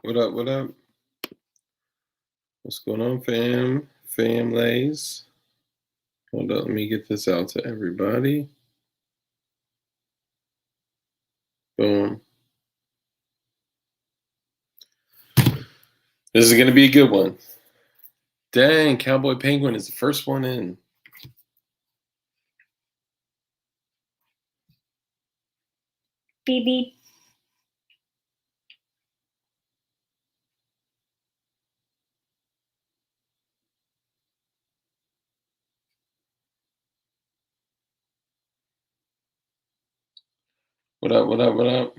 What up? What up? What's going on, fam? Famlays. Hold up, let me get this out to everybody. Boom. This is going to be a good one. Dang, Cowboy Penguin is the first one in. Beep beep. What up? What up? What up?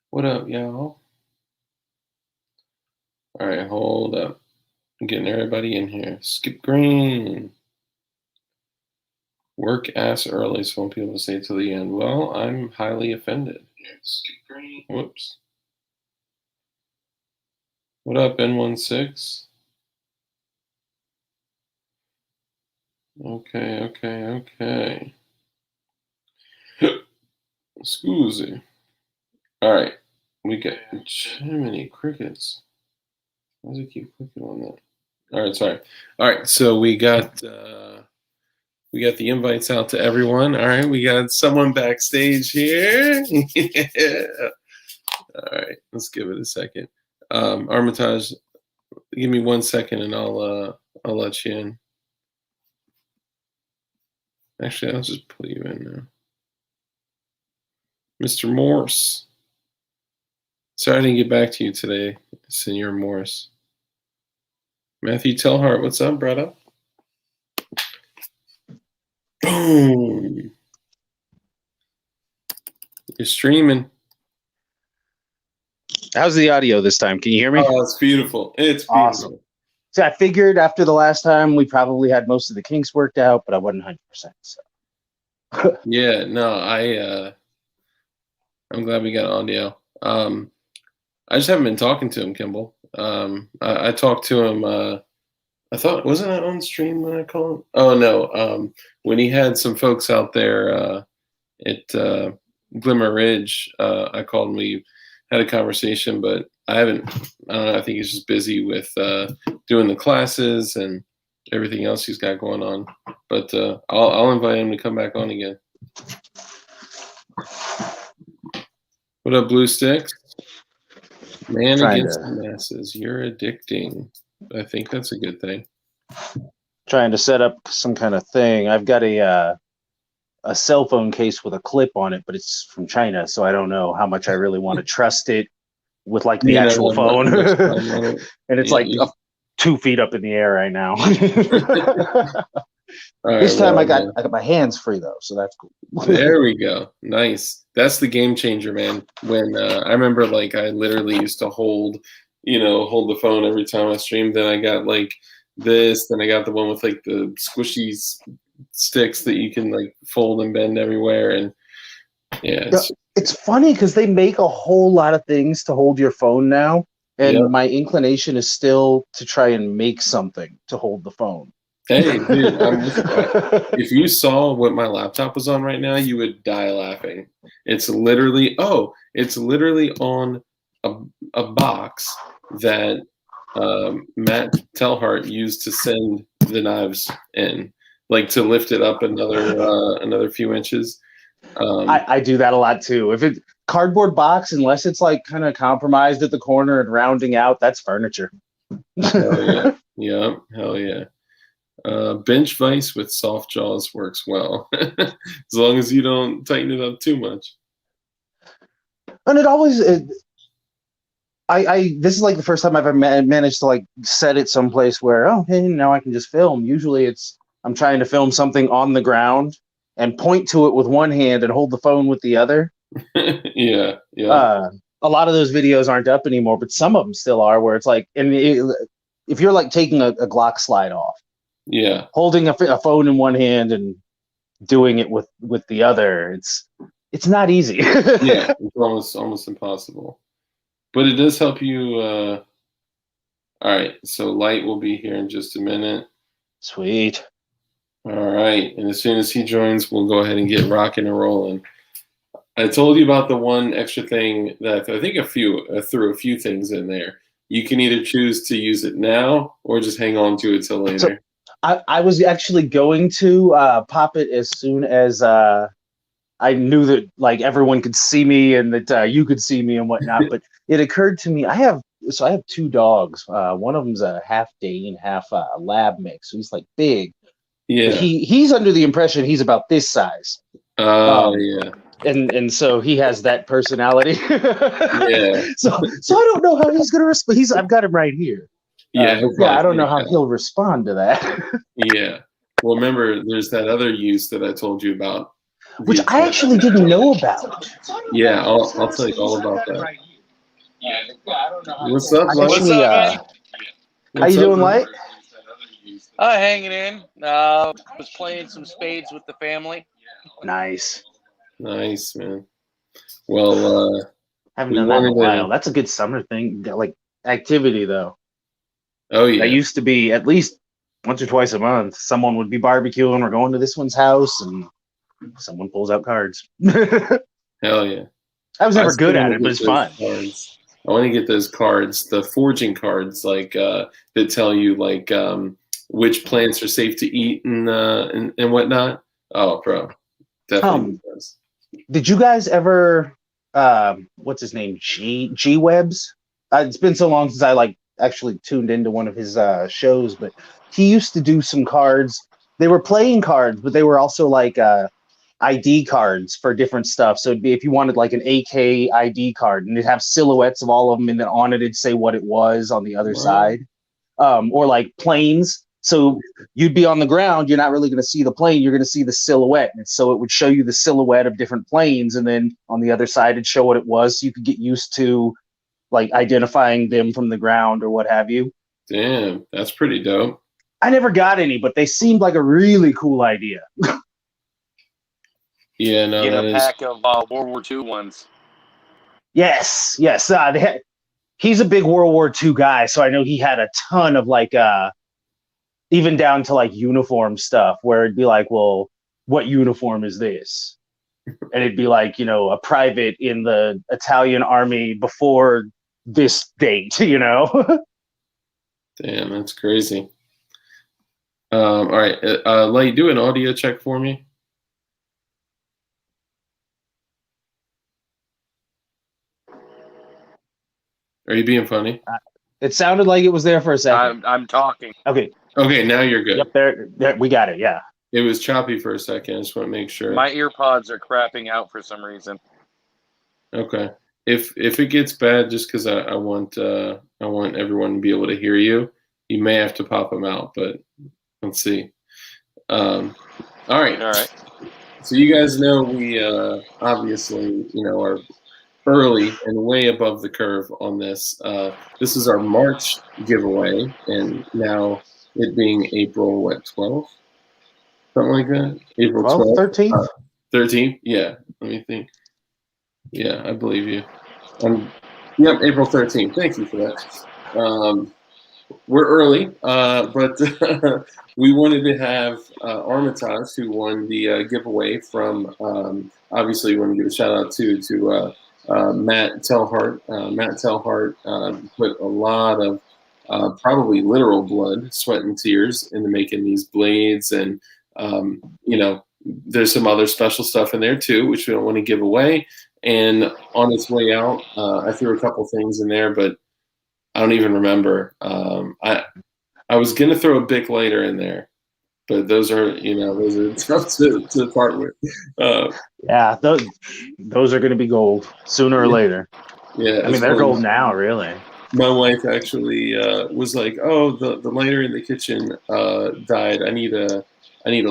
What up, y'all? All right, hold up. I'm getting everybody in here. Skip Green. Work ass early, so I want people to stay till the end. Well, I'm highly offended. Skip Green. Whoops. What up, N16? Okay. Scusi. All right. We got Jiminy Crickets. Why does it keep clicking on that? All right, sorry. All right, so we got the invites out to everyone. All right, we got someone backstage here. Yeah. All right, let's give it a second. Armitage, give me 1 second and I'll let you in. Actually, I'll just pull you in now. Mr. Morse. Sorry I didn't get back to you today, Senor Morse. Matthew Telhart, what's up, brother? Boom. You're streaming. How's the audio this time? Can you hear me? Oh, it's beautiful. It's beautiful. Awesome. So I figured after the last time we probably had most of the kinks worked out, but I wasn't 100%. So. Yeah, no, I'm glad we got audio. I just haven't been talking to him, Kimball. I talked to him. I thought, wasn't that on stream when I called him? Oh no, when he had some folks out there at Glimmer Ridge, I called him. We had a conversation, but I don't know, I think he's just busy with doing the classes and everything else he's got going on. But I'll invite him to come back on again. What up, Blue Sticks? Man against the masses. You're addicting. I think that's a good thing. Trying to set up some kind of thing. I've got a cell phone case with a clip on it, but it's from China, so I don't know how much I really want to trust it with like the actual phone. And it's like 2 feet up in the air right now. This time I got my hands free though, so that's cool. There we go. Nice. That's the game changer, man. When I remember, like, I literally used to hold the phone every time I streamed. Then I got like this. Then I got the one with like the squishy sticks that you can like fold and bend everywhere. And yeah, it's funny because they make a whole lot of things to hold your phone now, and my inclination is still to try and make something to hold the phone. Hey, dude, if you saw what my laptop was on right now, you would die laughing. It's literally on a box that Matt Telhart used to send the knives in, like to lift it up another few inches. I do that a lot too. If it's cardboard box, unless it's like kind of compromised at the corner and rounding out, that's furniture. Hell yeah. Hell yeah. Bench vise with soft jaws works well, as long as you don't tighten it up too much. And it always, this is like the first time I've ever managed to like set it someplace where, oh, hey, now I can just film. Usually I'm trying to film something on the ground and point to it with one hand and hold the phone with the other. Yeah. A lot of those videos aren't up anymore, but some of them still are, where it's like, if you're like taking a Glock slide off, holding a phone in one hand and doing it with the other, it's not easy. Yeah, it's almost impossible, but it does help you. All right, so Light will be here in just a minute. Sweet. All right, and as soon as he joins, we'll go ahead and get rocking and rolling. I told you about the one extra thing that I think threw a few things in there. You can either choose to use it now or just hang on to it till So later. I was actually going to pop it as soon as I knew that like everyone could see me and that you could see me and whatnot. But it occurred to me I have two dogs. One of them's a half Dane, half lab mix. So he's like big, but Yeah. he's under the impression he's about this size. Oh, Um, yeah. and so he has that personality. Yeah. So I don't know how he's gonna respond. I've got him right here. Yeah, But he'll yeah, I probably don't know freak how out. he'll respond to that. Yeah. Well, remember, there's that other use that I told you about. Which I actually didn't know about. Yeah, I'll tell you all about that. What's up, I Light? What's actually, up, man? how What's you up, doing, man? Light? Hanging in. Was playing some spades with the family. Nice. Nice, man. Well, Haven't we done that in a wanted while. to. That's a good summer thing, like activity though. Oh That yeah, used to be at least once or twice a month. Someone would be barbecuing or going to this one's house, and someone pulls out cards. I hell yeah. was I never still good at want it, to but get it's those fun. cards. I want to get those cards, the forging cards, like that tell you like which plants are safe to eat and whatnot. Oh, bro, definitely need Um, those. did you guys ever? What's his name? G Webs. It's been so long since I like actually tuned into one of his shows, but he used to do some cards. They were playing cards, but they were also like ID cards for different stuff. So it'd be if you wanted like an AK ID card, and it'd have silhouettes of all of them, and then on it it'd say what it was on the other Wow. side. Or like planes. So you'd be on the ground, you're not really going to see the plane, you're going to see the silhouette. And so it would show you the silhouette of different planes, and then on the other side it'd show what it was, so you could get used to like identifying them from the ground or what have you. Damn, that's pretty dope. I never got any, but they seemed like a really cool idea. Yeah, no, Get that a is. pack of World War II ones. Yes. He's a big World War II guy, so I know he had a ton of like even down to like uniform stuff where it'd be like, well, what uniform is this? And it'd be like, a private in the Italian army before this date, Damn, that's crazy. All right, Light, do an audio check for me. Are you being funny? It sounded like it was there for a second. I'm talking. Okay. Okay, now you're good. Yep, there, we got it. Yeah. It was choppy for a second. I just want to make sure. My ear pods are crapping out for some reason. Okay. If it gets bad, just because I want everyone to be able to hear you, you may have to pop them out. But let's see. All right. All right. So you guys know we obviously are early and way above the curve on this. This is our March giveaway, and now it being April 12th, something like that. April 12th, 13th. 13th. Yeah. Let me think. Yeah, I believe you. Yep, April 13th. Thank you for that. We're early, but we wanted to have Armitage, who won the giveaway from. Obviously, we want to give a shout out to Matt Telhart. Matt Telhart put a lot of probably literal blood, sweat, and tears into making these blades, and there's some other special stuff in there too, which we don't want to give away. And on its way out, I threw a couple things in there, but I don't even remember. I was gonna throw a Bic lighter in there, but those are tough to part with. Yeah, those are going to be gold sooner or later. Yeah, I mean, they're gold now, really. My wife actually was like, "Oh, the lighter in the kitchen died. I need a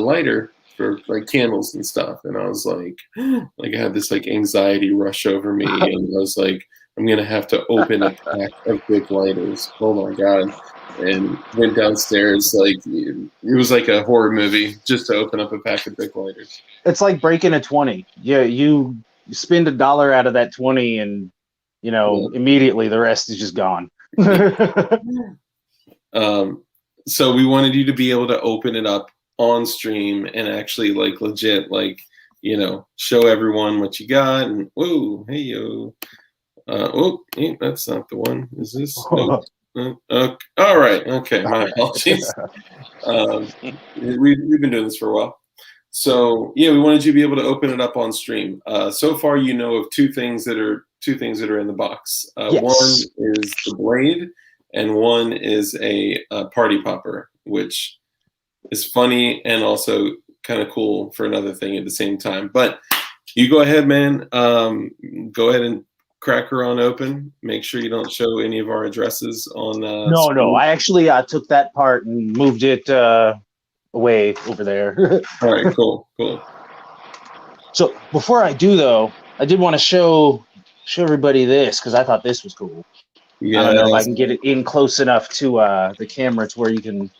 lighter for like candles and stuff." And I was like I had this like anxiety rush over me, and I was like, "I'm gonna have to open a pack of big lighters." Oh my god! And went downstairs like it was like a horror movie just to open up a pack of big lighters. It's like breaking a 20. Yeah, you spend $1 out of that 20, and immediately the rest is just gone. So we wanted you to be able to open it up on stream and actually like legit like show everyone what you got, and whoa, hey yo, that's not the one. Is this? Nope. All right. Okay. My apologies. We've been doing this for a while. So yeah, we wanted you to be able to open it up on stream. So far, you know of two things that are in the box. Yes. One is the blade, and one is a party popper, which is funny and also kind of cool for another thing at the same time. But you go ahead, man. Go ahead and crack her on open. Make sure you don't show any of our addresses on. No. I actually took that part and moved it away over there. All right, cool. So before I do, though, I did want to show everybody this because I thought this was cool. Yeah, I don't know if I can get it in close enough to the camera to where you can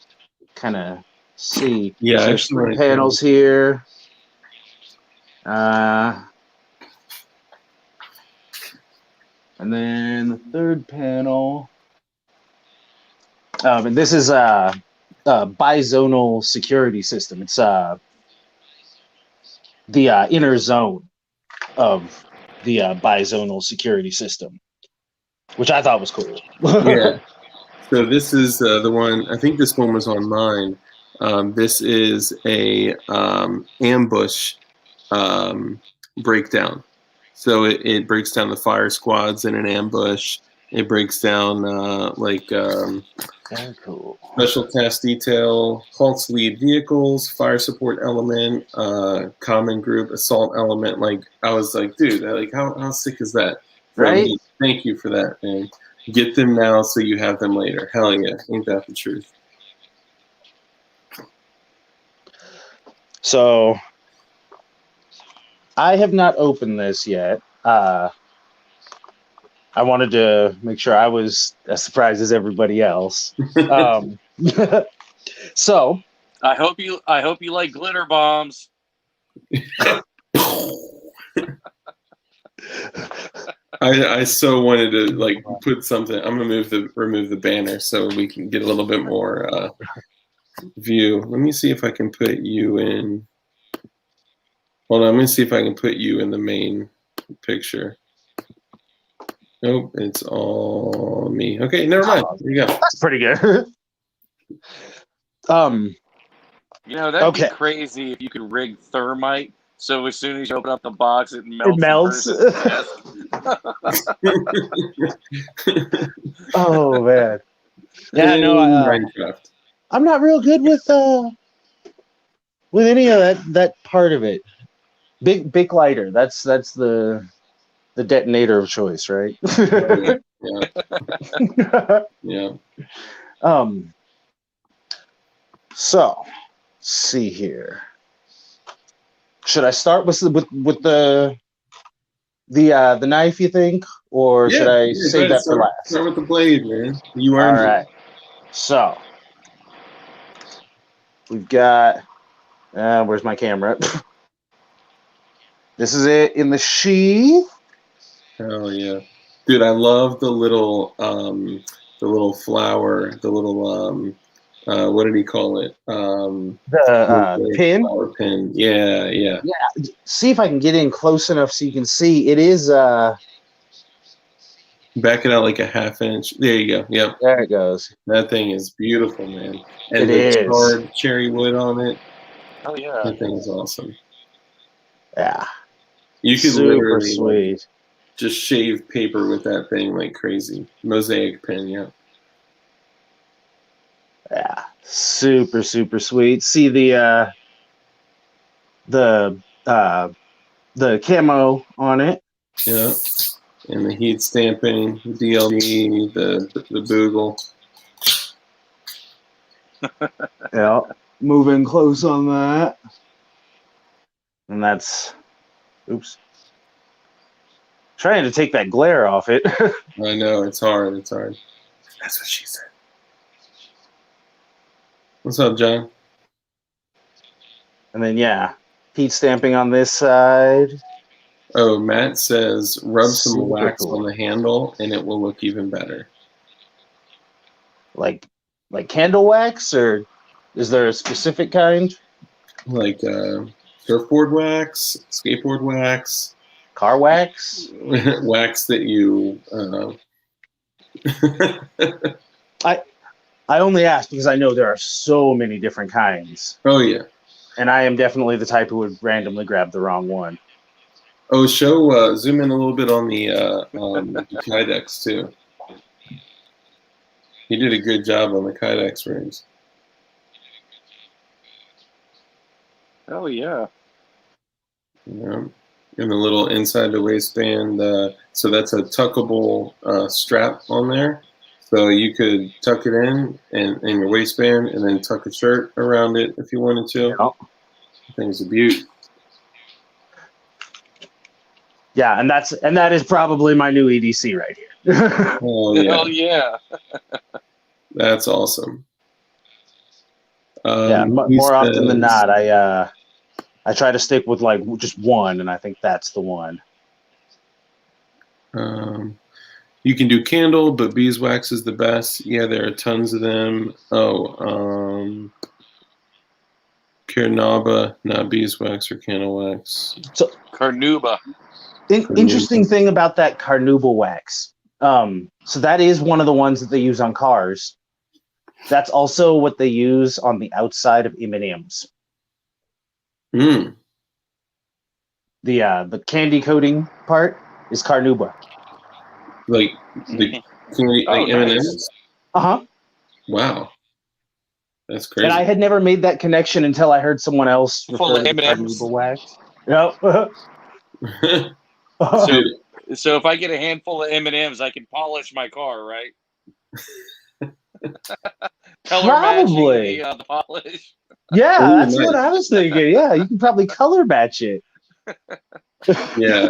kind of see. Yeah, so there's three panels here. And then the third panel. And this is a bizonal security system. It's the inner zone of the bizonal security system, which I thought was cool. Yeah. So this is the one. I think this one was on mine. This is a ambush breakdown. So it breaks down the fire squads in an ambush. It breaks down Very cool. special task detail, halts lead vehicles, fire support element, common group assault element. Like I was like, dude, how sick is that? Right? Thank you for that, man. Get them now so you have them later. Hell yeah, ain't that the truth? So I have not opened this yet. I wanted to make sure I was as surprised as everybody else. So I hope you like glitter bombs. I so wanted to put something. I'm gonna remove the banner so we can get a little bit more view. Let me see if I can put you in. Hold on, I'm gonna see if I can put you in the main picture. Nope, it's all me. Okay, never mind. There you go. that's pretty good. That'd Okay. be crazy if you could rig thermite. So as soon as you open up the box, it melts. It melts. the person's desk. Oh man. Yeah, no, Minecraft. I'm not real good with any of that part of it. Big lighter. That's the detonator of choice, right? Yeah. So, let's see here. Should I start with the knife? You think, or should I save that for last? Start with the blade, man. You All earned right. So we've got. Where's my camera? This is it in the sheath. Hell yeah, dude! I love the little flower, the little what did he call it? The pin. Flower pin. Yeah. See if I can get in close enough so you can see. It is. Back it out like a half inch. There you go. Yep. There it goes. That thing is beautiful, man. And It the is. charred cherry wood on it. Oh yeah. That thing is awesome. Yeah. You could Super literally sweet. just shave paper with that thing like crazy. Mosaic pen, yeah. Yeah. Super sweet. See the camo on it. Yeah. And the heat stamping, the DLG, the Boogle. Yeah. Moving close on that. And that's oops. Trying to take that glare off it. I know, it's hard. That's what she said. What's up, John? And then heat stamping on this side. Oh, Matt says rub some Super wax cool. on the handle and it will look even better. Like candle wax, or is there a specific kind? Like Surfboard wax, skateboard wax, Car wax. wax that you. I only ask because I know there are so many different kinds, Oh yeah. and I am definitely the type who would randomly grab the wrong one. Oh, zoom in a little bit on the Kydex too. He did a good job on the Kydex rings. Oh yeah. Yeah. And the little inside the waistband. So that's a tuckable strap on there. So you could tuck it in your waistband and then tuck a shirt around it if you wanted to. Yeah. I think it's a beaut. Yeah, and that is probably my new EDC right here. Oh yeah, Hell yeah. that's awesome. Yeah, more often than not, I try to stick with like just one, and I think that's the one. You can do candle, but beeswax is the best. Yeah, there are tons of them. Oh, Carnauba, not beeswax or candle wax. So Carnauba. interesting thing about that carnauba wax. So that is one of the ones that they use on cars. That's also what they use on the outside of M&Ms. Mm. The candy coating part is carnauba. Like the candy, like nice. M&Ms. Uh-huh. Wow, that's crazy. And I had never made that connection until I heard someone else Full refer of to the M&Ms. carnauba wax. Yep. So if I get a handful of M&Ms, I can polish my car, right? Color Probably. matching the polish. Yeah, Ooh, that's nice. what I was thinking. Yeah, you can probably color match it. Yeah,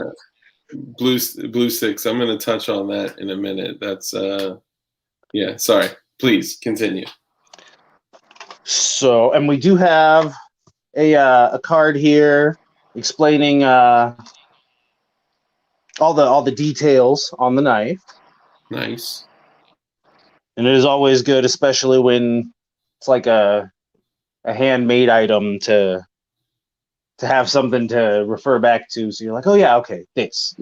blue six. I'm going to touch on that in a minute. That's yeah. Sorry. Please continue. So, and we do have a card here explaining all the details on the knife. Nice. And it is always good, especially when it's like a handmade item to have something to refer back to. So you're like, oh yeah, okay, this.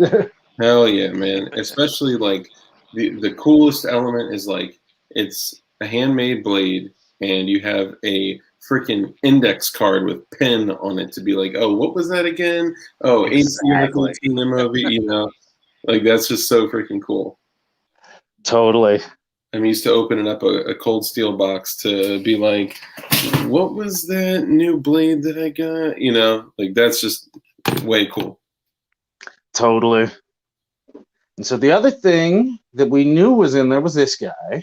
Hell yeah, man. Especially like the coolest element is like it's a handmade blade and you have a freaking index card with pen on it to be like, oh, what was that again? Oh, Exactly. AC in the movie, you know. Like that's just so freaking cool. Totally. I'm used to opening up a cold steel box to be like, what was that new blade that I got? You know, like that's just way cool. Totally. And so the other thing that we knew was in there was this guy.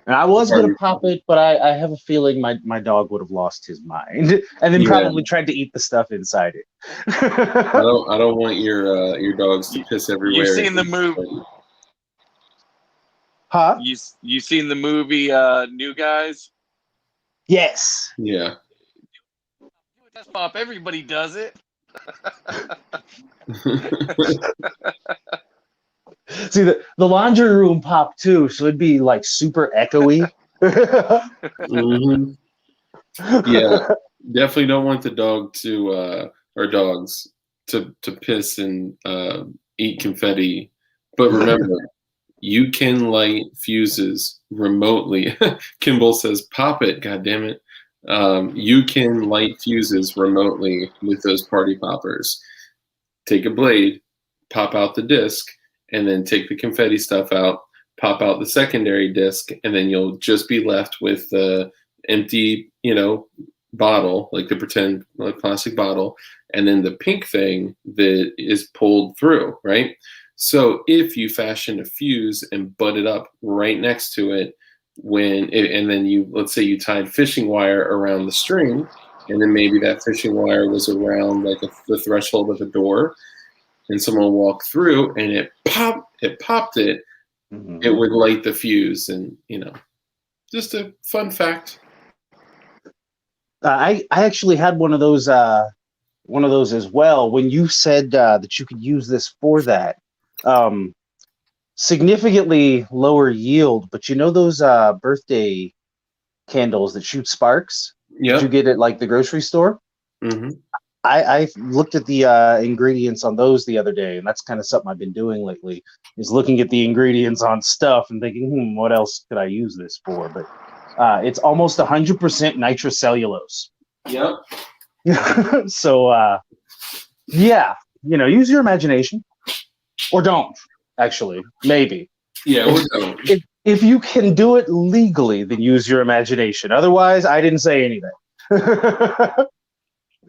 And I was going to pop it, but I have a feeling my dog would have lost his mind and then probably tried to eat the stuff inside it. I don't want your dogs to piss everywhere. You've seen the movie. Huh? You seen the movie New Guys? Yes. Yeah. That's pop. Everybody does it. See, the laundry room popped too, so it'd be like super echoey. Mm-hmm. Yeah, definitely don't want the dog to or dogs to piss and eat confetti. But remember, you can light fuses remotely. Kimball says, "Pop it, goddammit." You can light fuses remotely with those party poppers. Take a blade, pop out the disc, and then take the confetti stuff out, pop out the secondary disc, and then you'll just be left with the empty, bottle, like the pretend like plastic bottle, and then the pink thing that is pulled through, right? So if you fashion a fuse and butt it up right next to it, and then let's say you tied fishing wire around the string, and then maybe that fishing wire was around like the threshold of a door, and someone walked through and it popped it, Mm-hmm. it would light the fuse. And just a fun fact. I actually had one of those as well. When you said that you could use this for that, significantly lower yield, but those birthday candles that shoot sparks? Did you Yep. get it like the grocery store? Hmm. I looked at the ingredients on those the other day, and that's kind of something I've been doing lately. Is looking at the ingredients on stuff and thinking, what else could I use this for? But it's almost 100% nitrocellulose. Yep. So yeah, use your imagination, or don't. Actually, maybe. Yeah, we're done. If you can do it legally, then use your imagination. Otherwise, I didn't say anything.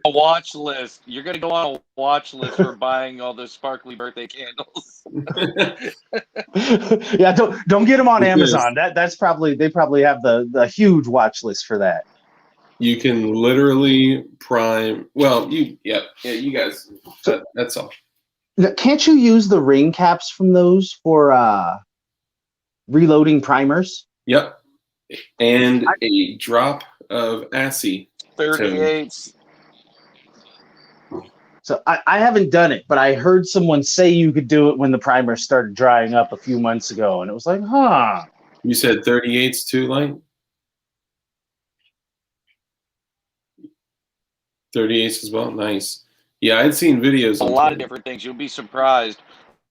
A watch list. You're gonna go on a watch list for buying all those sparkly birthday candles. Yeah, don't get them on Because Amazon. That's probably they probably have the huge watch list for that. you can literally prime. Well, you guys. That's all. Now, can't you use the ring caps from those for reloading primers? Yep. And a drop of acid. 38s. So I haven't done it, but I heard someone say you could do it when the primer started drying up a few months ago, and it was like, huh. You said 38's too light? 38's as well? Nice. Yeah, I'd seen videos A on lot of different things. You'll be surprised.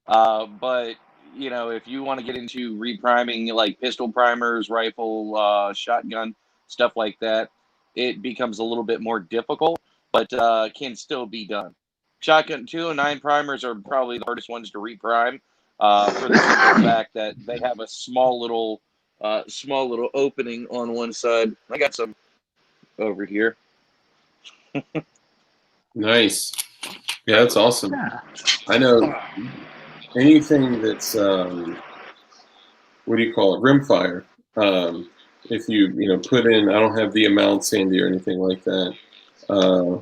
But if you want to get into repriming like pistol primers, rifle, shotgun, stuff like that, it becomes a little bit more difficult, but can still be done. Shotgun 209 primers are probably the hardest ones to reprime for the simple fact that they have a small little opening on one side. I got some over here. Nice. Yeah, that's awesome. Yeah. I know anything that's what do you call it? Rimfire. If you put in, I don't have the amount Sandy or anything like that.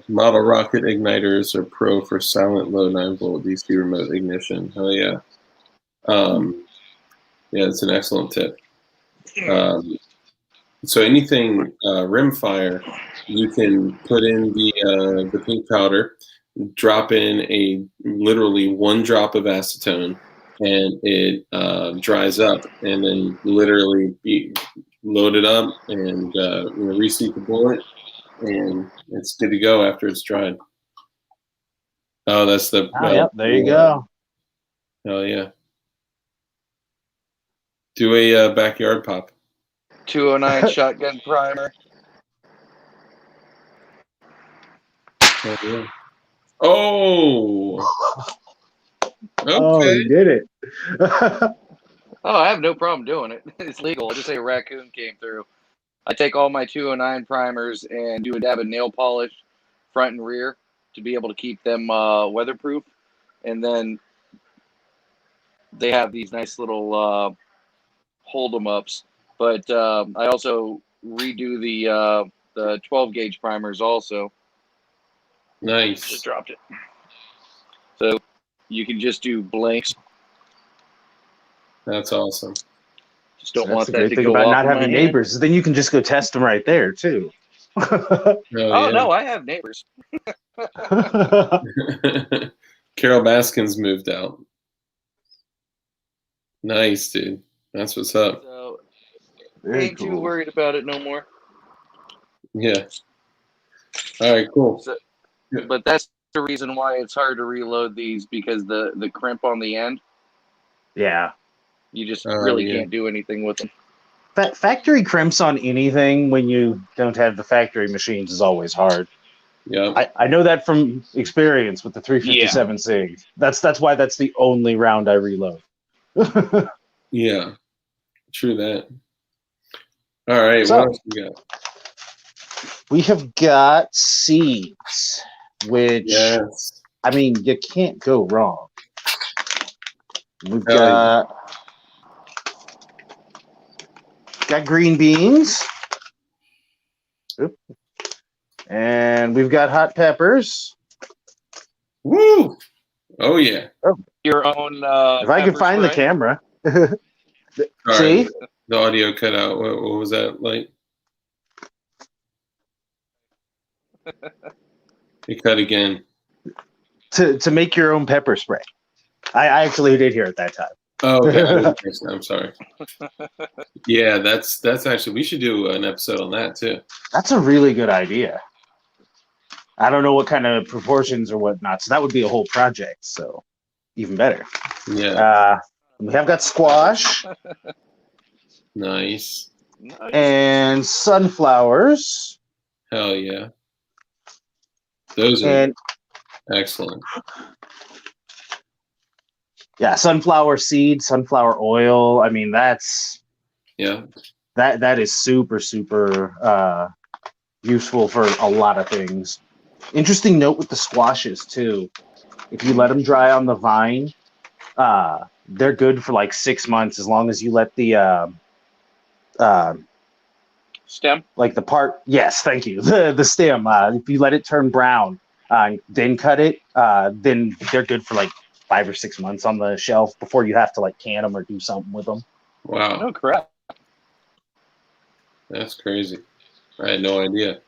Model rocket igniters are pro for silent low 9-volt DC remote ignition. Hell yeah. Yeah, it's an excellent tip. So anything rimfire, you can put in the pink powder, drop in literally one drop of acetone, and it dries up, and then literally load it up and reseat the bullet, and it's good to go after it's dried. Oh, that's the. Yep, there you go. Oh yeah. Do a backyard pop. 209 shotgun primer. Oh, yeah. Oh. Okay. Oh, you did it. Oh, I have no problem doing it. It's legal. I just say a raccoon came through. I take all my 209 primers and do a dab of nail polish front and rear to be able to keep them weatherproof. And then they have these nice little hold 'em ups. But I also redo the 12 gauge primers also. Nice. Just dropped it. So you can just do blanks. That's awesome. Just don't That's want the that great to thing go about off not in my having hand. neighbors. Then you can just go test them right there too. Oh, yeah. No, I have neighbors. Carol Baskins moved out. Nice, dude. That's what's up. So Very ain't too cool. worried about it no more. Yeah. All right, cool. So, but that's the reason why it's hard to reload these, because the crimp on the end, Yeah. you just Oh, really yeah. can't do anything with them. Factory crimps on anything when you don't have the factory machines is always hard. Yeah. I know that from experience with the 357 SIG. That's why that's the only round I reload. Yeah. True that. All right, So- what else we got? We have got seeds, which Yes. I mean you can't go wrong. We've Hell got green beans. Oop. And we've got hot peppers. Woo! Oh yeah. Your own. If I could pepper find the spray. camera. Sorry, See? the audio cut out. What was that like? It cut again. To make your own pepper spray. I actually did hear it that time. Oh, okay. I'm sorry. Yeah, that's actually, we should do an episode on that too. That's a really good idea. I don't know what kind of proportions or whatnot, so that would be a whole project. So even better. Yeah, We have got squash nice. and sunflowers. Hell yeah. Those are And excellent. yeah, sunflower seeds, sunflower oil. I mean, that's Yeah. that is super useful for a lot of things. Interesting note with the squashes too. If you let them dry on the vine, they're good for like 6 months as long as you let the Stem. like the part. Yes, thank you. The stem. If you let it turn brown, then cut it, then they're good for like 5 or 6 months on the shelf before you have to like can them or do something with them. Wow. Oh crap! That's crazy. I had no idea.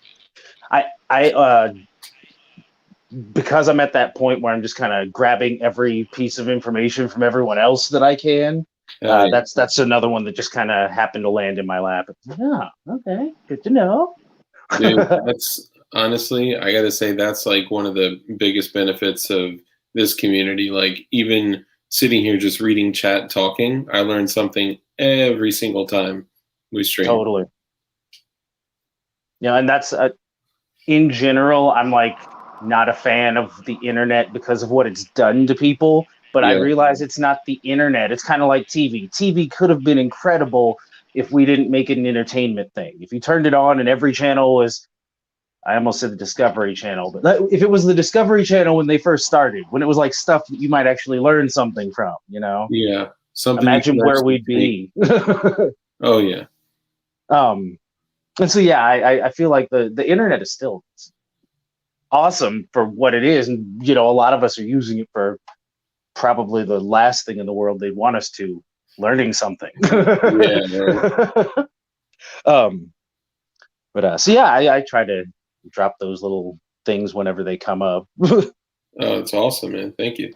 I because I'm at that point where I'm just kind of grabbing every piece of information from everyone else that I can. Hell yeah. That's another one that just kind of happened to land in my lap. Yeah, okay, good to know. Dude, that's honestly, I gotta say, that's like one of the biggest benefits of this community. Like, even sitting here just reading chat talking, I learn something every single time we stream. Totally. Yeah, and that's in general, I'm like not a fan of the internet because of what it's done to people. But I Yeah. realize it's not the internet. It's kind of like TV. TV could have been incredible if we didn't make it an entertainment thing. If you turned it on and every channel was, I almost said the Discovery Channel, but if it was the Discovery Channel when they first started, when it was like stuff that you might actually learn something from, you know? Yeah. Something you Imagine can where actually we'd be. Oh yeah. And so yeah, I feel like the internet is still awesome for what it is, and you know, a lot of us are using it for probably the last thing in the world they'd want us to, learning something. Yeah. Right. So yeah, I try to drop those little things whenever they come up. Oh, it's awesome, man. Thank you.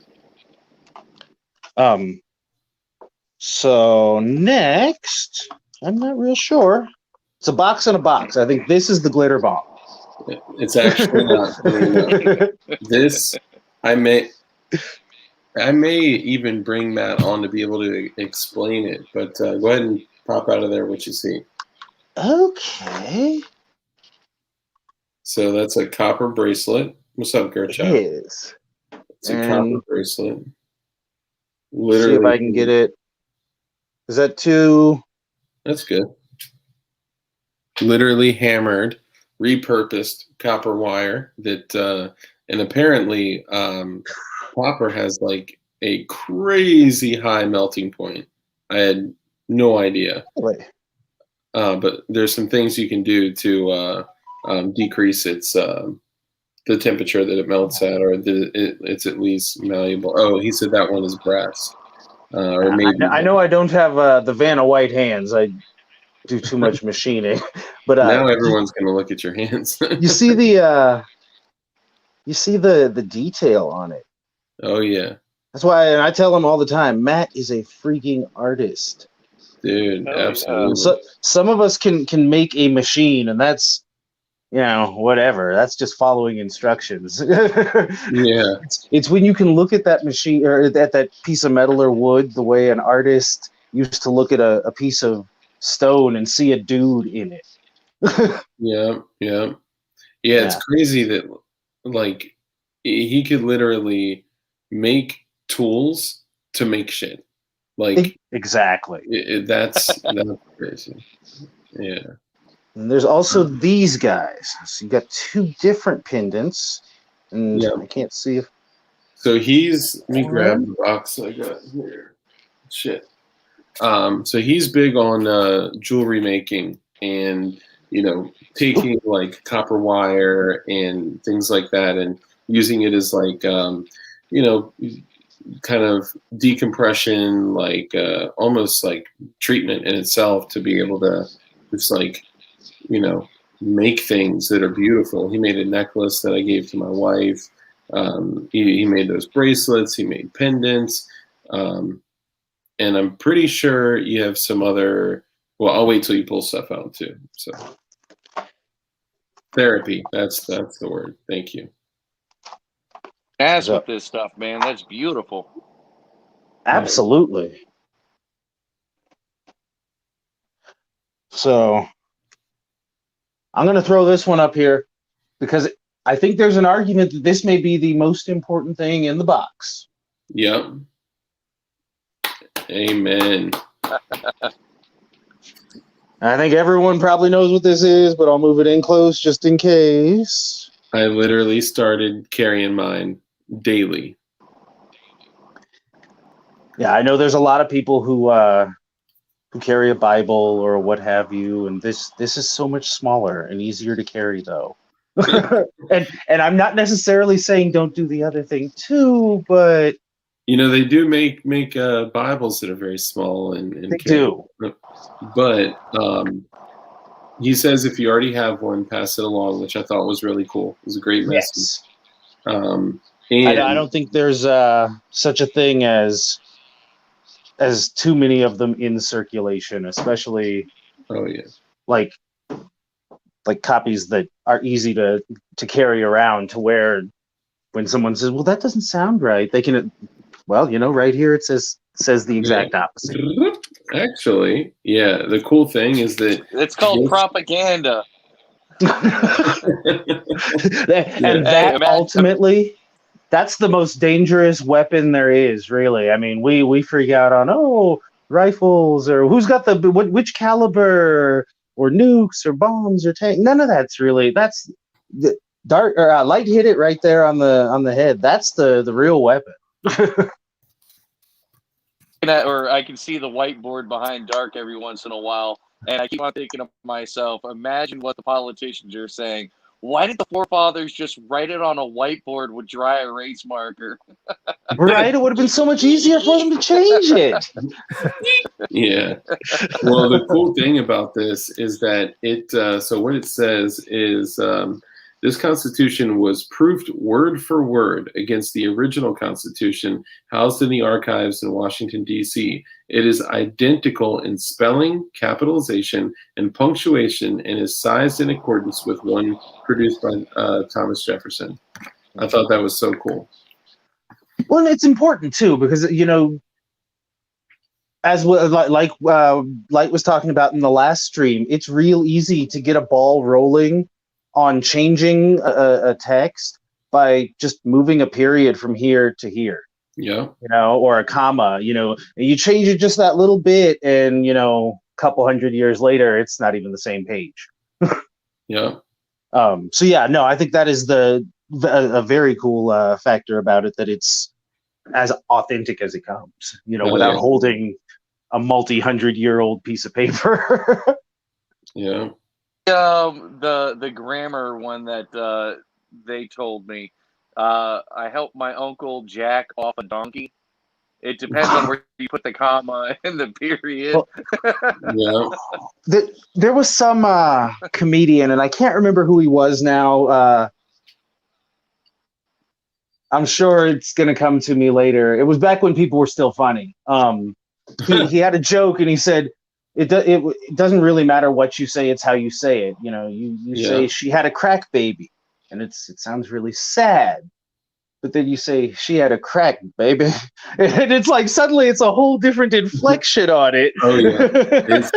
So next, I'm not real sure. It's a box in a box. I think this is the glitter bomb. It's actually not. Funny enough. This, I may even bring Matt on to be able to explain it. But go ahead and pop out of there what you see. Okay. So that's a copper bracelet. What's up, It Gertrude? is. It's a And copper bracelet. see Literally. if I can get it. Is that too? That's good. Literally hammered, repurposed copper wire that, and apparently copper has like a crazy high melting point. I had no idea. Wait. But there's some things you can do to decrease its the temperature that it melts at, or it's at least malleable. Oh, he said that one is brass, or maybe. I know I don't have the Vanna White hands. I do too much machining. But Now everyone's gonna look at your hands. you see the detail on it. Oh yeah, That's why I tell him all the time, Matt is a freaking artist. dude, Oh, yeah. absolutely. So some of us can make a machine, and that's, you know, whatever. That's just following instructions. Yeah, It's when you can look at that machine or at that piece of metal or wood the way an artist used to look at a piece of stone and see a dude in it. yeah. It's crazy that like he could literally make tools to make shit. Like Exactly. that's crazy. Yeah. And there's also these guys. So you got two different pendants, and Yeah. I can't see if. So let me grab the box I got here. Shit. So he's big on jewelry making and, you know, taking like copper wire and things like that and using it as like, you know, kind of decompression, like almost like treatment in itself to be able to just like, you know, make things that are beautiful. He made a necklace that I gave to my wife. He made those bracelets. He made pendants. and I'm pretty sure you have some other. Well, I'll wait till you pull stuff out too. So therapy. That's the word. Thank you. Ass with this stuff, man. That's beautiful. Absolutely. So I'm going to throw this one up here because I think there's an argument that this may be the most important thing in the box. Yep. Amen. I think everyone probably knows what this is, but I'll move it in close just in case. I literally started carrying mine daily. Yeah, I know there's a lot of people who carry a Bible or what have you, and this is so much smaller and easier to carry, though. and I'm not necessarily saying don't do the other thing too, but they do make Bibles that are very small and they do. But he says if you already have one, pass it along, which I thought was really cool. It was a great message. Yes. And I don't think there's such a thing as too many of them in circulation, especially like copies that are easy to carry around, to where when someone says, well, that doesn't sound right, they can, right here it says the exact opposite. Actually, yeah, the cool thing is that it's called propaganda. And that ultimately, that's the most dangerous weapon there is, really. I mean, we freak out on, rifles, or who's got which caliber, or nukes, or bombs, or tank. None of that's the dart or light hit it right there on the head. That's the real weapon. Or I can see the whiteboard behind Dark every once in a while, and I keep on thinking of myself, imagine what the politicians are saying. Why did the forefathers just write it on a whiteboard with dry erase marker? Right? It would have been so much easier for them to change it. Yeah. Well, the cool thing about this is that so what it says is this Constitution was proofed word for word against the original Constitution housed in the archives in Washington, D.C. It is identical in spelling, capitalization, and punctuation, and is sized in accordance with one produced by Thomas Jefferson. I thought that was so cool. Well, it's important, too, because, as Light was talking about in the last stream, it's real easy to get a ball rolling on changing a text by just moving a period from here to here. Yeah. Or a comma, you change it just that little bit, and, a couple hundred years later, it's not even the same page. Yeah. So yeah, no, I think that is a very cool factor about it, that it's as authentic as it comes, without holding a multi-100-year-old piece of paper. Yeah. The grammar one that they told me, I helped my uncle jack off a donkey. It depends on where you put the comma and the period. Yeah. There was some comedian, and I can't remember who he was now. I'm sure it's going to come to me later. It was back when people were still funny. He had a joke, and he said, it doesn't really matter what you say, it's how you say it. You say she had a crack baby, and it sounds really sad. But then you say she had a crack baby, and it's like suddenly it's a whole different inflection on it. Oh yeah.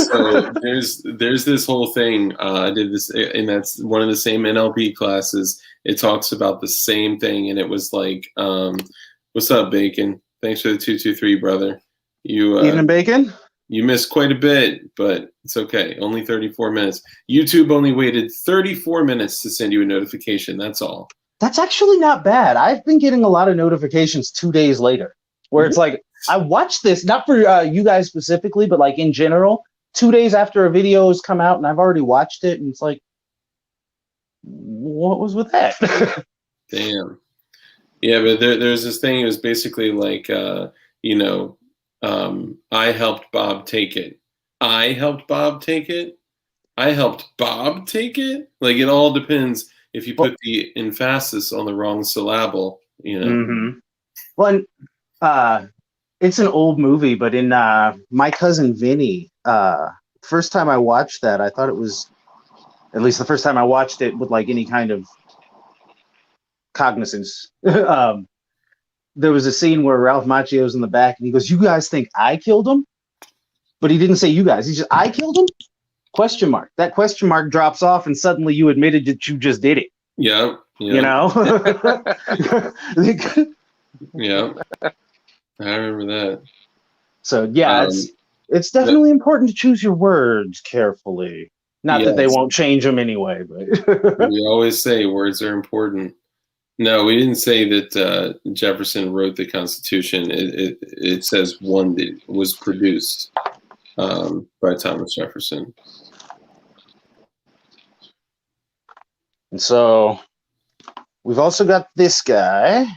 So there's this whole thing. I did this, and that's one of the same NLP classes. It talks about the same thing, and it was like, "What's up, Bacon? Thanks for the 223, brother. You eating bacon? You missed quite a bit, but it's okay. Only 34 minutes. YouTube only waited 34 minutes to send you a notification. That's all. That's actually not bad. I've been getting a lot of notifications 2 days later, where it's like, I watched this, not for you guys specifically, but like in general, 2 days after a video has come out and I've already watched it, and it's like, what was with that? Damn. Yeah, but there's this thing. It was basically like, I helped Bob take it. I helped Bob take it. I helped Bob take it. Like, it all depends if you put the emphasis on the wrong syllable, Mm-hmm. Well, and It's an old movie, but in My Cousin Vinny, first time I watched that, I thought it was, at least the first time I watched it with like any kind of cognizance. There was a scene where Ralph Macchio's in the back and he goes, "You guys think I killed him?" But he didn't say you guys. He just, "I killed him?" Question mark. That question mark drops off and suddenly you admitted that you just did it. Yeah. You know? Yeah. I remember that. So yeah, it's definitely important to choose your words carefully. Not that they won't change them anyway, but we always say words are important. No, we didn't say that Jefferson wrote the Constitution. It says one that was produced by Thomas Jefferson. And so we've also got this guy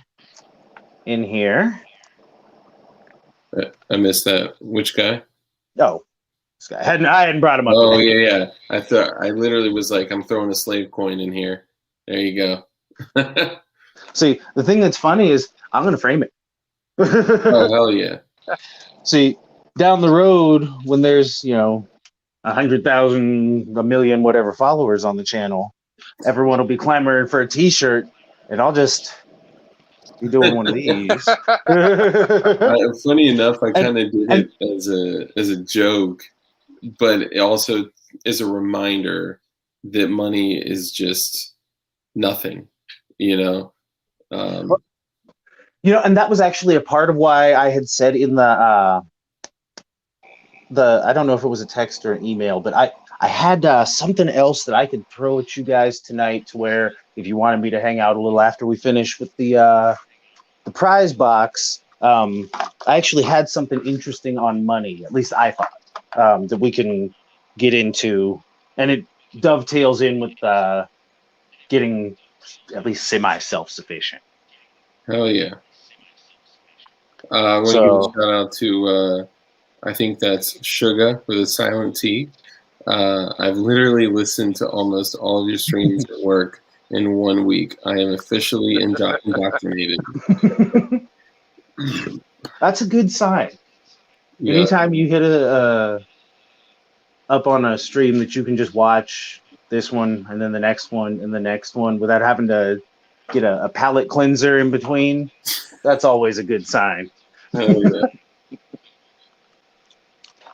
in here. I missed that. Which guy? Oh, this guy. I hadn't brought him up. Oh, yeah. I literally was like, I'm throwing a slave coin in here. There you go. See, the thing that's funny is I'm going to frame it. Oh, hell yeah. See, down the road when there's, 100,000, a million, whatever followers on the channel, everyone will be clamoring for a t-shirt, and I'll just be doing one of these. Funny enough, I kind of did it as a joke, but it also is a reminder that money is just nothing, and that was actually a part of why I had said in the I don't know if it was a text or an email, but I had something else that I could throw at you guys tonight, to where if you wanted me to hang out a little after we finish with the prize box, I actually had something interesting on money. At least I thought that we can get into, and it dovetails in with getting at least semi-self-sufficient. Hell yeah. I want to give a shout out to, I think that's Sugar with a silent T. I've literally listened to almost all of your streams at work in 1 week. I am officially indoctrinated. That's a good sign. Yeah. Anytime you hit up on a stream that you can just watch this one and then the next one and the next one without having to get a palate cleanser in between, that's always a good sign. Oh, yeah.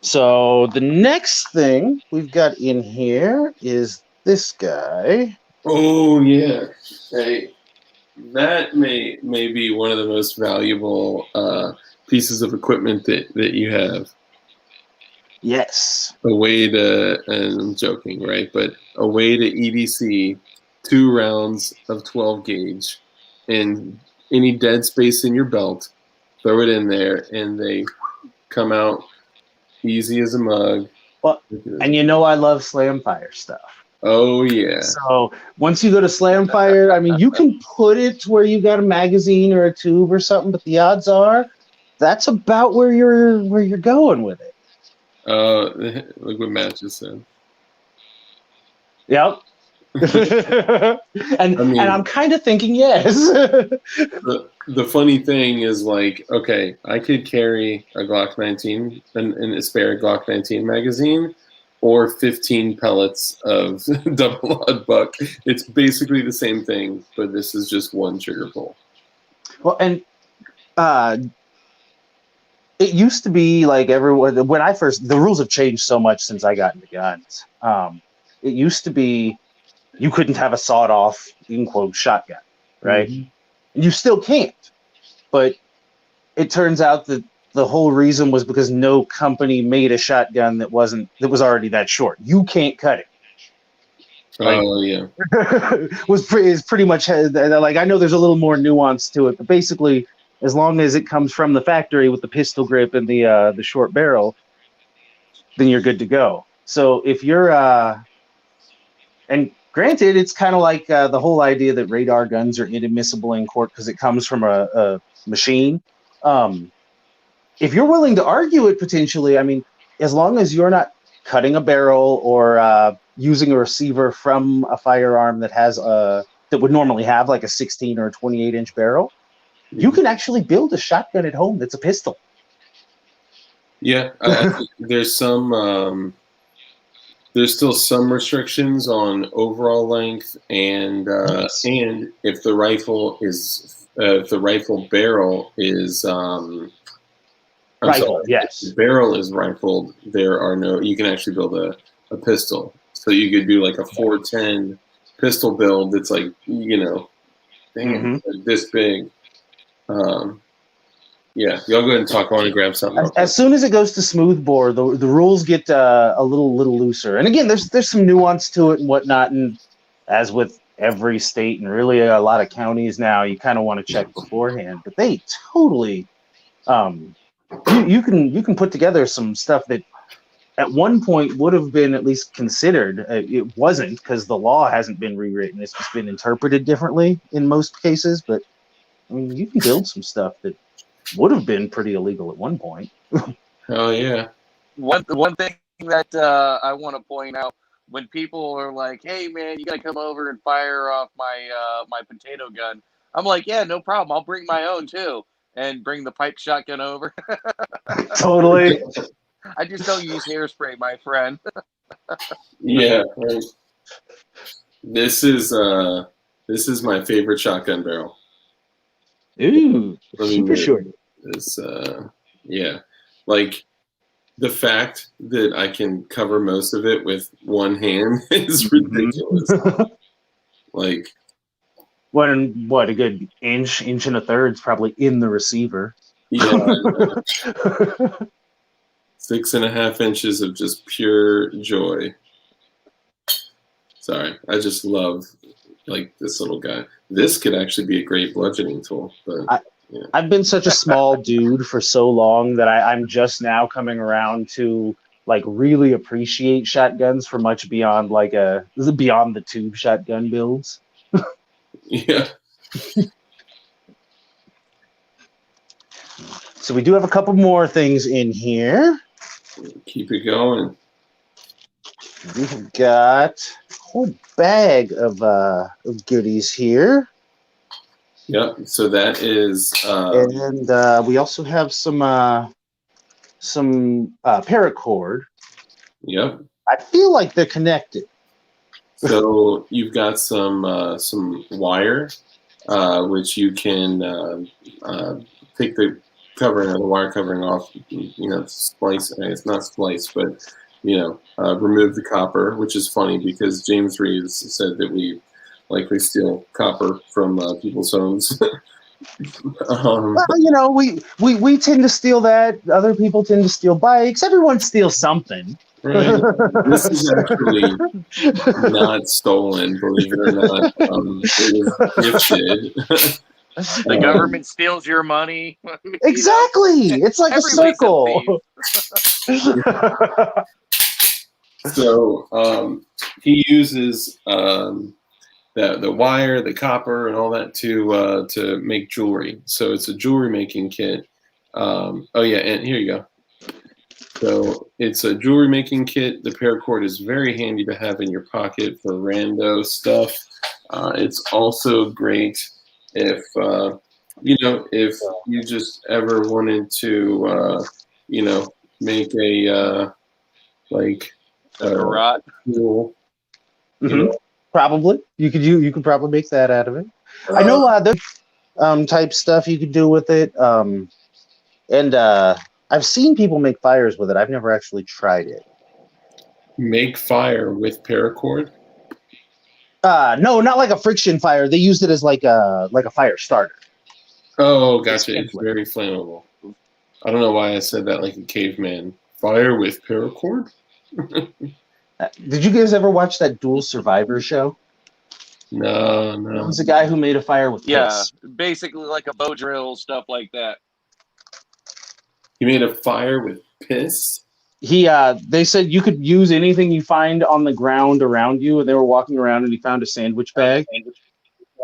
So the next thing we've got in here is this guy. Oh yeah. Hey, that may be one of the most valuable pieces of equipment that you have. Yes. A way to, and I'm joking, right? But a way to EDC 2 rounds of 12 gauge and any dead space in your belt, throw it in there, and they come out easy as a mug. Well, and I love Slamfire stuff. Oh yeah. So once you go to Slamfire, I mean, you can put it where you got a magazine or a tube or something, but the odds are that's about where you're going with it. Look what Matt just said. Yep. and I'm kind of thinking yes. The funny thing is, like, okay, I could carry a Glock 19 and a spare Glock 19 magazine, or 15 pellets of double aught buck. It's basically the same thing, but this is just one trigger pull. Well, and it used to be like everyone, the rules have changed so much since I got into guns. It used to be you couldn't have a sawed-off, in quote, shotgun, right? Mm-hmm. You still can't. But it turns out that the whole reason was because no company made a shotgun that was already that short. You can't cut it. Oh, yeah. is pretty much, like, I know there's a little more nuance to it, but basically, as long as it comes from the factory with the pistol grip and the short barrel, then you're good to go. So if you're, and granted, it's kind of like the whole idea that radar guns are inadmissible in court because it comes from a machine. If you're willing to argue it potentially, I mean, as long as you're not cutting a barrel or using a receiver from a firearm that has that would normally have like a 16 or a 28-inch barrel, You can actually build a shotgun at home that's a pistol. Yeah, I think there's some. There's still some restrictions on overall length, and Yes. and if the rifle barrel is Rifle, if yes. the barrel is rifled, there are no. You can actually build a pistol, so you could do like a 410 pistol build. That's like this big. Yeah, y'all go ahead and talk. I want to grab something. As soon as it goes to smoothbore, the rules get a little looser. And again, there's some nuance to it and whatnot. And as with every state and really a lot of counties now, you kind of want to check beforehand. But they totally, you can put together some stuff that at one point would have been at least considered. It wasn't because the law hasn't been rewritten. It's just been interpreted differently in most cases. But I mean, you can build some stuff that would have been pretty illegal at one point. Oh yeah. One thing that I want to point out, when people are like, "Hey man, you gotta come over and fire off my my potato gun," I'm like, "Yeah, no problem. I'll bring my own too, and bring the pipe shotgun over." Totally. I just don't use hairspray, my friend. Yeah. Right. This is my favorite shotgun barrel. Ooh, Let me super move short. This yeah. Like the fact that I can cover most of it with one hand is ridiculous. Like What a good inch and a third is probably in the receiver. yeah, 6.5 inches of just pure joy. Sorry, I just love like this little guy. This could actually be a great bludgeoning tool, but I've been such a small dude for so long that I'm just now coming around to like really appreciate shotguns for much beyond beyond the tube shotgun builds. yeah. So we do have a couple more things in here. Keep it going. We've got a whole bag of goodies here. Yep. So that is, and we also have some paracord. Yep. I feel like they're connected. So you've got some wire, which you can take the covering or the wire covering off. Splice. It's not splice, but remove the copper, which is funny because James Reeves said that we likely steal copper from people's homes. Well, we tend to steal that. Other people tend to steal bikes. Everyone steals something. Right. This is actually not stolen, believe it or not. It was gifted. The government steals your money. Exactly. It's like a circle. So he uses the wire, the copper, and all that to make jewelry. So it's a jewelry making kit. Oh yeah, and here you go. So it's a jewelry making kit. The paracord is very handy to have in your pocket for rando stuff. It's also great if if you just ever wanted to make a garrote. Tool. Probably you could probably make that out of it. I know there's type stuff you could do with it. And I've seen people make fires with it. I've never actually tried it. Make fire with paracord? No, not like a friction fire. They used it as like a fire starter. Oh, gotcha. It's very flammable. I don't know why I said that like a caveman. Fire with paracord? Did you guys ever watch that Dual Survivor show? No. It was a guy who made a fire with piss. Basically like a bow drill, stuff like that. He made a fire with piss? They said you could use anything you find on the ground around you, and they were walking around and he found a sandwich bag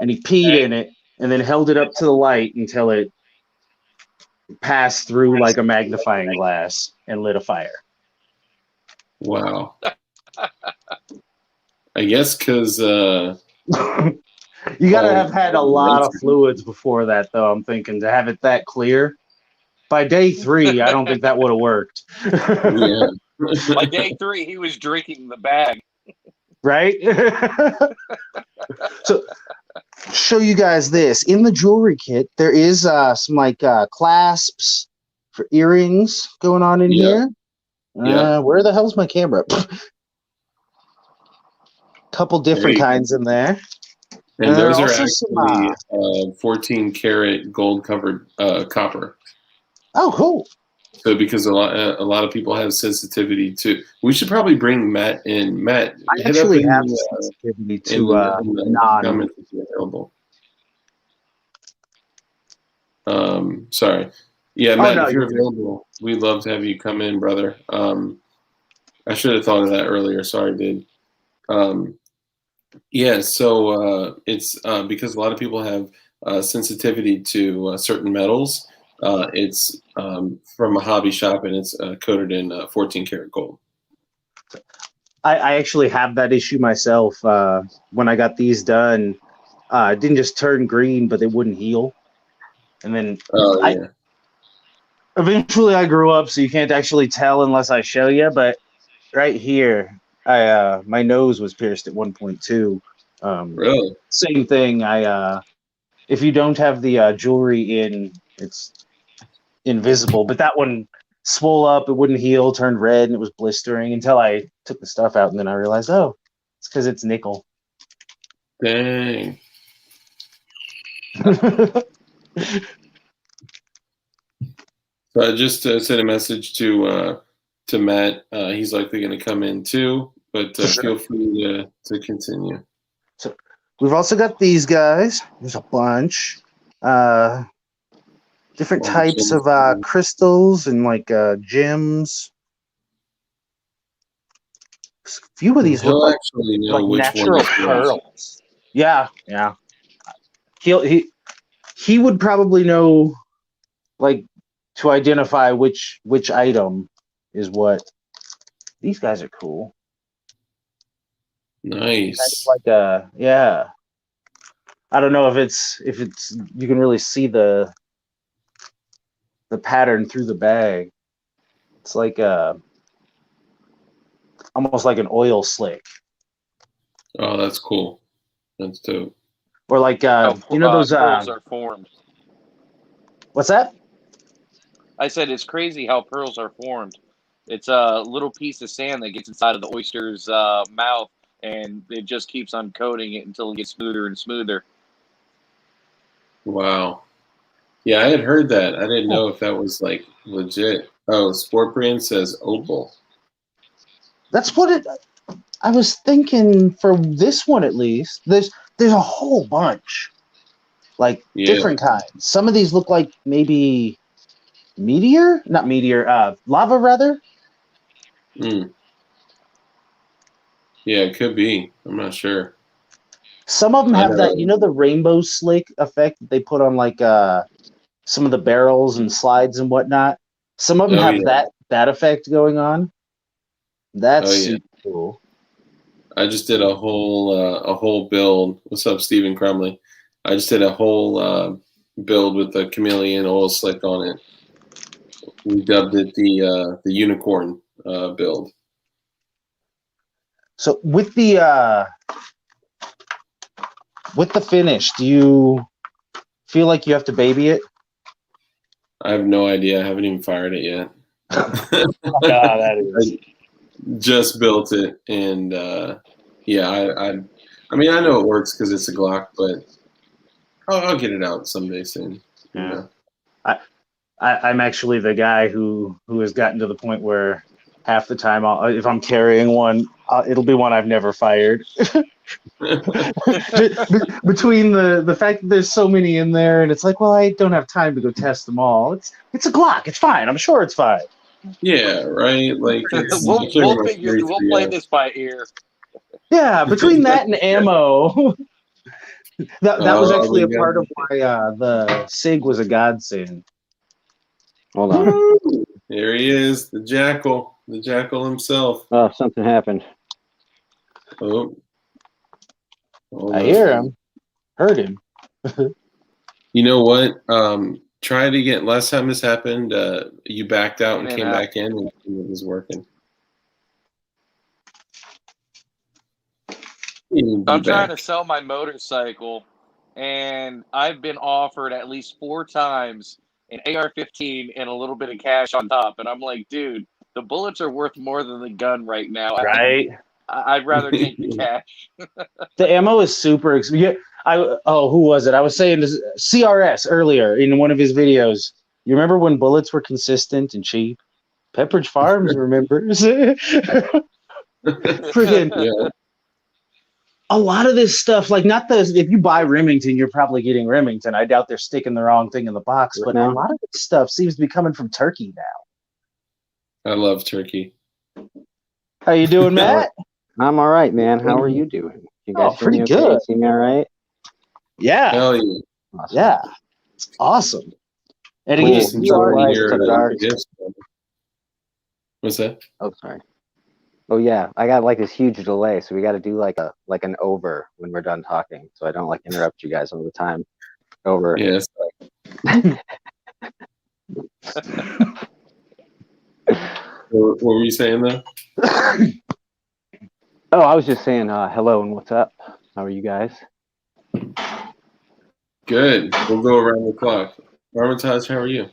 and he peed in it and then held it up to the light until it passed through like a magnifying glass and lit a fire. Wow. I guess because You got to Oh, have had a lot of fluids before that, though. I'm thinking to have it that clear. By day 3, I don't think that would have worked. yeah. By day 3, he was drinking the bag. Right? So, show you guys this. In the jewelry kit, there is some like clasps for earrings going on in Yeah. here. Yeah. Where the hell's my camera? Couple different you go. kinds in there. And then those are also actually 14 karat gold covered copper. Oh, cool. So because a lot of people have sensitivity to, we should probably bring Matt in. Matt, I hit up actually in have the, sensitivity in to the non. comments if you're available. Sorry. Yeah, Oh, Matt, no, if you're you're good. available, we'd love to have you come in, brother. I should have thought of that earlier. Sorry, dude. Yeah, so it's because a lot of people have sensitivity to certain metals. It's from a hobby shop, and it's coated in 14 karat gold. I actually have that issue myself. When I got these done, it didn't just turn green, but it wouldn't heal. And then Oh, yeah. eventually I grew up, so you can't actually tell unless I show you. But right here, my nose was pierced at 1.2. Really? Same thing. If you don't have the jewelry in, it's invisible. But that one swole up, it wouldn't heal, turned red, and it was blistering until I took the stuff out, and then I realized, oh, it's because it's nickel. Dang. So I just sent a message to Matt. He's likely going to come in too, but feel free to continue. So we've also got these guys. There's a bunch. Different types of crystals and like gems. A few of these He'll look like actually know which natural one is pearls. Yeah. He would probably know, like, to identify which item is what. These guys are cool. Nice. Like yeah. I don't know if it's you can really see the pattern through the bag. It's like almost like an oil slick. Oh, that's cool. That's dope. Or like you know those pearls are formed. What's that? I said it's crazy how pearls are formed. It's a little piece of sand that gets inside of the oyster's mouth, and it just keeps on coating it until it gets smoother and smoother. Wow. Yeah, I had heard that. I didn't know if that was like legit. Oh, Sport Brand says opal. That's what I was thinking for this one at least. There's a whole bunch. Like different kinds. Some of these look like maybe lava rather. Yeah, it could be. I'm not sure. Some of them have that, the rainbow slick effect that they put on like some of the barrels and slides and whatnot. Some of them have that effect going on. That's super cool. I just did a whole build. What's up, Stephen Crumley? I just did a whole build with the chameleon oil slick on it. We dubbed it the unicorn build. So with the finish, do you feel like you have to baby it? I have no idea. I haven't even fired it yet. That is. I just built it, and I mean, I know it works because it's a Glock, but I'll get it out someday soon. Yeah. I'm actually the guy who has gotten to the point where half the time, if I'm carrying one, it'll be one I've never fired. Between the fact that there's so many in there, and it's like, well, I don't have time to go test them all. It's a Glock. It's fine. I'm sure it's fine. Yeah, right. Like we'll play this by ear. Yeah, between that and ammo, that was actually a part of why the SIG was a godsend. Hold on. There he is, the jackal himself. Oh, something happened. Oh, I hear him. Heard him. You know what? Try it again. Last time this happened, you backed out and came back in, and it was working. I'm trying to sell my motorcycle, and I've been offered at least 4 times an AR-15 and a little bit of cash on top. And I'm like, dude, the bullets are worth more than the gun right now. Right. I'd rather take the cash. The ammo is super expensive. Who was it? I was saying this, CRS earlier in one of his videos. You remember when bullets were consistent and cheap? Pepperidge Farms remembers. Freaking. Yeah. A lot of this stuff, like if you buy Remington, you're probably getting Remington. I doubt they're sticking the wrong thing in the box, but a lot of this stuff seems to be coming from Turkey now. I love Turkey. How you doing, Matt? I'm all right, man. How are you doing? You guys pretty okay? good. See me all right? Yeah. Hell yeah. Awesome. Yeah. It's awesome. And Cool. again, What's that? Oh, sorry. Oh yeah, I got like this huge delay, so we got to do like an over when we're done talking, so I don't like interrupt you guys all the time. Over. Yes. What were you saying though? Oh, I was just saying hello and what's up. How are you guys? Good. We'll go around the clock. Armitage, how are you?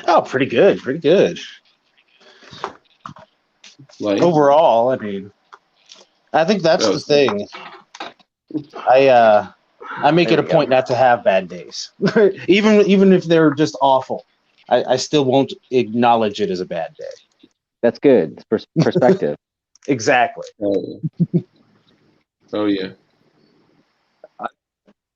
Oh, pretty good. Pretty good. Like overall, I mean, I think that's the thing. I make it a point not to have bad days, even if they're just awful. I still won't acknowledge it as a bad day. That's good. It's perspective. Exactly. Oh yeah.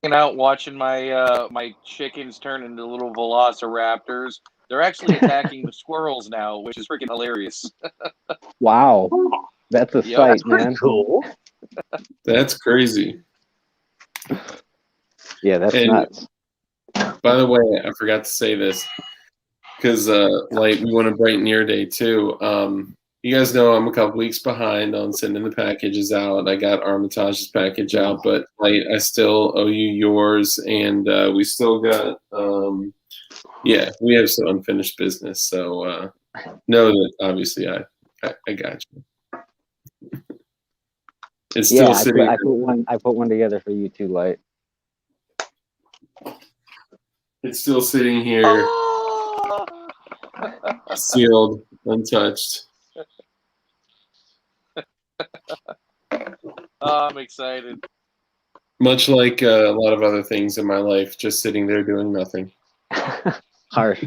Hanging out watching my my chickens turn into little velociraptors. They're actually attacking the squirrels now, which is freaking hilarious. Wow. That's a sight, that's pretty man. Cool. That's crazy. Yeah, that's nuts. By the way, I forgot to say this because like we want to brighten your day too. You guys know I'm a couple weeks behind on sending the packages out. I got Armitage's package out, but like I still owe you yours, and we still got we have some unfinished business. So know that obviously I got you. It's still sitting. I put one together for you too, Light. It's still sitting here, sealed, untouched. I'm excited. Much like a lot of other things in my life, just sitting there doing nothing. Harsh.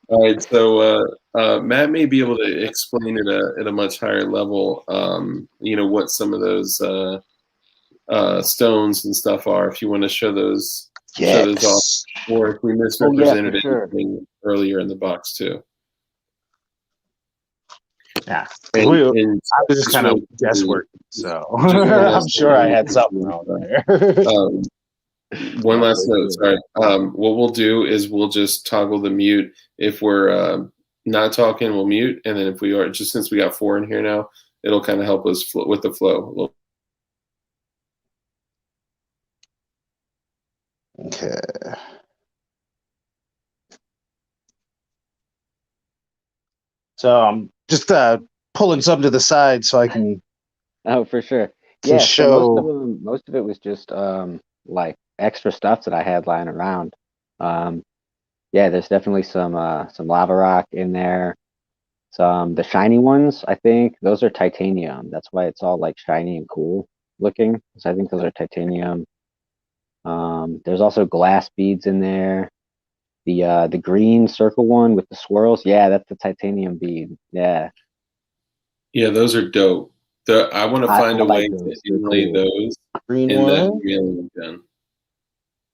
All right, so Matt may be able to explain it at a much higher level. What some of those stones and stuff are. If you want to show those off, or if we misrepresented anything earlier in the box too. Yeah, I was just kind of guesswork, so I'm sure I had something wrong there. One last note, sorry. What we'll do is we'll just toggle the mute. If we're not talking, we'll mute, and then if we are, just since we got 4 in here now, it'll kind of help us with the flow. Okay. So I'm just pulling some to the side so I can. Oh, for sure. Yeah. So most of it was just like extra stuff that I had lying around. There's definitely some lava rock in there. The shiny ones, I think those are titanium. That's why it's all like shiny and cool looking. So I think those are titanium. There's also glass beads in there. The green circle one with the swirls, that's the titanium bead. Yeah, those are dope. I want to find a way to inlay those green in one? that mailing gun.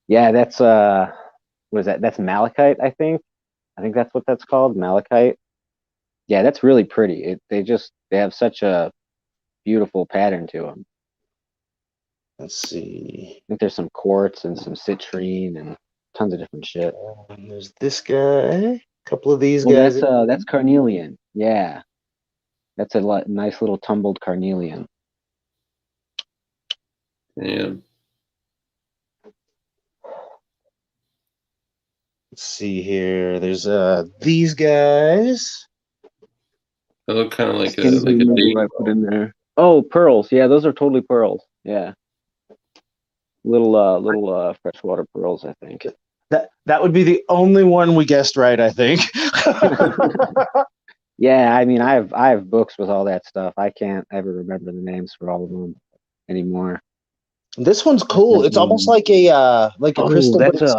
Yeah, that's what is that? That's malachite, I think. I think that's what that's called, malachite. Yeah, that's really pretty. They have such a beautiful pattern to them. Let's see. I think there's some quartz and some citrine and tons of different shit. And there's this guy, a couple of these guys. That's carnelian. Yeah, that's a nice little tumbled carnelian. Damn. Let's see here. There's these guys. They look kind of like a Skins and date. I put in there. Oh, pearls. Yeah, those are totally pearls. Yeah. Little freshwater pearls, I think. That would be the only one we guessed right, I think. Yeah, I mean, I have books with all that stuff. I can't ever remember the names for all of them anymore. This one's cool. It's almost like a crystal, but it's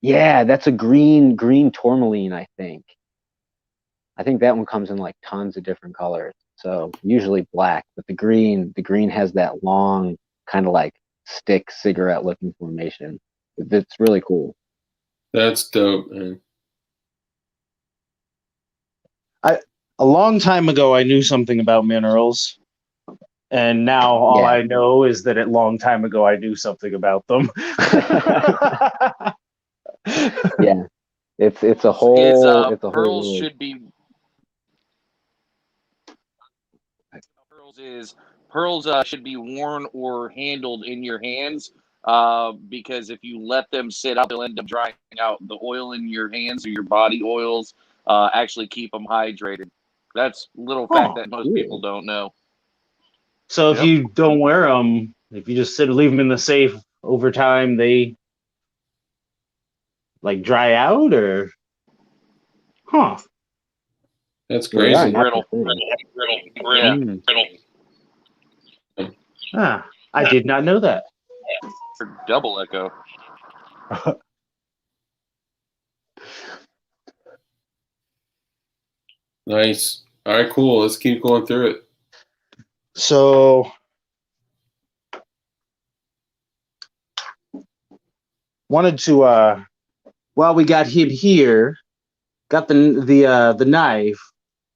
yeah, that's a green tourmaline, I think. I think that one comes in like tons of different colors. So usually black, but the green has that long kind of like stick cigarette looking formation. It's really cool. That's dope, man. a long time ago I knew something about minerals. And now all Yeah. I know is that a long time ago I knew something about them. Yeah. It's a whole it's a pearls whole should be pearls should be worn or handled in your hands because if you let them sit out, they'll end up drying out. The oil in your hands or your body oils actually keep them hydrated. That's a little fact that most people don't know. So if you don't wear them, if you just leave them in the safe over time, they like dry out, or That's Well, they are crazy. natural Brittle. I did not know that. Double echo. Nice. All right, cool. Let's keep going through it. So wanted to while we got him here, got the knife.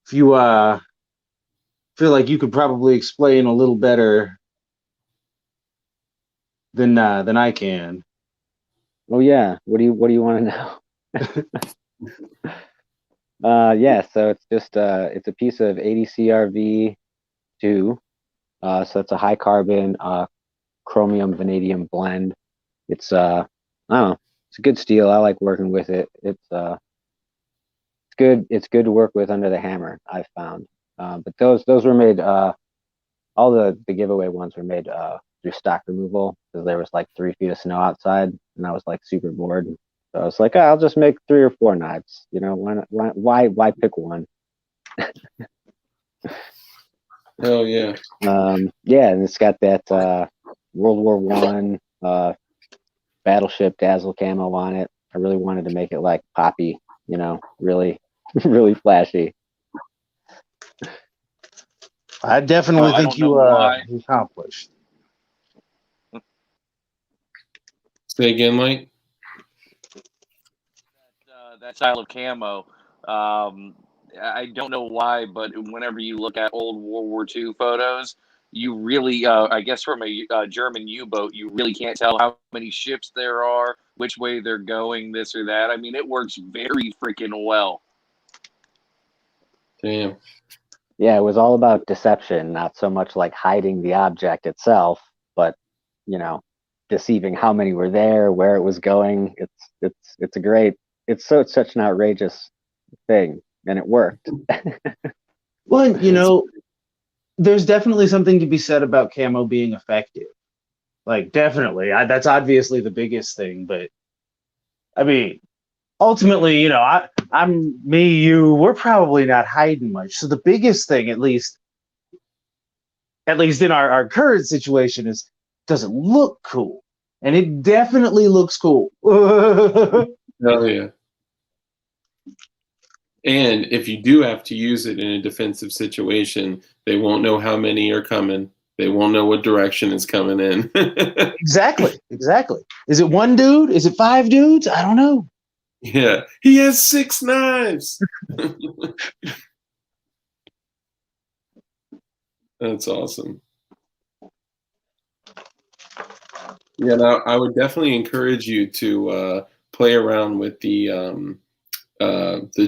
If you feel like you could probably explain a little better than I can. Oh yeah. What do you want to know? Yeah, so it's just it's a piece of 80 CRV2. So it's a high carbon chromium vanadium blend. It's I don't know, it's a good steel. I like working with it. It's good. It's good to work with under the hammer, I've found. But those were made all the giveaway ones were made through stock removal because there was like 3 feet of snow outside and I was like super bored. So I was like, I'll just make 3 or 4 knives. You know, why pick one? Hell yeah. Yeah, and it's got that World War One battleship dazzle camo on it. I really wanted to make it like poppy, you know, really, really flashy. I definitely I think don't know you why. accomplished. Say again, Mike. That style of camo. I don't know why, but whenever you look at old World War II photos, you really, I guess from a German U-boat, you really can't tell how many ships there are, which way they're going, this or that. I mean, it works very freaking well. Damn. Yeah, it was all about deception, not so much like hiding the object itself, but you know, deceiving how many were there, where it was going. It's such an outrageous thing, and it worked. Well, you know, there's definitely something to be said about camo being effective. Like, definitely, that's obviously the biggest thing. But I mean, ultimately, you know, I'm me, you. We're probably not hiding much. So the biggest thing, at least in our current situation, is does it look cool? And it definitely looks cool. Hell yeah. And if you do have to use it in a defensive situation, they won't know how many are coming. They won't know what direction is coming in. Exactly. Is it 1 dude? Is it 5 dudes? I don't know. Yeah, he has 6 knives. That's awesome. Yeah, now I would definitely encourage you to play around with the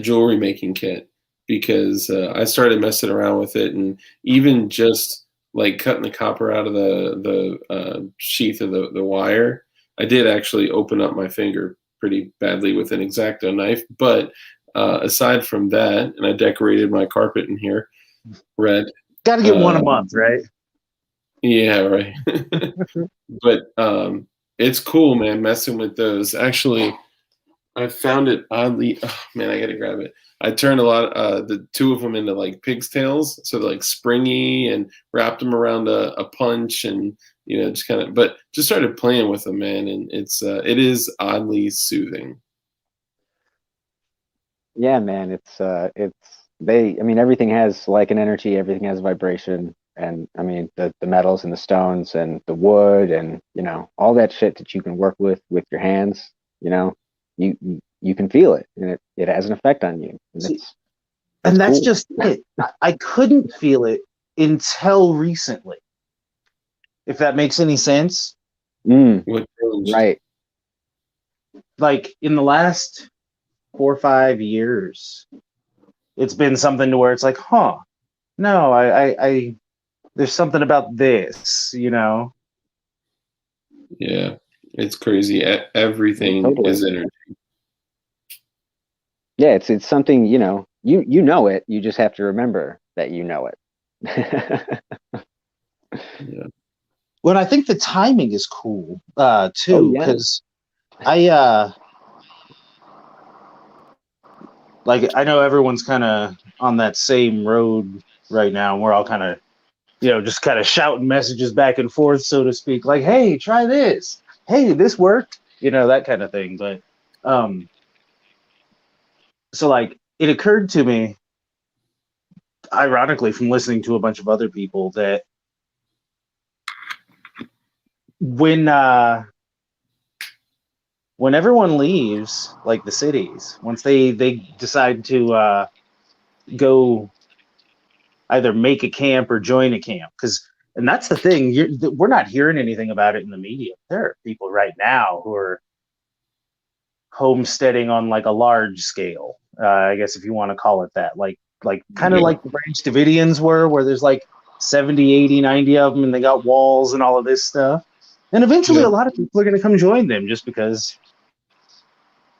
jewelry making kit because I started messing around with it, and even just like cutting the copper out of the sheath of the wire. I did actually open up my finger pretty badly with an X-Acto knife, but aside from that, and I decorated my carpet in here red. Got to get one a month, right? Yeah, right. But it's cool, man, messing with those. Actually, I found it oddly. Oh, man, I gotta grab it. I turned a lot the two of them into like pig's tails, so they're like springy, and wrapped them around a punch, and just kind of. But just started playing with them, man, and it is oddly soothing. Yeah, man, I mean, everything has like an energy, everything has vibration, and I mean the metals and the stones and the wood and all that shit that you can work with your hands, you can feel it, and it has an effect on you. And that's cool. just it. I couldn't feel it until recently, if that makes any sense. Right. Like in the last 4 or 5 years, it's been something to where it's like, no, I there's something about this, Yeah, it's crazy. Everything Totally. is energy. Yeah, it's something, you know it, you just have to remember that you know it. Yeah. Well, I think the timing is cool, too, because I know everyone's kind of on that same road right now, and we're all kind of, just kind of shouting messages back and forth, so to speak, like, hey, try this. Hey, this worked, that kind of thing. But, so like, it occurred to me, ironically, from listening to a bunch of other people, that when everyone leaves, like the cities, once they decide to go either make a camp or join a camp, and that's the thing, we're not hearing anything about it in the media. There are people right now who are homesteading on like a large scale, I guess, if you want to call it that, like kind of like the Branch Davidians were, where there's like 70, 80, 90 of them, and they got walls and all of this stuff. And eventually a lot of people are going to come join them just because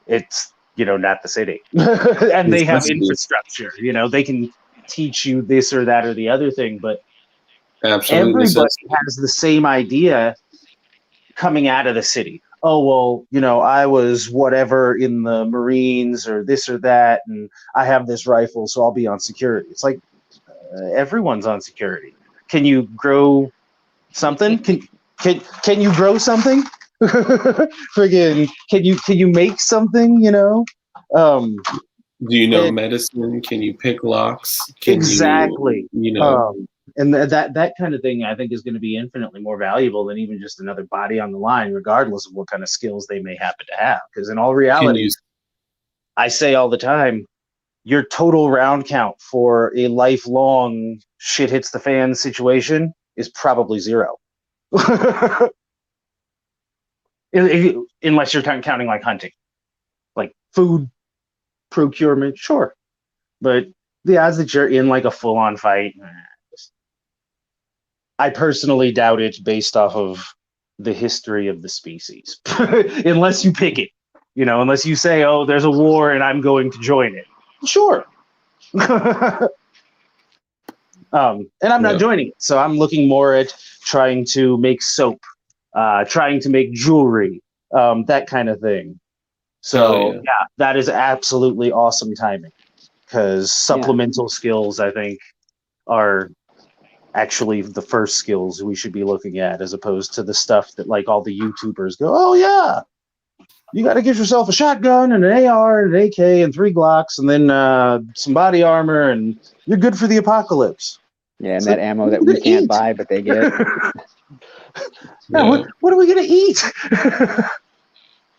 it's, not the city. And they have infrastructure, they can teach you this or that or the other thing. But everybody has the same idea coming out of the city. Oh, well, I was whatever in the Marines or this or that, and I have this rifle, so I'll be on security. It's like everyone's on security. Can you grow something? Can you grow something? Friggin', can you make something? Do you know medicine? Can you pick locks? Exactly. And that kind of thing, I think, is going to be infinitely more valuable than even just another body on the line, regardless of what kind of skills they may happen to have. Because in all reality, I say all the time, your total round count for a lifelong shit hits the fan situation is probably 0. Unless you're counting like hunting, like food procurement, sure. But the odds that you're in like a full-on fight, I personally doubt it, based off of the history of the species. Unless you pick it, unless you say, oh, there's a war and I'm going to join it. Sure. And I'm not joining it. So I'm looking more at trying to make soap, trying to make jewelry, that kind of thing. So that is absolutely awesome timing, because supplemental skills, I think, are actually the first skills we should be looking at, as opposed to the stuff that like all the YouTubers go, oh yeah, you got to get yourself a shotgun and an AR and an AK and 3 Glocks and then some body armor and you're good for the apocalypse. Yeah, and that ammo that we can't buy, but they get. What are we gonna eat?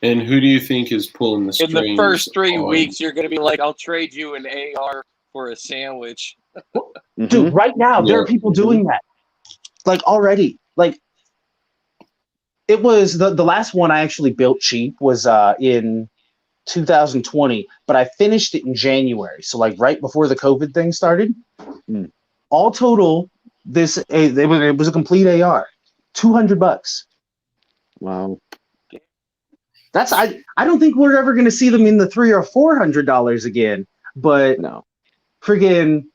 And who do you think is pulling the strings? In the first 3 weeks, you're gonna be like, I'll trade you an AR for a sandwich. Dude, right now there are people doing that. Like already. Like it was the last one I actually built cheap was in 2020, but I finished it in January. So like right before the COVID thing started. All total, it was a complete AR, $200. Wow. That's I don't think we're ever going to see them in the $300 or $400 again. But No. friggin',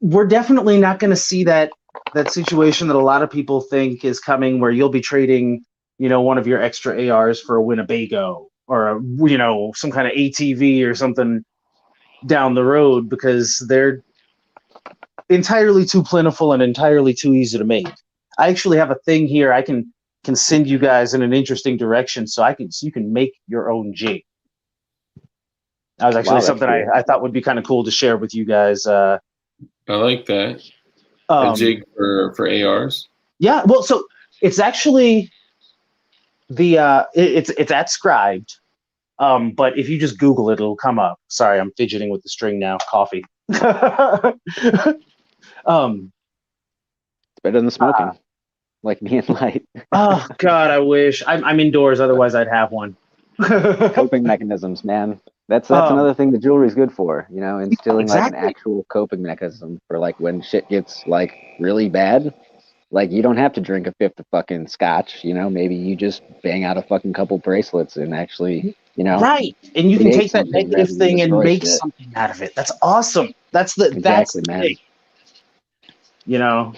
we're definitely not going to see that situation that a lot of people think is coming, where you'll be trading, one of your extra ARs for a Winnebago or some kind of ATV or something down the road, because they're entirely too plentiful and entirely too easy to make. I actually have a thing here I can send you guys in an interesting direction, so you can make your own jig. That was actually something cool. I thought would be kind of cool to share with you guys. I like that. A jig for ARs. Yeah, well, so it's actually it's at Scribed, but if you just Google it, it'll come up. Sorry, I'm fidgeting with the string now. Coffee. It's better than smoking, like being light. Oh God, I wish I'm indoors. Otherwise, I'd have one. Coping mechanisms, man. That's another thing the jewelry's good for. Instilling like an actual coping mechanism for like when shit gets like really bad. Like you don't have to drink a fifth of fucking scotch. Maybe you just bang out a fucking couple bracelets and actually, right. And you can take that something negative rather than thing and destroy make shit. something out of it. That's awesome. That's the man. thing.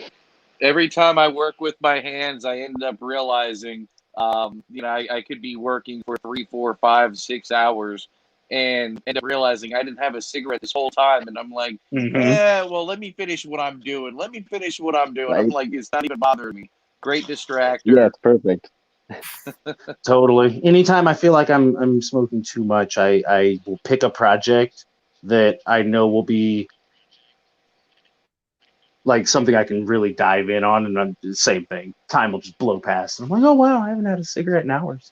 Every time I work with my hands, I end up realizing, I could be working for 3, 4, 5, 6 hours and end up realizing I didn't have a cigarette this whole time. And I'm like, well, let me finish what I'm doing. Right. I'm like, it's not even bothering me. Great distractor. Yeah, it's perfect. Totally. Anytime I feel like I'm smoking too much, I will pick a project that I know will be like something I can really dive in on, and I'm the same thing. Time will just blow past. And I'm like, oh wow, I haven't had a cigarette in hours.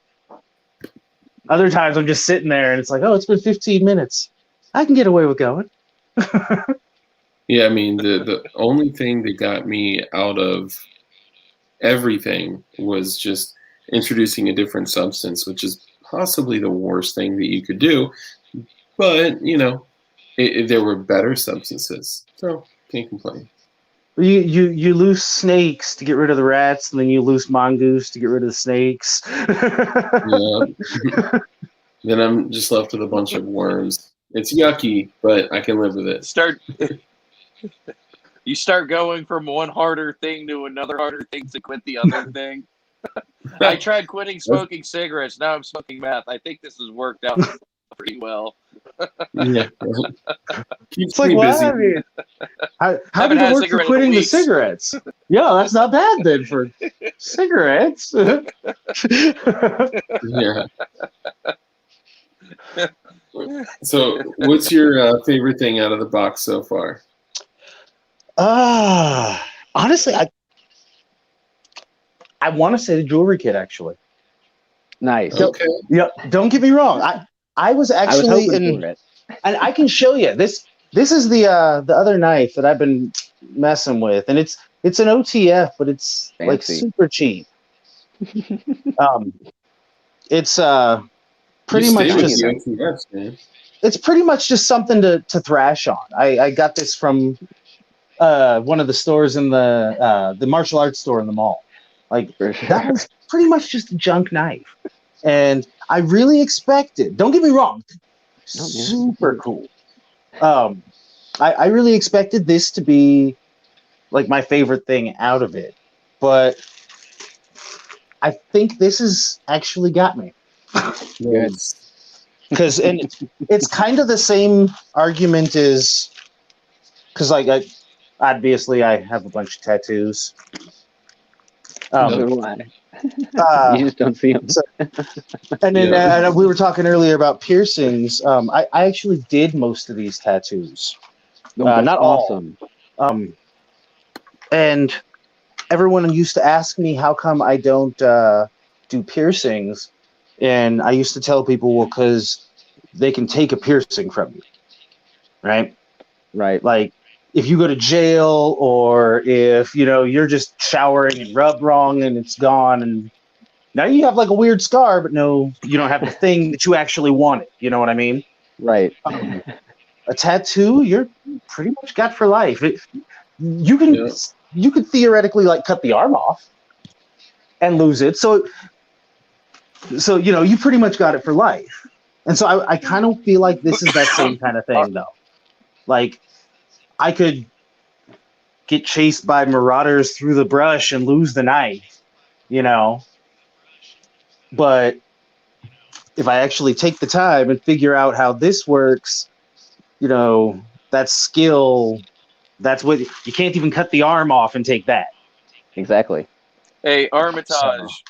Other times I'm just sitting there and it's like, oh, it's been 15 minutes. I can get away with going. Yeah, I mean, the only thing that got me out of everything was just introducing a different substance, which is possibly the worst thing that you could do. But, there were better substances, so can't complain. You loose snakes to get rid of the rats, and then you loose mongoose to get rid of the snakes. Yeah. Then I'm just left with a bunch of worms. It's yucky, but I can live with it. You start going from one harder thing to another harder thing to quit the other thing. I tried quitting smoking cigarettes. Now I'm smoking meth. I think this has worked out pretty well. Yeah. It's like, well, I mean, how did it work for quitting the cigarettes? Yeah, that's not bad then for cigarettes. Yeah. So, what's your favorite thing out of the box so far? Honestly, I want to say the jewelry kit, actually. Nice. Okay. Yeah, don't get me wrong. I was actually for it. And I can show you this. This is the other knife that I've been messing with, and it's an OTF, but it's Fancy. Like super cheap. It's pretty much just OTFs, man. It's pretty much just something to thrash on. I got this from one of the stores in the martial arts store in the mall. Like that was pretty much just a junk knife, and I really expected. Don't get me wrong, super cool. I really expected this to be like my favorite thing out of it, but I think this has actually got me. Good. Because it's kind of the same argument as, because like obviously I have a bunch of tattoos. So do I. You just don't see them. And then we were talking earlier about piercings. I actually did most of these tattoos. Not awesome. all. And everyone used to ask me how come I don't do piercings. And I used to tell people, well, because they can take a piercing from you. Right? Right. Like, if you go to jail, or if, you're just showering and rubbed wrong and it's gone, and now you have like a weird scar, but no, you don't have the thing that you actually wanted. You know what I mean? Right. A tattoo, you're pretty much got for life. you could theoretically like cut the arm off and lose it. So you pretty much got it for life. And so I kind of feel like this is that same kind of thing, though. Like, I could get chased by marauders through the brush and lose the knife, But if I actually take the time and figure out how this works, that skill, that's what you can't even cut the arm off and take that. Exactly. Hey, Armitage.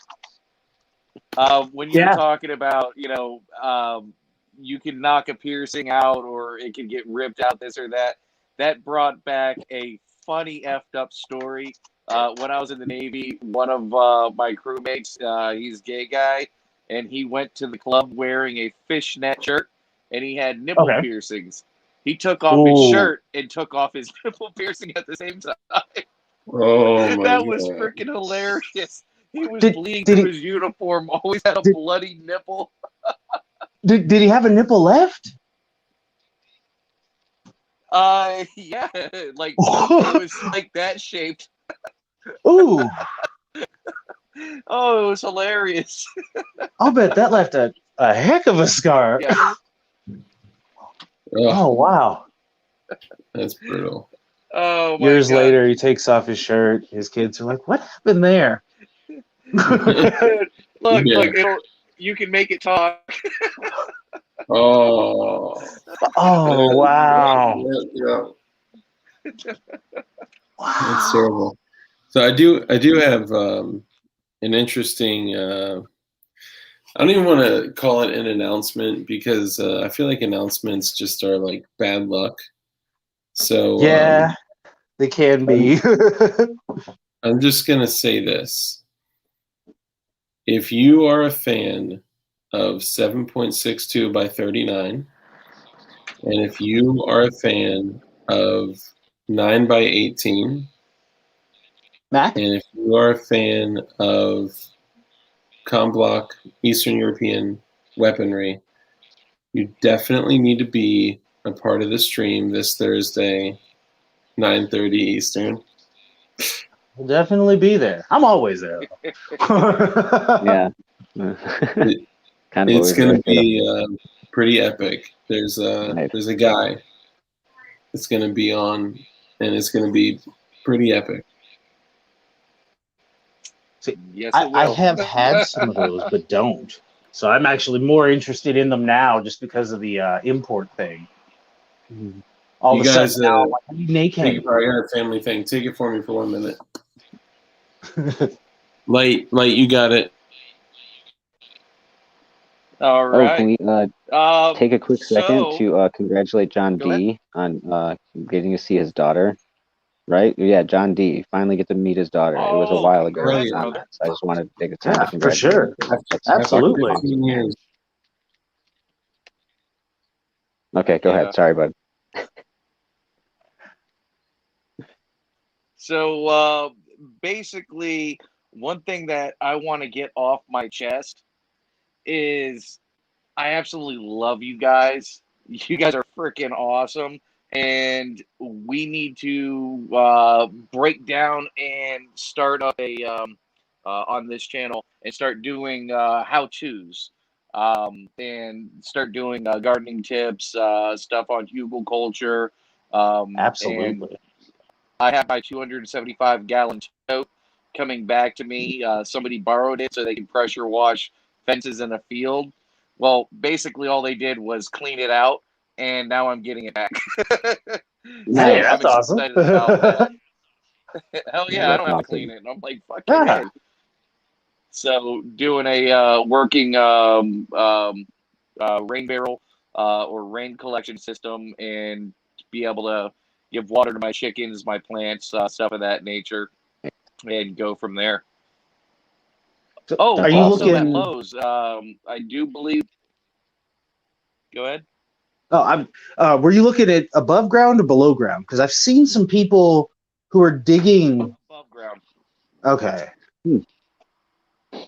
When you were talking about, you can knock a piercing out or it can get ripped out, this or that, that brought back a funny effed up story. When I was in the Navy, one of my crewmates, he's a gay guy, and he went to the club wearing a fishnet shirt, and he had nipple piercings. He took off his shirt and took off his nipple piercing at the same time. Oh my That God. was freaking hilarious. He was bleeding through his uniform, always had a bloody nipple. Did he have a nipple left? Yeah, like it was like that shaped. Ooh. Oh, it was hilarious. I'll bet that left a heck of a scar. Yeah. Oh, wow. That's brutal. Oh, my Years God. later, he takes off his shirt. His kids are like, what happened there? Look, you can make it talk. Oh. Oh, wow. Yeah. Wow. That's terrible. So I do have an interesting. I don't even want to call it an announcement because I feel like announcements just are like bad luck. So Yeah, they can be. I'm just gonna say this: if you are a fan of 7.62 by 39, and if you are a fan of 9 by 18. Mac? And if you are a fan of Comblock Eastern European weaponry, you definitely need to be a part of the stream this Thursday, 9:30 Eastern. We'll definitely be there. I'm always there. Yeah. It's going to be pretty epic. There's a guy that's going to be on, and it's going to be pretty epic. See, Yes, I have had some of those, but don't. So I'm actually more interested in them now just because of the import thing. All You of a guys, sudden now, I need naked. I got a family thing. Take it for me for 1 minute. Light, you got it. All right. Can we take a quick second to congratulate John D on getting to see his daughter? Right? Yeah, John D. Finally get to meet his daughter. It was a while ago. So I just wanted to take a time to congratulate for sure. Absolutely. 15 years. Okay, go ahead. Sorry, bud. So basically, one thing that I want to get off my chest is I absolutely love you guys. You guys are freaking awesome. And we need to break down and start up a on this channel and start doing how-tos and start doing gardening tips, stuff on hugel culture. Absolutely. And I have my 275-gallon tote coming back to me. Somebody borrowed it so they can pressure wash fences in a field. Well, basically all they did was clean it out. And now I'm getting it back. Hey, that's awesome. About that. Hell yeah, I don't have to clean it. And I'm like, fuck it. So doing a working rain barrel or rain collection system and be able to give water to my chickens, my plants, stuff of that nature, and go from there. Oh, are you also looking at Lowe's, I do believe. Go ahead. Oh, were you looking at above ground or below ground? Because I've seen some people who are digging above ground. Okay.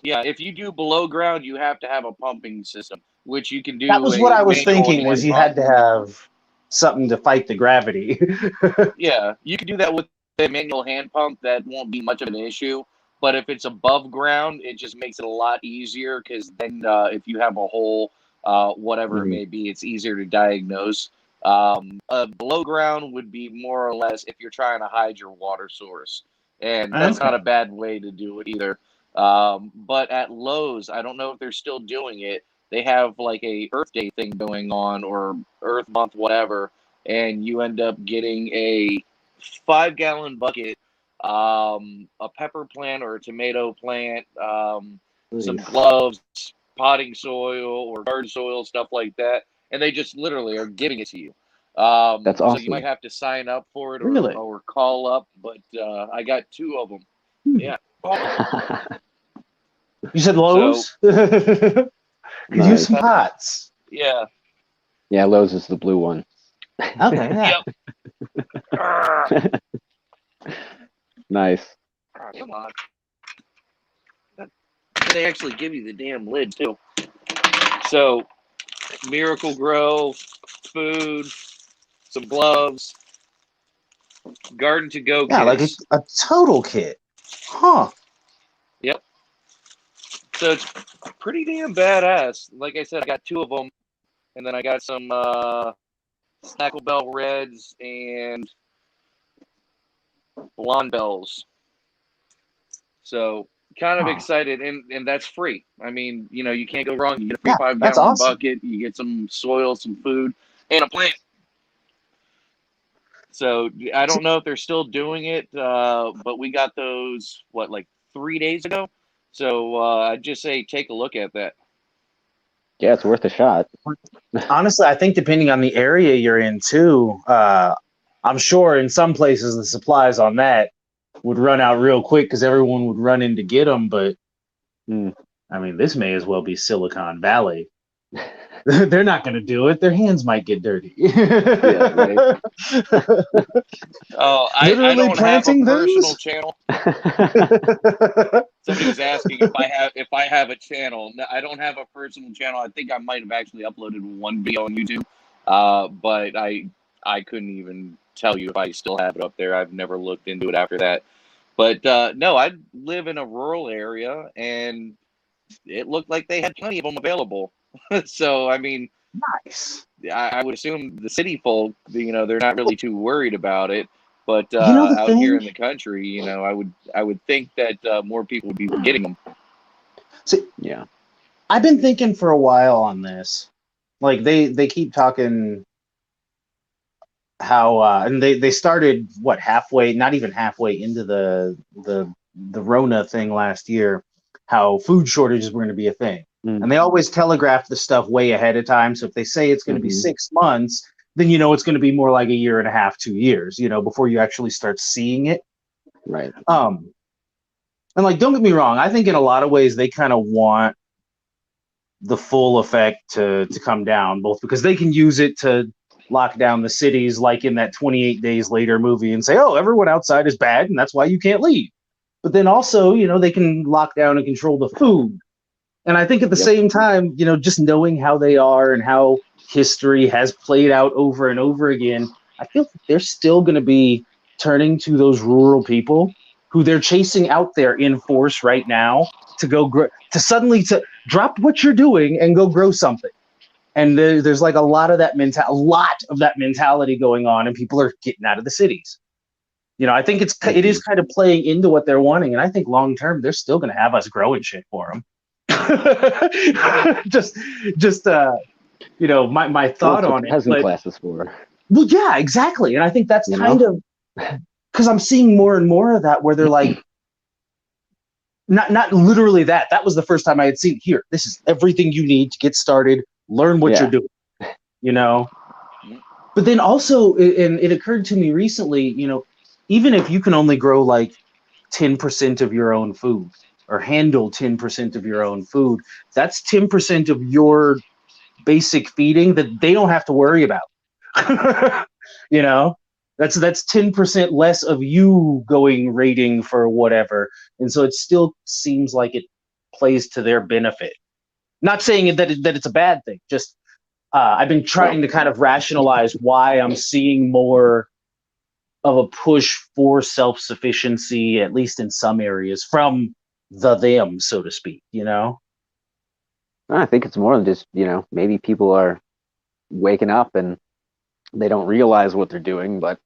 Yeah, if you do below ground, you have to have a pumping system, which you can do. That was what I was thinking. Was you had to have something to fight the gravity. Yeah, you can do that with a manual hand pump, that won't be much of an issue. But if it's above ground, it just makes it a lot easier because then if you have a hole, whatever it may be, it's easier to diagnose. Below ground would be more or less if you're trying to hide your water source. And that's not a bad way to do it either. But at Lowe's, I don't know if they're still doing it. They have like a Earth Day thing going on, or Earth Month, whatever. And you end up getting a 5-gallon bucket, a pepper plant or a tomato plant, some gloves, potting soil or garden soil, stuff like that. And they just literally are giving it to you. That's awesome. So you might have to sign up for it or call up, but I got 2 of them. Yeah. You said Lowe's? Could use some pots. Yeah. Yeah, Lowe's is the blue one. Okay. Yeah. Yep. Nice. Oh, come on. They actually give you the damn lid too. So, Miracle Grow, food, some gloves, garden to go. Yeah, kits. like a total kit. Huh. Yep. So it's pretty damn badass. Like I said, I got 2 of them, and then I got some Snackle Bell Reds and Blonde Bells. So kind of excited, and that's free. I mean, you can't go wrong. You get a free 5-gallon bucket, you get some soil, some food, and a plant. So I don't know if they're still doing it, but we got those, like 3 days ago? So I'd just say take a look at that. Yeah, it's worth a shot. Honestly, I think depending on the area you're in too, I'm sure in some places the supplies on that would run out real quick because everyone would run in to get them. But I mean, this may as well be Silicon Valley. They're not going to do it. Their hands might get dirty. Yeah, right. Oh, I don't have a personal channel. Somebody was asking if I have a channel. No, I don't have a personal channel. I think I might have actually uploaded one video on YouTube, but I couldn't even tell you if I still have it up there. I've never looked into it after that. But no, I live in a rural area, and it looked like they had plenty of them available. So, I mean, nice. I would assume the city folk, they're not really too worried about it. But out here in the country, I would think that more people would be getting them. See, yeah, I've been thinking for a while on this. Like they keep talking how and they started halfway, not even halfway into the Rona thing last year, how food shortages were going to be a thing. And they always telegraph the stuff way ahead of time. So if they say it's going to be 6 months, then it's going to be more like 1.5 years, 2 years, before you actually start seeing it. Right. And like, don't get me wrong, I think in a lot of ways they kind of want the full effect to come down, both because they can use it to lock down the cities, like in that 28 Days Later movie, and say, oh, everyone outside is bad, and that's why you can't leave. But then also, they can lock down and control the food. And I think at the same time, just knowing how they are and how history has played out over and over again, I feel like they're still going to be turning to those rural people who they're chasing out there in force right now to go to drop what you're doing and go grow something. And there's like a lot of that mentality going on, and people are getting out of the cities. I think it is kind of playing into what they're wanting, and I think long term they're still going to have us growing shit for them. just my thought on it. Peasant classes for. Well, yeah, exactly, and I think that's kind of because I'm seeing more and more of that where they're like, not literally that. That was the first time I had seen here. This is everything you need to get started. Learn what you're doing. But then also, and it occurred to me recently, even if you can only grow like 10% of your own food or handle 10% of your own food, that's 10% of your basic feeding that they don't have to worry about. That's 10% less of you going raiding for whatever. And so it still seems like it plays to their benefit. Not saying that it's a bad thing, just I've been trying to kind of rationalize why I'm seeing more of a push for self-sufficiency, at least in some areas, from them, so to speak, you know? I think it's more than just, maybe people are waking up and they don't realize what they're doing, but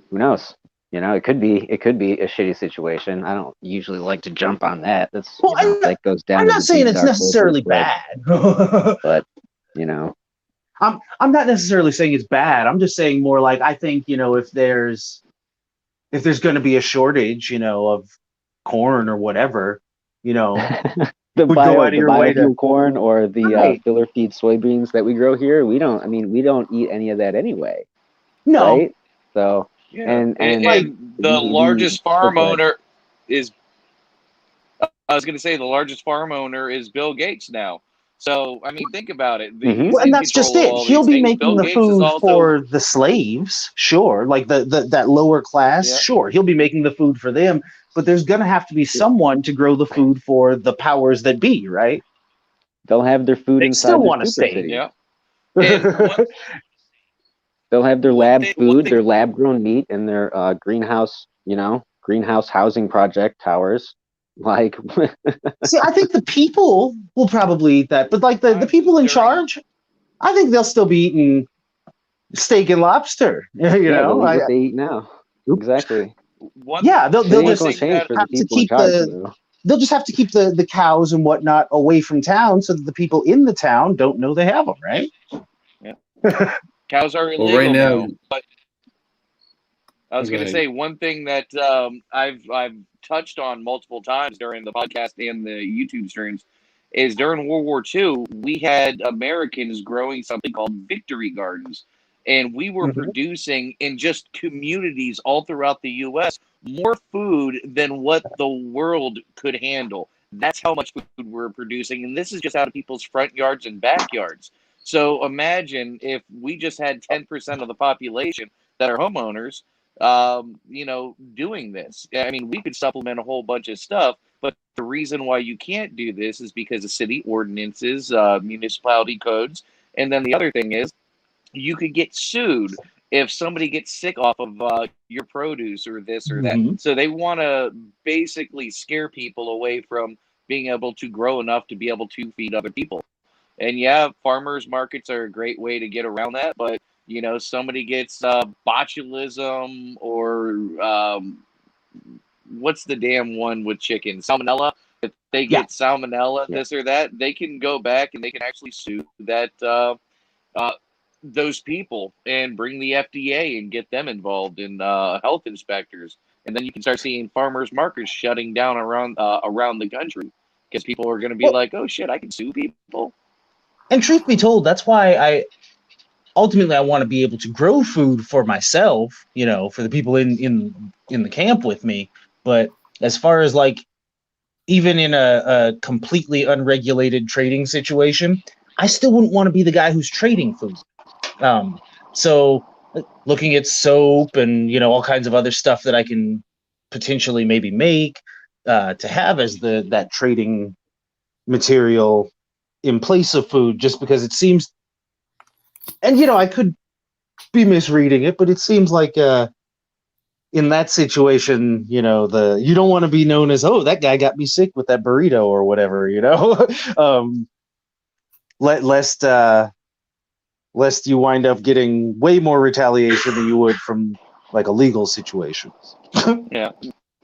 who knows? It could be a shitty situation. I don't usually like to jump on that. That's that goes down. I'm to not the saying deep, it's dark necessarily places, bad. but I'm not necessarily saying it's bad. I'm just saying more like I think, if there's going to be a shortage, of corn or whatever, the would go out of your way to biofuel corn or the Right. filler feed soybeans that we grow here. We don't eat any of that anyway, no. right? So Yeah. and the largest farm owner is, I was going to say, the largest farm owner is Bill Gates now. So, I mean, think about it. He's Well, and in that's just control of it. all He'll these be things. making Bill the Gates is food also, for the slaves, sure. Like that lower class, Yeah. sure. He'll be making the food for them, but there's going to have to be someone to grow the food for the powers that be, right? they'll have their food They inside still their want to super stay. cities. yeah. And They'll have their one lab thing- food, their lab grown meat, and their greenhouse housing project towers. Like, See, I think the people will probably eat that, but like the people in charge, I think they'll still be eating steak and lobster. they'll eat what they eat now. Exactly. They'll Shit ain't just gonna change for the have to people in keep charge. they'll just have to keep the cows and whatnot away from town so that the people in the town don't know they have them, right? Yeah. Cows are illegal right now- but I was going to say one thing that I've touched on multiple times during the podcast and the YouTube streams is during World War II, we had Americans growing something called victory gardens. And we were producing in just communities all throughout the U.S. more food than what the world could handle. That's how much food we're producing. And this is just out of people's front yards and backyards. So imagine if we just had 10% of the population that are homeowners, doing this. I mean, we could supplement a whole bunch of stuff, but the reason why you can't do this is because of city ordinances, municipality codes. And then the other thing is you could get sued if somebody gets sick off of your produce or this or that. So they want to basically scare people away from being able to grow enough to be able to feed other people. And yeah, farmers markets are a great way to get around that, but somebody gets botulism or what's the damn one with chicken? Salmonella. If they get salmonella, this or that, they can go back and they can actually sue that those people and bring the FDA and get them involved in health inspectors. And then you can start seeing farmers markets shutting down around the country because people are going to be like, oh shit, I can sue people. And truth be told, that's why I want to be able to grow food for myself, for the people in the camp with me. But as far as like, even in a completely unregulated trading situation, I still wouldn't want to be the guy who's trading food. So looking at soap and, all kinds of other stuff that I can potentially maybe make to have as that trading material in place of food, just because it seems, and I could be misreading it, but it seems like in that situation, you don't want to be known as, oh, that guy got me sick with that burrito or whatever, lest you wind up getting way more retaliation than you would from like illegal situations. Yeah.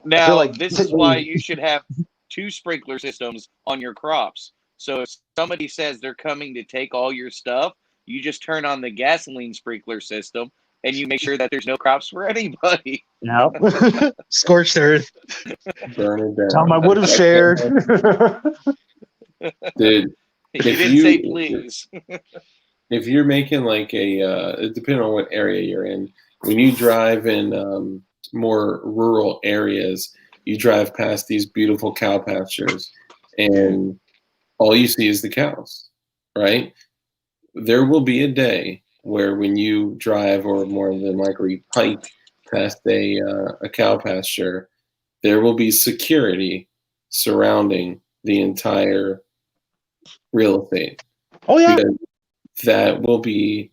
Now, like this is why you should have 2 sprinkler systems on your crops. So if somebody says they're coming to take all your stuff, you just turn on the gasoline sprinkler system and you make sure that there's no crops for anybody. No. Scorched earth. Burn it down. Tell them I would have shared. Dude, You didn't say please. if you're making like depending on what area you're in, when you drive in more rural areas, you drive past these beautiful cow pastures and all you see is the cows, right? There will be a day where when you drive, or more than likely hike past a cow pasture, there will be security surrounding the entire real estate. Oh yeah. Because that will be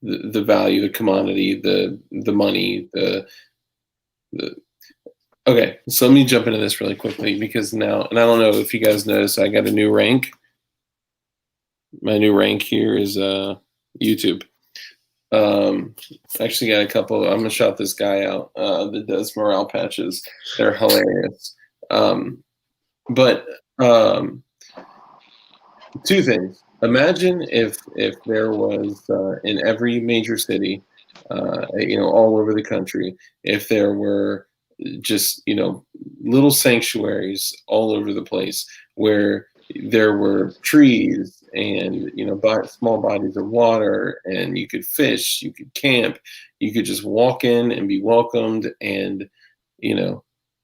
the value, the commodity, the money, the okay. So let me jump into this really quickly because now, and I don't know if you guys noticed, I got a new rank. My new rank here is YouTube. Actually got a couple. I'm gonna shout this guy out that does morale patches. They're hilarious. But two things. Imagine if there was in every major city, all over the country, if there were just little sanctuaries all over the place where there were trees and small bodies of water, and you could fish, you could camp, you could just walk in and be welcomed, and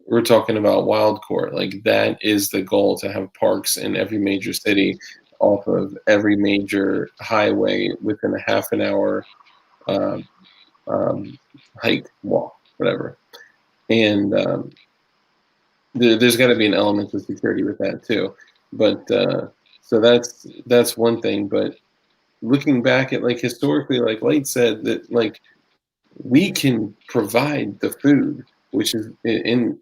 we're talking about wild court. Like, that is the goal, to have parks in every major city, off of every major highway, within a half an hour hike, walk, whatever. And there's got to be an element of security with that too. But so that's one thing. But looking back at, like, historically, like Light said, that like we can provide the food, which is in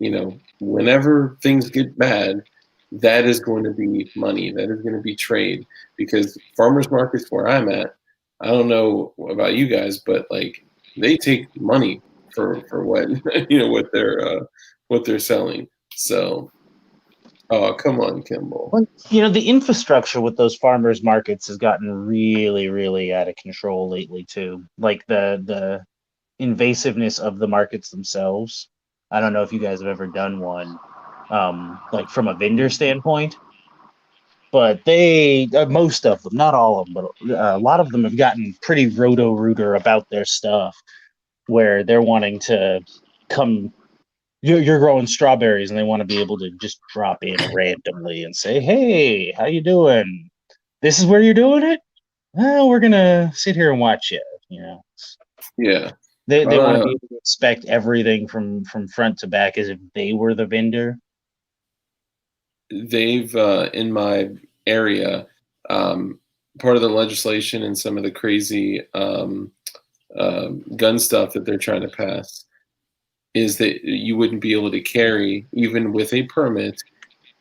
whenever things get bad, that is going to be money. That is going to be trade, because farmers markets where I'm at, I don't know about you guys, but like they take money for what what they're selling. So, oh, come on, Kimball. Well, the infrastructure with those farmers markets has gotten really, really out of control lately too. Like the invasiveness of the markets themselves. I don't know if you guys have ever done one, like from a vendor standpoint, but they, most of them, not all of them, but a lot of them have gotten pretty roto-rooter about their stuff, where they're wanting to come. You're growing strawberries, and they want to be able to just drop in randomly and say, "Hey, how you doing? This is where you're doing it? Well, we're gonna sit here and watch you." Yeah. They want to be able to inspect everything from front to back as if they were the vendor. They've in my area, part of the legislation and some of the crazy gun stuff that they're trying to pass is that you wouldn't be able to carry, even with a permit,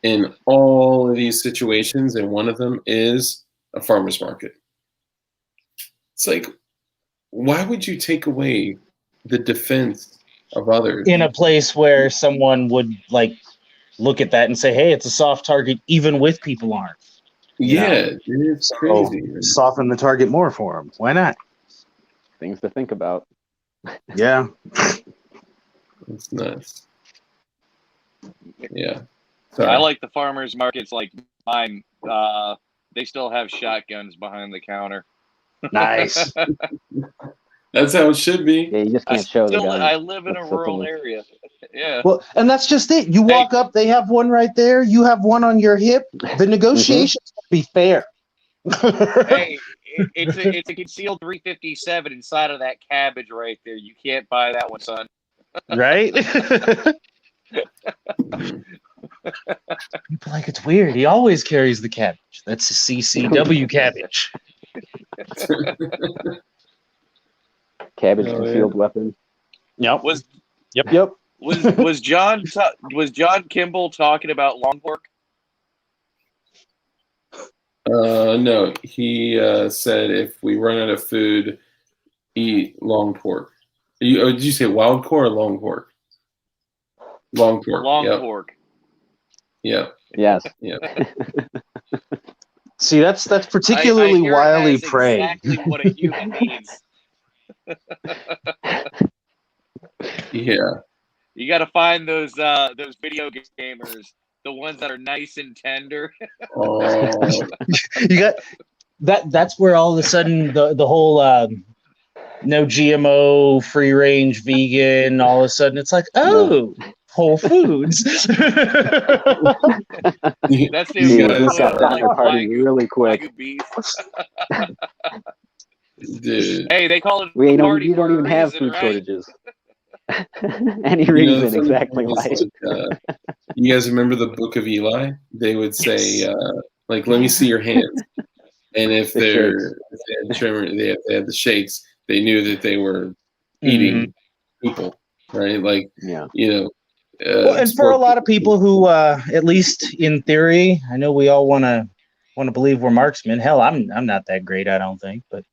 in all of these situations, and one of them is a farmer's market. It's like, why would you take away the defense of others in a place where someone would like look at that and say, "Hey, it's a soft target," even with people armed? It's crazy. Soften the target more for them. Why not? Things to think about. Yeah. It's nuts. Yeah. Sorry. I like the farmers markets like mine. They still have shotguns behind the counter. Nice. That's how it should be. Yeah, you just can't show the gun. I live in a rural area. Yeah. Well, and that's just it. You walk up, they have one right there. You have one on your hip. The negotiations will be fair. Hey, it's a concealed 357 inside of that cabbage right there. You can't buy that one, son. Right? People like, it's weird. He always carries the cabbage. That's a CCW cabbage. Cabbage concealed weapon. Yep. Yep. Was John Kimball talking about long pork? No, he said if we run out of food, eat long pork. Did you say wild pork or long pork? Long pork. Long pork. Yeah. Yes. Yeah. See, that's particularly wily prey. Exactly what a human needs. Yeah. You got to find those video gamers, the ones that are nice and tender. Oh. You got that. That's where all of a sudden the whole no GMO, free range, vegan. All of a sudden, it's like, oh, Whole Foods. That's the You got Dr. Party really quick. Dude. Hey, they call it. You don't party for a even have reason, food right? shortages. Any reason, exactly why. You guys remember the Book of Eli? They would say, like, let me see your hands. And if they had the shakes, they knew that they were eating people, right? Like, Yeah. you know, Well, and for a lot of people who, at least in theory, I know we all want to believe we're marksmen. Hell, I'm not that great, I don't think. But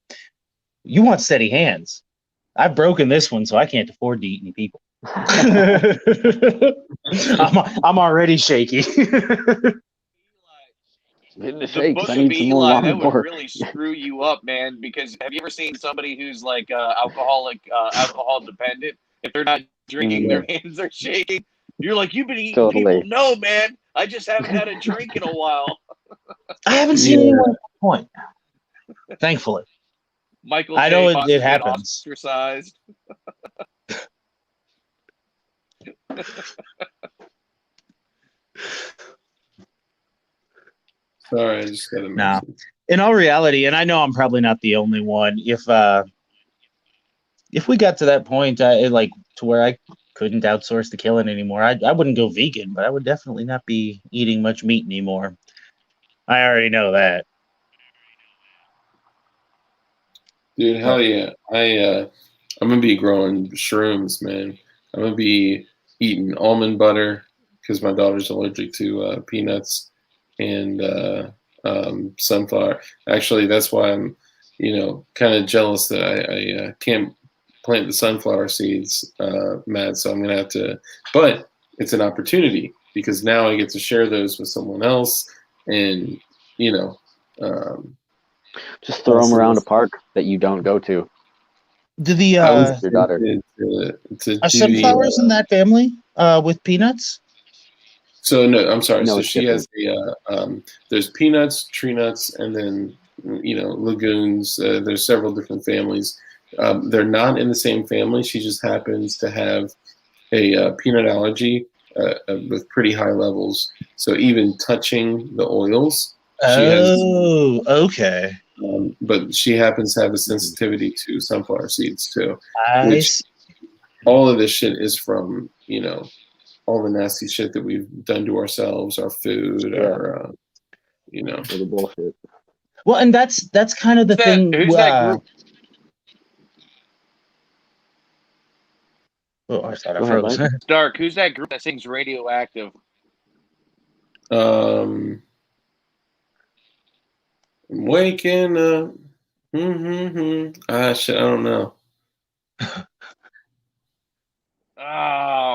you want steady hands. I've broken this one, so I can't afford to eat any people. I'm already shaky. Hitting the The shakes. book I of need some more Eli, that would longboard. really screw you up, man. Because have you ever seen somebody who's like alcohol dependent? If they're not drinking, their hands are shaking. You're like, you've been eating Totally. people. No, man, I just haven't had a drink in a while. I haven't seen anyone at that point, thankfully. Michael I J. know Fox it being happens. ostracized. Sorry, I just got a No. message. In all reality, and I know I'm probably not the only one, if we got to that point, like to where I couldn't outsource the killing anymore, I wouldn't go vegan, but I would definitely not be eating much meat anymore. I already know that. Dude, hell yeah. I'm gonna be growing shrooms, man. I'm gonna be eating almond butter because my daughter's allergic to peanuts and sunflower. Actually, that's why I'm, kind of jealous that I can't plant the sunflower seeds, Matt. So I'm gonna have to, but it's an opportunity because now I get to share those with someone else, and Just throw them around a park that you don't go to. Do the I was Your daughter. to are do sunflowers in that family with peanuts? So no, I'm sorry. No, So it's she different. has there's peanuts, tree nuts, and then lagoons. There's several different families. They're not in the same family. She just happens to have a peanut allergy with pretty high levels. So even touching the oils, she has. Oh, okay. But she happens to have a sensitivity to sunflower seeds too, I which see. all of this shit is from all the nasty shit that we've done to ourselves, our food, our All the bullshit. Well, and that's kind of the thing. Who's that group? Oh, I thought I Go ahead, froze. Mike. Stark, who's that group that sings Radioactive? I'm waking up. Ah, shit, I don't know. Oh,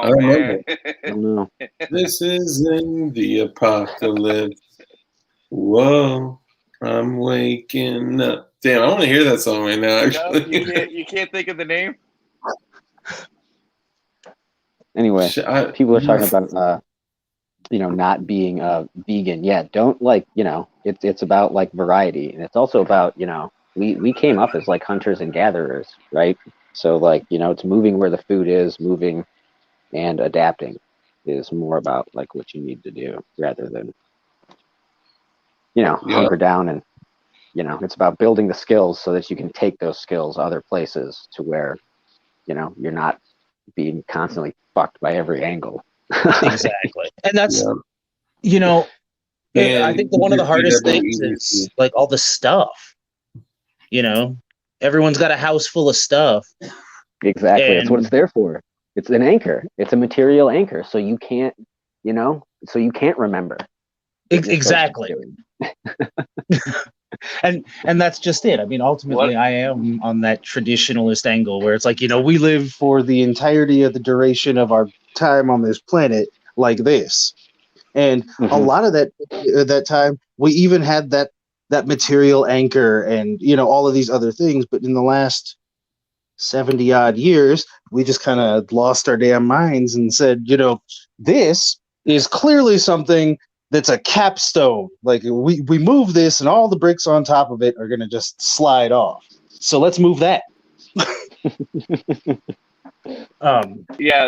I don't man. remember. I don't know. This is in the apocalypse. Whoa, I'm waking up. Damn, I want to hear that song right now. No, Actually, you can't think of the name? Anyway, Shit, people are talking about not being vegan. Yeah, don't it's about like variety, and it's also about we came up as like hunters and gatherers, right? So like it's moving where the food is, moving and adapting is more about like what you need to do rather than hunker down, and it's about building the skills so that you can take those skills other places to where you're not being constantly fucked by every angle. Exactly, and that's And I think one of the hardest things easy. is like all the stuff. Everyone's got a house full of stuff. Exactly, that's what it's there for. It's an anchor. It's a material anchor, so you can't remember. Exactly. and that's just it. I mean, ultimately, I am on that traditionalist angle where it's like, we live for the entirety of the duration of our time on this planet like this. And a lot of that time, we even had that material anchor and, all of these other things. But in the last 70 odd years, we just kind of lost our damn minds and said, this is clearly something that's a capstone. Like we move this and all the bricks on top of it are going to just slide off. So let's move that. Yeah,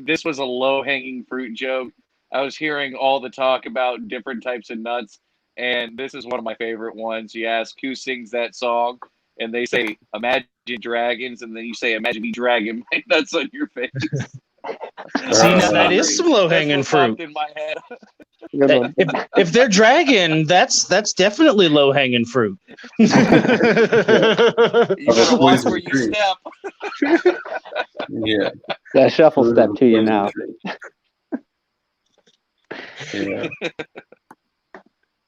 this was a low-hanging fruit joke. I was hearing all the talk about different types of nuts, and this is one of my favorite ones. You ask who sings that song, and they say, Imagine Dragons, and then you say, Imagine me dragging my nuts on your face. See, now that is some low-hanging fruit. In my head. Good one. If they're dragging, that's definitely low hanging fruit. You better watch poison where you tree. step. Yeah. Yeah, shuffle Those step are to you poison now. tree. Yeah.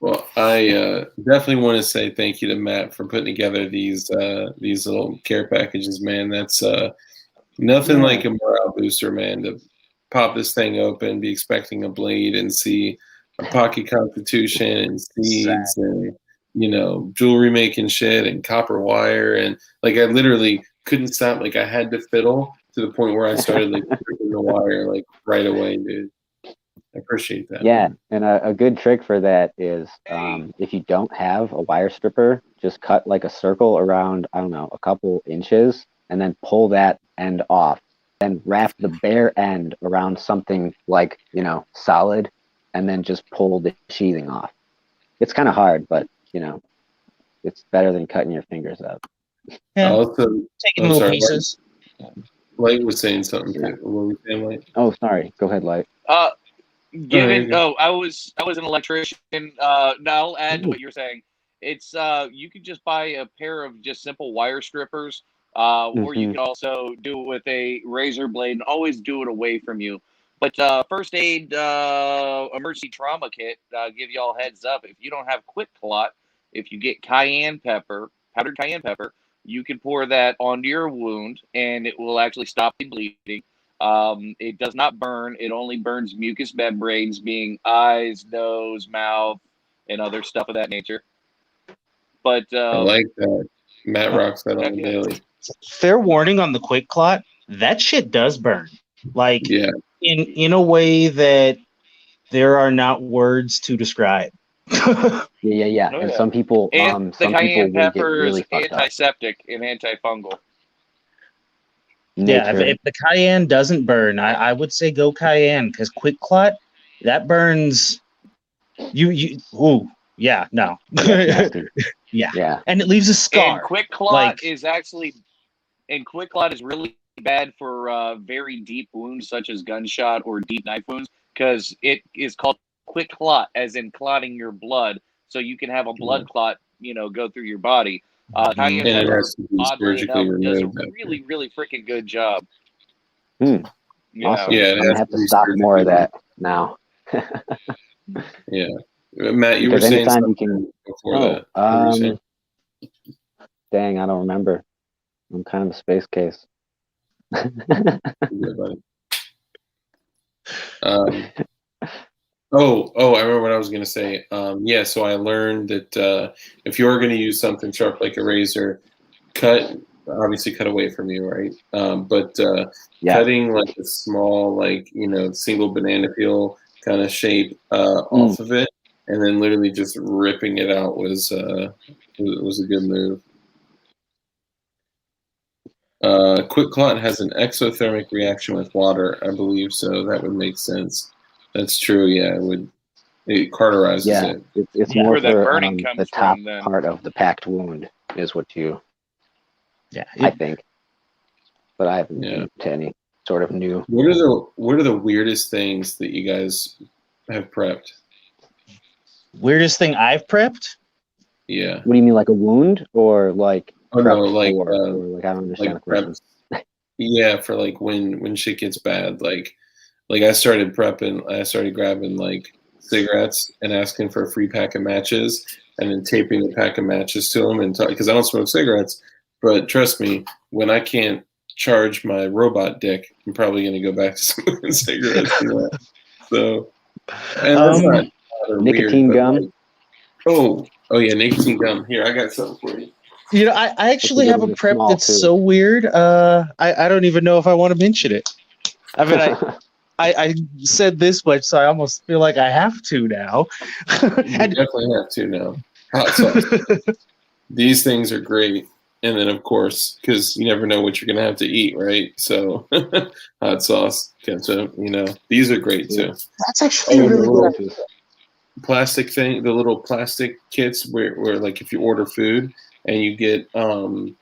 Well, I definitely want to say thank you to Matt for putting together these little care packages, man. That's nothing Yeah. like a morale booster, man. To pop this thing open, be expecting a bleed, and see a pocket constitution and seeds and jewelry making shit and copper wire, and like I literally couldn't stop. Like I had to fiddle to the point where I started like freaking the wire like right away, dude. I appreciate that. Yeah, Man. and a good trick for that is if you don't have a wire stripper, just cut like a circle around, I don't know, a couple inches, and then pull that end off. Then wrap the bare end around something like, solid, and then just pull the sheathing off. It's kind of hard, but, it's better than cutting your fingers up. Yeah, Also, taking little pieces. Light was saying something. Yeah. Too. What were you saying, Light? Oh, sorry. Go ahead, Light. Given I was an electrician. Now I'll add to what you're saying. It's you could just buy a pair of just simple wire strippers, or you can also do it with a razor blade and always do it away from you. But first aid emergency trauma kit, give y'all heads up. If you don't have quick clot, if you get cayenne pepper, powdered cayenne pepper, you can pour that onto your wound and it will actually stop the bleeding. It does not burn. It only burns mucous membranes, being eyes, nose, mouth, and other stuff of that nature. But I like that. Matt rocks that on the daily. Fair warning on the quick clot. That shit does burn. Like in a way that there are not words to describe. Yeah. Oh, and yeah. some people, and the some cayenne people will get pepper really is fucked up. antiseptic and antifungal. Yeah, if the cayenne doesn't burn, I would say go cayenne, because quick clot, that burns. No. Yeah, and it leaves a scar. And quick clot is really bad for very deep wounds such as gunshot or deep knife wounds, because it is called quick clot, as in clotting your blood, so you can have a blood clot, go through your body. Cayenne And it pepper, has to be oddly enough, surgically does a removed. really, really freaking good job. Awesome. Yeah, I'm gonna have to stop more of that now. Yeah, Matt, you were Because saying anytime something you can. before that. What were you saying? Dang, I don't remember. I'm kind of a space case. Yeah, buddy. I remember what I was going to say. So I learned that if you're going to use something sharp like a razor, obviously cut away from you, right? But cutting like a small, single banana peel kind of shape off of it, and then literally just ripping it out was a good move. Quick clot has an exothermic reaction with water, I believe, so that would make sense. That's true. Yeah, it cauterizes it. It's more where for that burning comes the top from, then. part of the packed wound is what you. Yeah, I think, but I haven't been to any sort of new. What are the weirdest things that you guys have prepped? Weirdest thing I've prepped? Yeah. What do you mean, like a wound or like? Oh no, or like I don't understand the question. Yeah, for like when shit gets bad, like I started grabbing like cigarettes and asking for a free pack of matches, and then taping a pack of matches to them, and because I don't smoke cigarettes, but trust me, when I can't charge my robot dick, I'm probably gonna go back to smoking cigarettes. So, and that's not nicotine weird, gum. Like, oh yeah, nicotine gum. Here, I got something for you. I actually have a prep that's so weird. I don't even know if I want to mention it. I mean, I said this much, so I almost feel like I have to now. You definitely have to now. Hot sauce. These things are great. And then, of course, because you never know what you're going to have to eat, right? So, hot sauce, ketchup, these are great too. That's actually really good. Plastic thing, the little plastic kits where like if you order food and you get like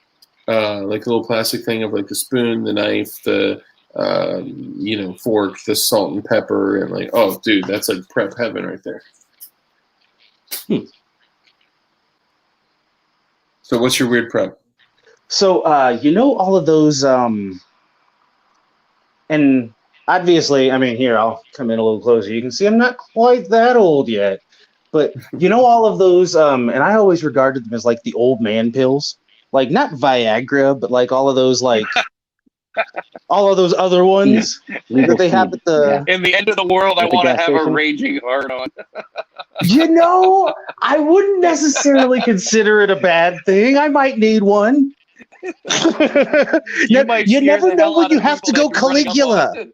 a little plastic thing of like the spoon, the knife, the fork, the salt and pepper, and like, oh, dude, that's like prep heaven right there. So what's your weird prep? So, all of those, and obviously, I mean, here, I'll come in a little closer. You can see I'm not quite that old yet, but all of those, and I always regarded them as like the old man pills, like not Viagra, but like all of those, like all of those other ones that they have at the. In the end of the world, I At the want to gas have a station? raging hard on. I wouldn't necessarily consider it a bad thing. I might need one. You might You scare never the know hell when out you of have to people go that you're running up on. Caligula.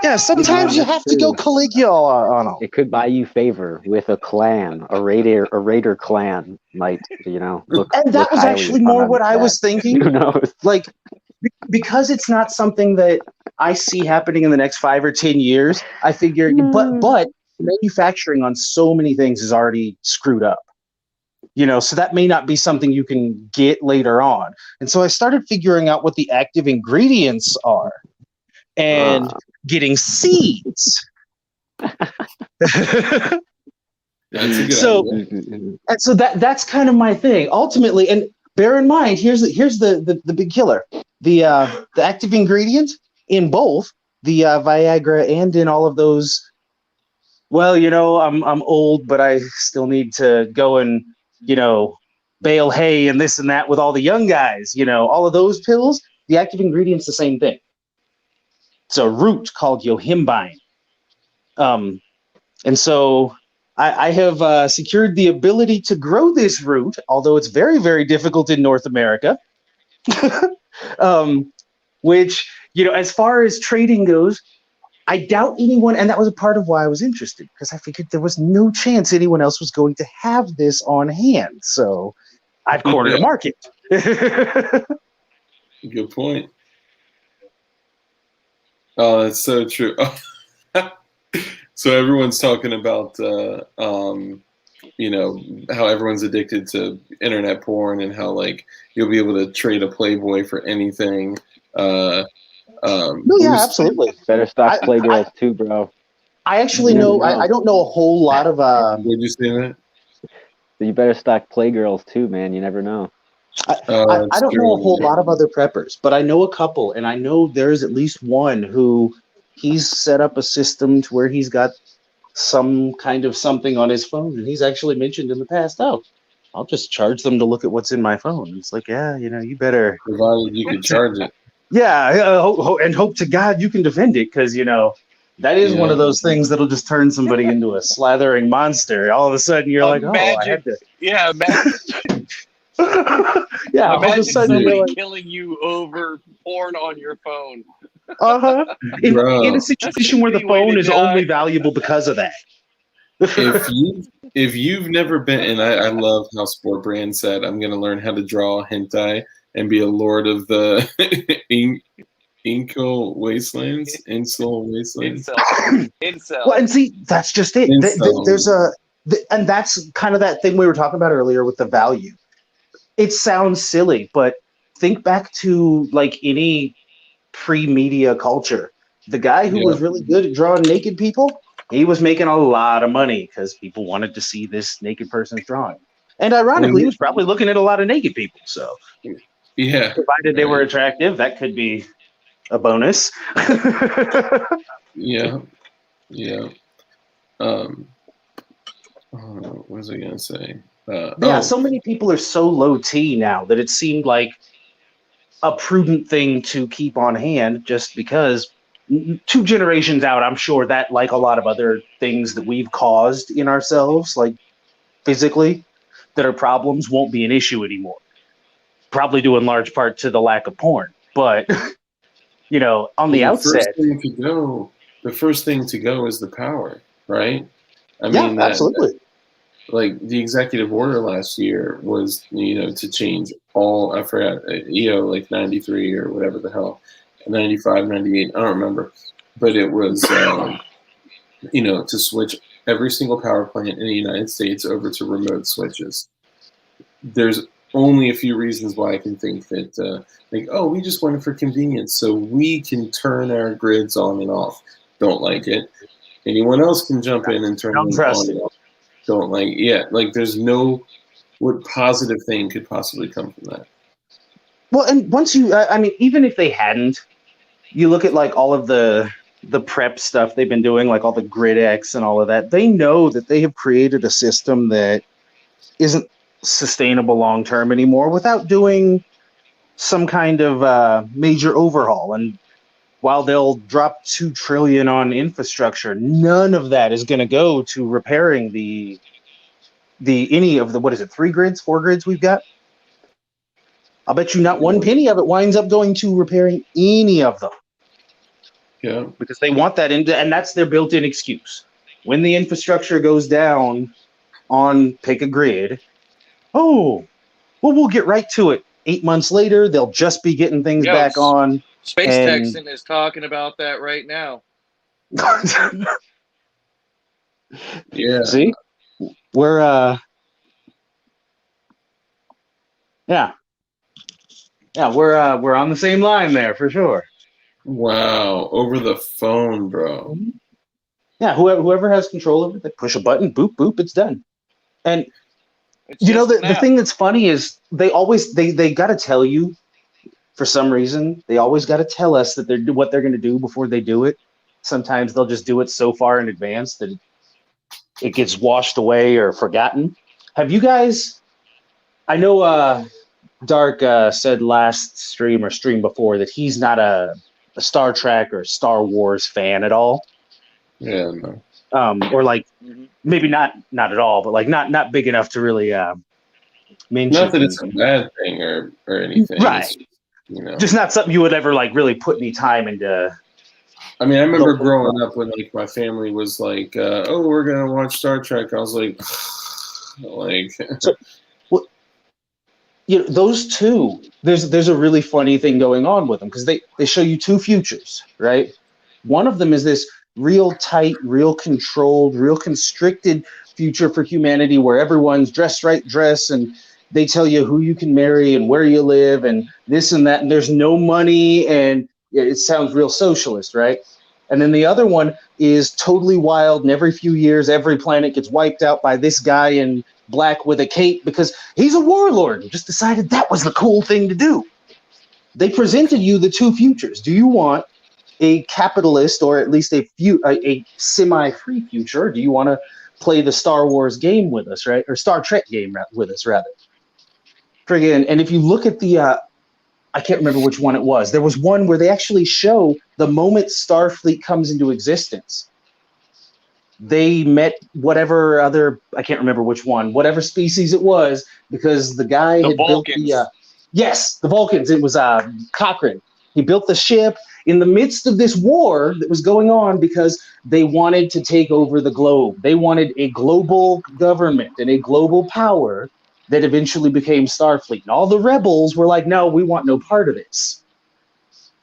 Yeah, sometimes you that's have to go true. Caligula on them. It could buy you favor with a clan, a raider clan might, look. And that look was highly actually upon more on what I that. was thinking. Who knows? Like, because it's not something that I see happening in the next 5 or 10 years, I figure, but manufacturing on so many things is already screwed up. So that may not be something you can get later on. And so I started figuring out what the active ingredients are and getting seeds. That's a good So, idea. and so that's kind of my thing ultimately. And bear in mind, here's the big killer: the active ingredient in both the Viagra and in all of those. Well, I'm old, but I still need to go and bale hay and this and that with all the young guys. All of those pills. The active ingredient's the same thing. It's a root called yohimbine. And so I have secured the ability to grow this root, although it's very, very difficult in North America. Which, as far as trading goes, I doubt anyone, and that was a part of why I was interested, because I figured there was no chance anyone else was going to have this on hand. So I've cornered a market. Good point. Oh, that's so true. So everyone's talking about, how everyone's addicted to internet porn and how like you'll be able to trade a Playboy for anything. Absolutely. Better stock Playgirls too, bro. I actually know. I don't know a whole lot of. Did you say that? So you better stock Playgirls too, man. You never know. I don't know a whole lot of other preppers, but I know a couple, and I know there's at least one who he's set up a system to where he's got some kind of something on his phone, and he's actually mentioned in the past, I'll just charge them to look at what's in my phone. It's like, yeah, you better. Provided you could charge it. Yeah, and hope to God you can defend it, because that is one of those things that'll just turn somebody into a slathering monster. All of a sudden, you're like, I had to. Yeah, imagine. Yeah, all of a sudden somebody you're like, killing you over porn on your phone. in a situation where the phone is only valuable because of that. If you've never been, and I love how Sport Brand said, I'm going to learn how to draw hentai and be a lord of the Incel Wastelands. Incel. Well, and see, that's just it. There's and that's kind of that thing we were talking about earlier with the value. It sounds silly, but think back to like any pre-media culture. The guy who was really good at drawing naked people, he was making a lot of money because people wanted to see this naked person's drawing. And ironically, he was probably looking at a lot of naked people. So, provided they were attractive, that could be a bonus. What was I gonna say? So many people are so low T now that it seemed like a prudent thing to keep on hand, just because 2 generations out, I'm sure that, like a lot of other things that we've caused in ourselves, like physically, that are problems, won't be an issue anymore. Probably due in large part to the lack of porn. But, on the outset. The first thing to go is the power, right? I mean, absolutely. Like the executive order last year was, to change all, I forgot, like 93 or whatever the hell, 95, 98, I don't remember. But it was, to switch every single power plant in the United States over to remote switches. There's only a few reasons why I can think that, we just want it for convenience, so we can turn our grids on and off. Don't like it. Anyone else can jump in and turn them on and off. Don't like it. Yeah, there's no what positive thing could possibly come from that. Well, and once you, even if they hadn't, you look at all of the prep stuff they've been doing, all the grid X and all of that. They know that they have created a system that isn't sustainable long term anymore without doing some kind of major overhaul. And while they'll drop $2 trillion on infrastructure, none of that is going to go to repairing any of the, what is it, 4 grids we've got. I'll bet you not one penny of it winds up going to repairing any of them. Yeah, because they want that and that's their built-in excuse. When the infrastructure goes down on pick a grid, we'll get right to it. 8 months later, they'll just be getting things back on. Space Texan is talking about that right now. Yeah. See, we're we're on the same line there for sure. Wow, over the phone, bro. Yeah, whoever has control of it, they push a button, boop, boop, it's done. And the thing that's funny is they got to tell you, for some reason, they always got to tell us that what they're going to do before they do it. Sometimes they'll just do it so far in advance that it gets washed away or forgotten. Have you guys? I know Dark said last stream before that he's not a Star Trek or Star Wars fan at all. Yeah, no. Or maybe not at all, but not big enough to really mention. Not that it's a bad thing or anything, right? Just not something you would ever really put any time into. I mean, I remember growing up when my family was like, we're gonna watch Star Trek. I was like, So, those two, there's a really funny thing going on with them because they show you 2 futures, right? One of them is this real tight, real controlled, real constricted future for humanity where everyone's dressed right dress and they tell you who you can marry and where you live and this and that, and there's no money, and it sounds real socialist, right? And then the other one is totally wild, and every few years, every planet gets wiped out by this guy in black with a cape because he's a warlord and just decided that was the cool thing to do. They presented you the 2 futures. Do you want a capitalist or at least a semi-free future? Or do you want to play the Star Wars game with us, right? Or Star Trek game with us, rather. Friggin', and if you look at the, I can't remember which one it was. There was one where they actually show the moment Starfleet comes into existence. They met whatever other, I can't remember which one, whatever species it was, because the guy had Vulcans. built the Vulcans. It was Cochrane. He built the ship in the midst of this war that was going on because they wanted to take over the globe. They wanted a global government and a global power that eventually became Starfleet. And all the rebels were like, no, we want no part of this.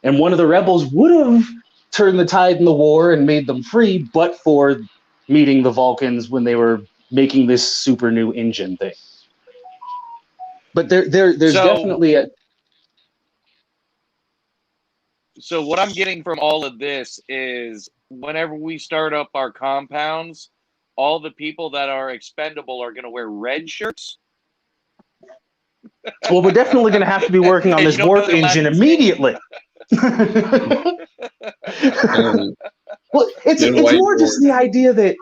And one of the rebels would have turned the tide in the war and made them free, but for meeting the Vulcans when they were making this super new engine thing. But there's definitely a... So what I'm getting from all of this is whenever we start up our compounds, all the people that are expendable are going to wear red shirts. Well, we're definitely going to have to be working on this warp engine immediately. Well, it's more just the idea that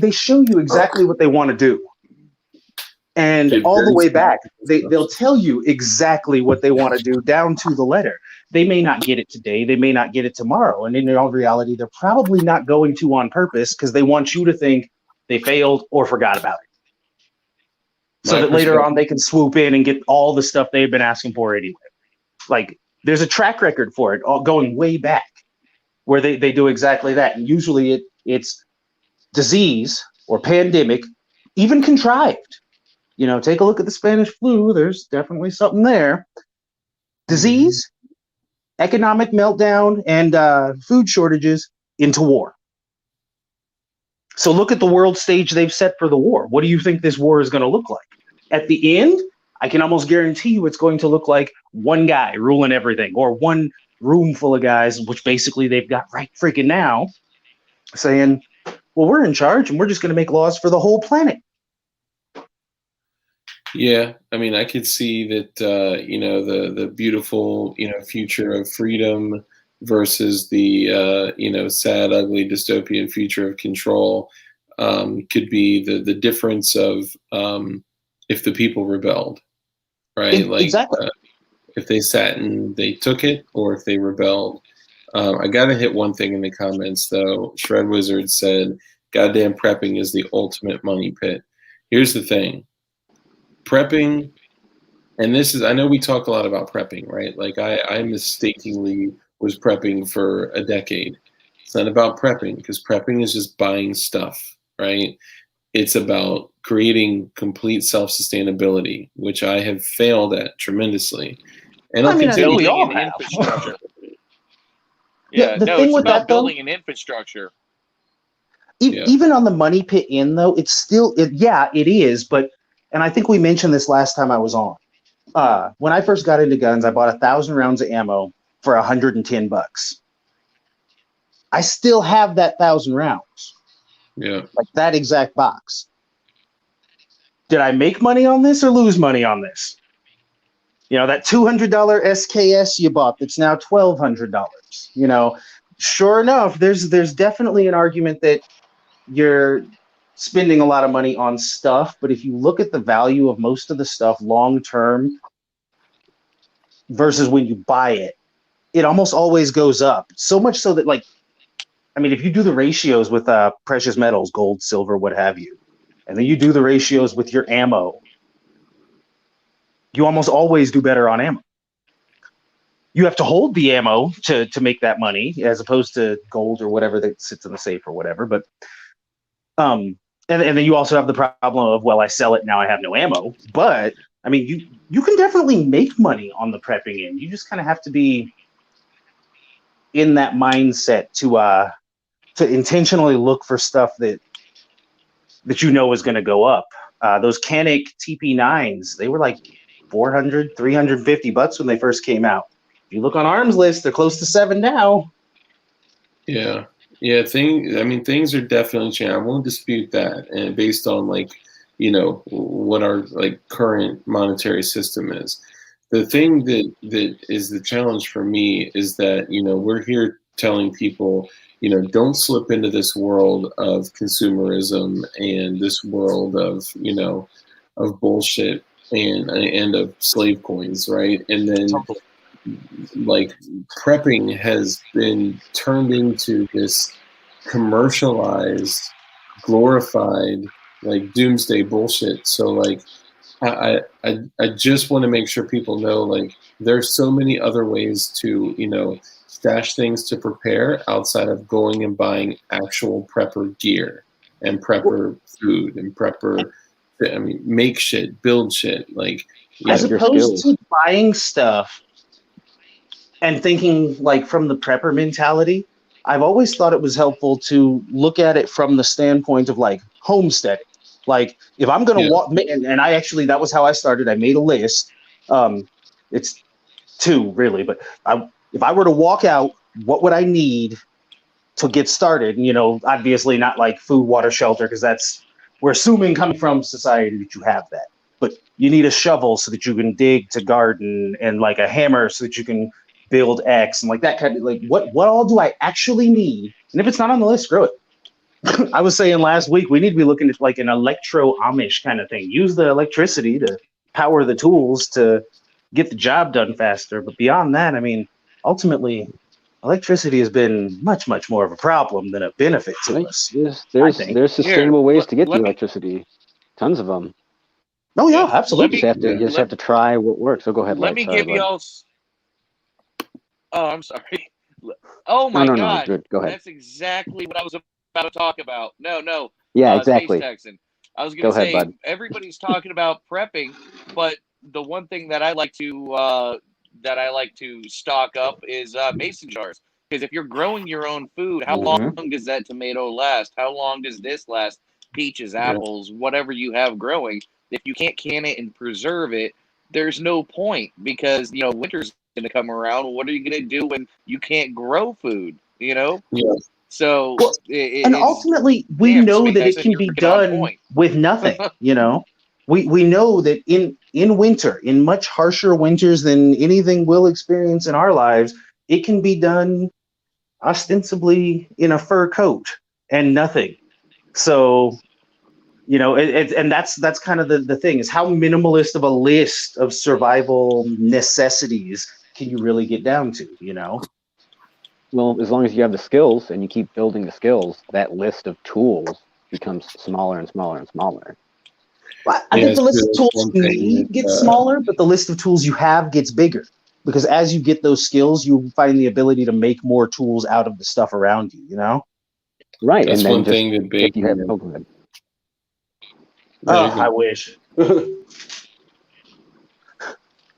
they show you exactly what they want to do. And all the way back, they'll tell you exactly what they want to do down to the letter. They may not get it today. They may not get it tomorrow. And in all reality, they're probably not going to on purpose because they want you to think they failed or forgot about it. So that later on they can swoop in and get all the stuff they've been asking for anyway. There's a track record for it all going way back where they do exactly that. And usually it's disease or pandemic, even contrived. Take a look at the Spanish flu. There's definitely something there. Disease, economic meltdown, and food shortages into war. So look at the world stage they've set for the war. What do you think this war is going to look like? At the end, I can almost guarantee you it's going to look like one guy ruling everything, or one room full of guys, which basically they've got right freaking now, saying, well, we're in charge and we're just going to make laws for the whole planet. Yeah, I mean, I could see that, the beautiful, future of freedom versus the, sad, ugly dystopian future of control could be the difference of if the people rebelled, right? Exactly. If they sat and they took it, or if they rebelled. I gotta hit one thing in the comments though. Shred Wizard said, "Goddamn prepping is the ultimate money pit." Here's the thing. Prepping, and I know we talk a lot about prepping, right? Like I mistakenly was prepping for a decade. It's not about prepping, because prepping is just buying stuff, right? It's about creating complete self-sustainability, which I have failed at tremendously. And I'll I think continue. we Building all an have. infrastructure. The no, thing it's with about that, though, building an infrastructure. Yeah. even on the money pit in, though, it's still, it is. But, and I think we mentioned this last time I was on. When I first got into guns, I bought 1,000 rounds of ammo for $110. I still have that 1,000 rounds, Yeah. like that exact box. Did I make money on this or lose money on this? That $200 SKS you bought that's now $1,200. Sure enough, there's definitely an argument that you're spending a lot of money on stuff, but if you look at the value of most of the stuff long term versus when you buy it, it almost always goes up. So much so that, like, I mean, if you do the ratios with precious metals, gold, silver, what have you, and then you do the ratios with your ammo, you almost always do better on ammo. You have to hold the ammo to make that money, as opposed to gold or whatever that sits in the safe or whatever. But and then you also have the problem of, well, I sell it, now I have no ammo. But I mean, you can definitely make money on the prepping end. You just kind of have to be in that mindset to intentionally look for stuff that is going to go up. Those Canik TP9s, they were like $400, $350 when they first came out. If you look on Arms List, they're close to $7 now. Yeah. Yeah. Things are definitely changing. I won't dispute that. And based on what our current monetary system is. The thing that is the challenge for me is that, we're here telling people, don't slip into this world of consumerism and this world of, of bullshit and of slave coins, right? And then prepping has been turned into this commercialized, glorified, doomsday bullshit. So I just want to make sure people know, there's so many other ways to, stash things to prepare outside of going and buying actual prepper gear and prepper food and prepper, make shit, build shit. As your opposed skills. to buying stuff and thinking from the prepper mentality, I've always thought it was helpful to look at it from the standpoint of homesteading. If I'm going to walk, and I actually, that was how I started. I made a list. It's 2 really, but if I were to walk out, what would I need to get started? Obviously not food, water, shelter, because we're assuming coming from society that you have that. But you need a shovel so that you can dig to garden, and a hammer so that you can build X, and that kind of what all do I actually need? And if it's not on the list, screw it. I was saying last week, we need to be looking at an electro Amish kind of thing. Use the electricity to power the tools to get the job done faster. But beyond that, ultimately, electricity has been much, much more of a problem than a benefit to us. There's sustainable ways to get the electricity. Tons of them. Oh yeah, absolutely. You just have to try what works. So go ahead. Let me give y'all. Oh, I'm sorry. Oh my God! Good. Go ahead. That's exactly what I was about to talk about. No. Yeah, exactly. Space Texan. I was going to say, bud. Everybody's talking about prepping, but the one thing that I like to stock up is mason jars. Because if you're growing your own food, how long does that tomato last? How long does this last? Peaches, apples, whatever you have growing. If you can't can it and preserve it, there's no point because winter's going to come around. What are you going to do when you can't grow food? Yeah. So Well, and ultimately, we know that it can be done with nothing. We know that in winter, in much harsher winters than anything we'll experience in our lives, it can be done ostensibly in a fur coat and nothing. So, and that's kind of the thing, is how minimalist of a list of survival necessities can you really get down to, Well, as long as you have the skills and you keep building the skills, that list of tools becomes smaller and smaller and smaller. Well, I think the list of tools you need gets smaller, but the list of tools you have gets bigger. Because as you get those skills, you find the ability to make more tools out of the stuff around you, Right. That's and then one thing that big. you have Pokemon. I wish. Go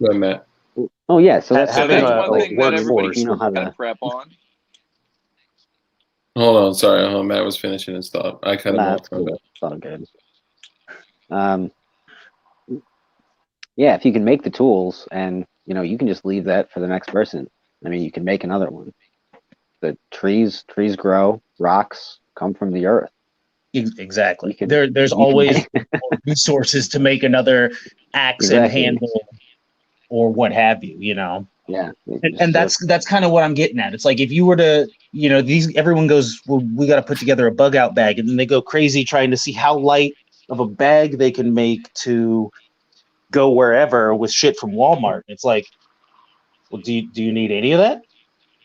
ahead, Matt. Oh yeah, so that's having one thing that everybody workforce. should kind of prep on. Hold on, sorry. Matt was finishing his thought. I cut him off. Cool. It's all good. Yeah, if you can make the tools, and you can just leave that for the next person. I mean, you can make another one. The trees grow, rocks come from the earth. Exactly. There's always resources to make another axe and handle or what have you. Yeah, and that's kind of what I'm getting at. It's like if you were to, everyone goes, well, we got to put together a bug out bag, and then they go crazy trying to see how light of a bag they can make to go wherever with shit from Walmart. It's like, well, do you need any of that?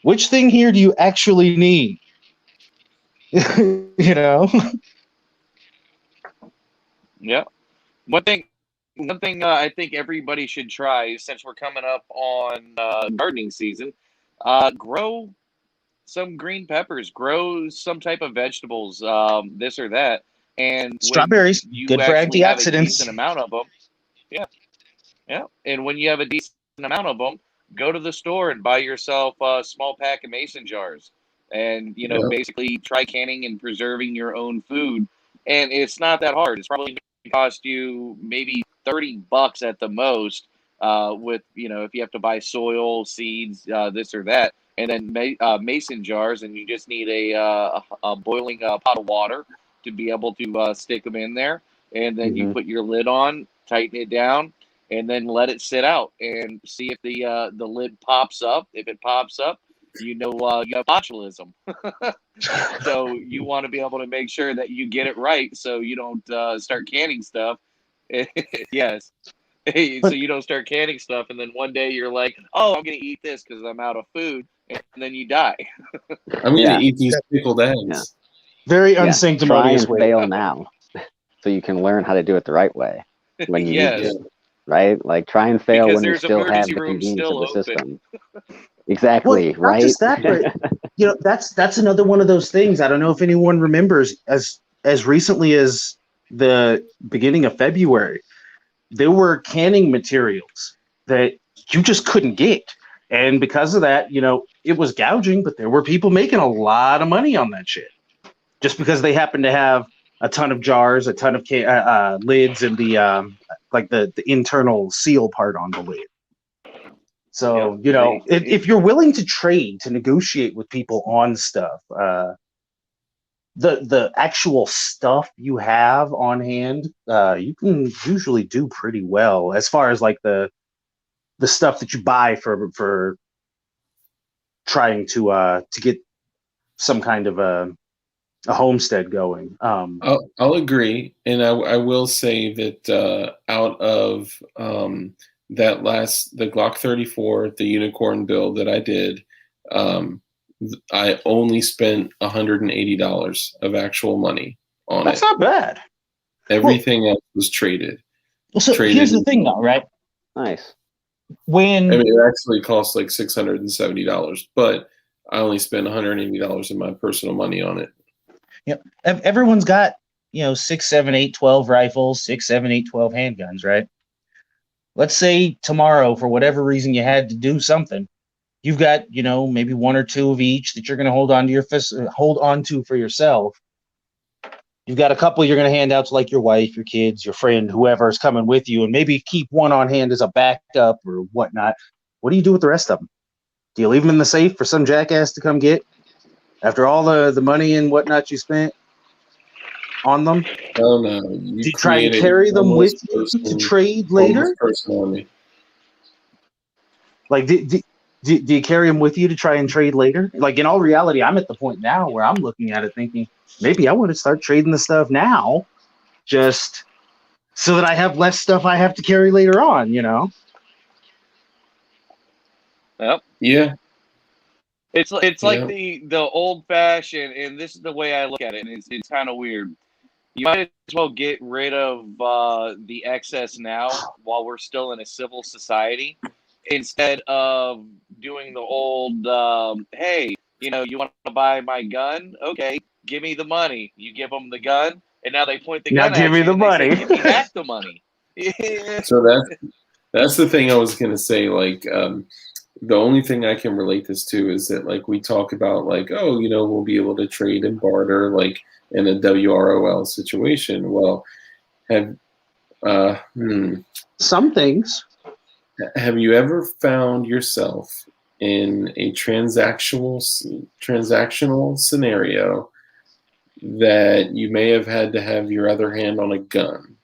Which thing here do you actually need? Yeah. One thing I think everybody should try, since we're coming up on gardening season, grow some green peppers, grow some type of vegetables, this or that. And strawberries, good for antioxidants. Have a decent amount of them. Yeah. Yeah. And when you have a decent amount of them, go to the store and buy yourself a small pack of mason jars. And, basically try canning and preserving your own food. And it's not that hard. It's probably going to cost you maybe $30 at the most, with, if you have to buy soil, seeds, this or that. And then mason jars, and you just need a boiling pot of water to be able to stick them in there. And then you put your lid on, tighten it down, and then let it sit out and see if the lid pops up. If it pops up, you have botulism. So you want to be able to make sure that you get it right, so you don't start canning stuff. Yes. So you don't start canning stuff, and then one day you're like, oh, I'm going to eat this because I'm out of food, and then you die. I'm going to eat these pickled eggs. Yeah. Very unsanctimonious way. Try and fail now, so you can learn how to do it the right way when you need to. Right? Like, try and fail when you still have the convenience of the system. Exactly, well, right? Not just that, but that's another one of those things. I don't know if anyone remembers, as recently as the beginning of February, there were canning materials that you just couldn't get. And because of that, it was gouging, but there were people making a lot of money on that shit just because they happened to have a ton of jars, a ton of lids, and the internal seal part on the lid. So, if you're willing to trade, to negotiate with people on stuff, the actual stuff you have on hand, you can usually do pretty well as far as like the stuff that you buy for trying to get some kind of a homestead going. I'll agree, and I will say that out of the Glock 34, the unicorn build that I did, I only spent $180 of actual money on That's it. not bad. Everything else was traded. Well, so here's the thing, though, right? Nice. It actually cost like $670, but I only spent $180 of my personal money on it. Yep. Everyone's got 6, 7, 8, 12 rifles, 6, 7, 8, 12 handguns, right? Let's say tomorrow, for whatever reason, you had to do something. You've got, maybe one or two of each that you're going to hold on to for yourself. You've got a couple you're going to hand out to like your wife, your kids, your friend, whoever is coming with you, and maybe keep one on hand as a backup or whatnot. What do you do with the rest of them? Do you leave them in the safe for some jackass to come get after all the money and whatnot you spent on them? Oh no, Do you you try and created carry them with homeless you to person, trade homeless later? person army. Like, do you carry them with you to try and trade later? Like, in all reality, I'm at the point now where I'm looking at it thinking, maybe I want to start trading the stuff now, just so that I have less stuff I have to carry later on, you know? Yep. Yeah, It's like yeah. the old fashioned, and this is the way I look at it, and it's kind of weird. You might as well get rid of the excess now while we're still in a civil society, instead of doing the old, hey, you want to buy my gun? Okay, give me the money. You give them the gun, and now they point the Now gun give at me you the and they say, money. give me back the money. Yeah. So that's the thing I was gonna say. Like, the only thing I can relate this to is that like we talk about like, oh, we'll be able to trade and barter like in a WROL situation. Well, have uh, hmm, Some things. have you ever found yourself in a transactional scenario that you may have had to have your other hand on a gun?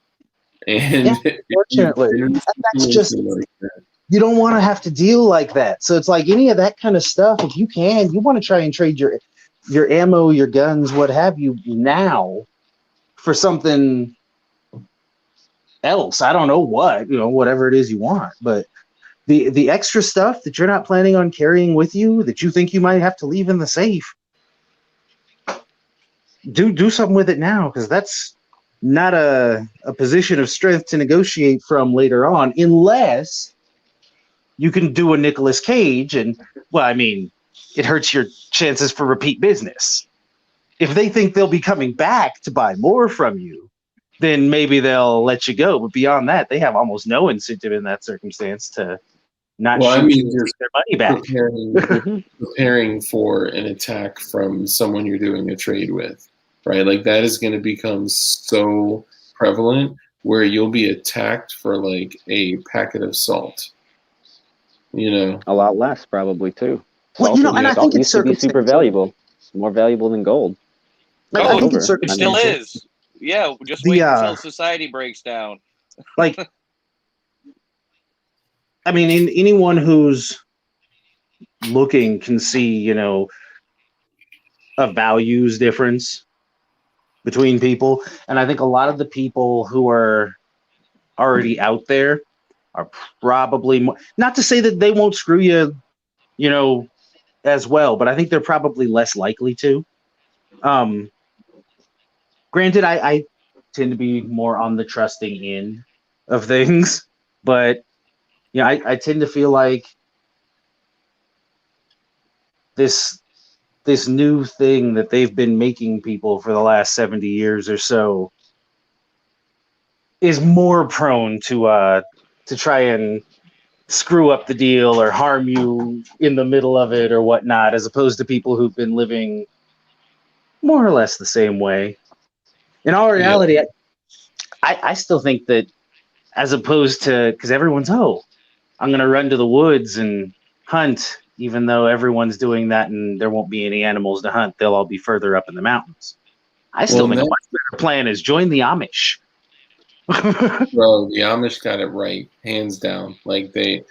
And Yeah, if you've fortunately. been in a That's just, situation like that, you don't want to have to deal like that. So it's like any of that kind of stuff, if you can, you want to try and trade your ammo, your guns, what have you now for something else. I don't know what, whatever it is you want, but the extra stuff that you're not planning on carrying with you that you think you might have to leave in the safe, do something with it now, because that's not a position of strength to negotiate from later on, unless you can do a Nicolas Cage and, well, I mean, it hurts your chances for repeat business. If they think they'll be coming back to buy more from you, then maybe they'll let you go. But beyond that, they have almost no incentive in that circumstance to not well, I shoot you mean, and you're take their money back. preparing for an attack from someone you're doing a trade with, right? Like that is going to become so prevalent where you'll be attacked for like a packet of salt. A lot less, probably too. Well, and I think Salt it's used to be super circumstantial. valuable, more valuable than gold. I think it's Silver. It still circumstantial. is. Yeah, just The wait until society breaks down. like, I mean, anyone who's looking can see, a values difference between people, and I think a lot of the people who are already out there are probably more, not to say that they won't screw you, as well, but I think they're probably less likely to. Granted, I tend to be more on the trusting end of things, but I tend to feel like this new thing that they've been making people for the last 70 years or so is more prone to try and screw up the deal or harm you in the middle of it or whatnot, as opposed to people who've been living more or less the same way. In all Yeah. reality, I still think that, as opposed to, because everyone's, I'm going to run to the woods and hunt, even though everyone's doing that and there won't be any animals to hunt. They'll all be further up in the mountains. I still think a much better plan is join the Amish. Bro, the Amish got it right, hands down. Like they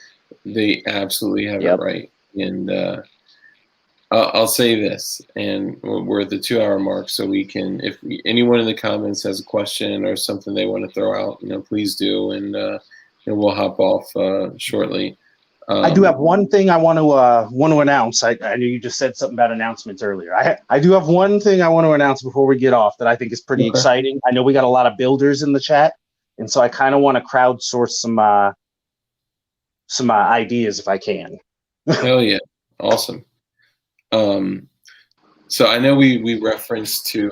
absolutely have it right. And I'll say this, and we're at the 2-hour mark, so we can, if anyone in the comments has a question or something they want to throw out, please do, and we'll hop off shortly. I do have one thing I want to announce. I knew you just said something about announcements earlier. I do have one thing I want to announce before we get off that I think is pretty exciting. I know we got a lot of builders in the chat, and so I kind of want to crowdsource some ideas if I can. Hell yeah, awesome. So I know we referenced to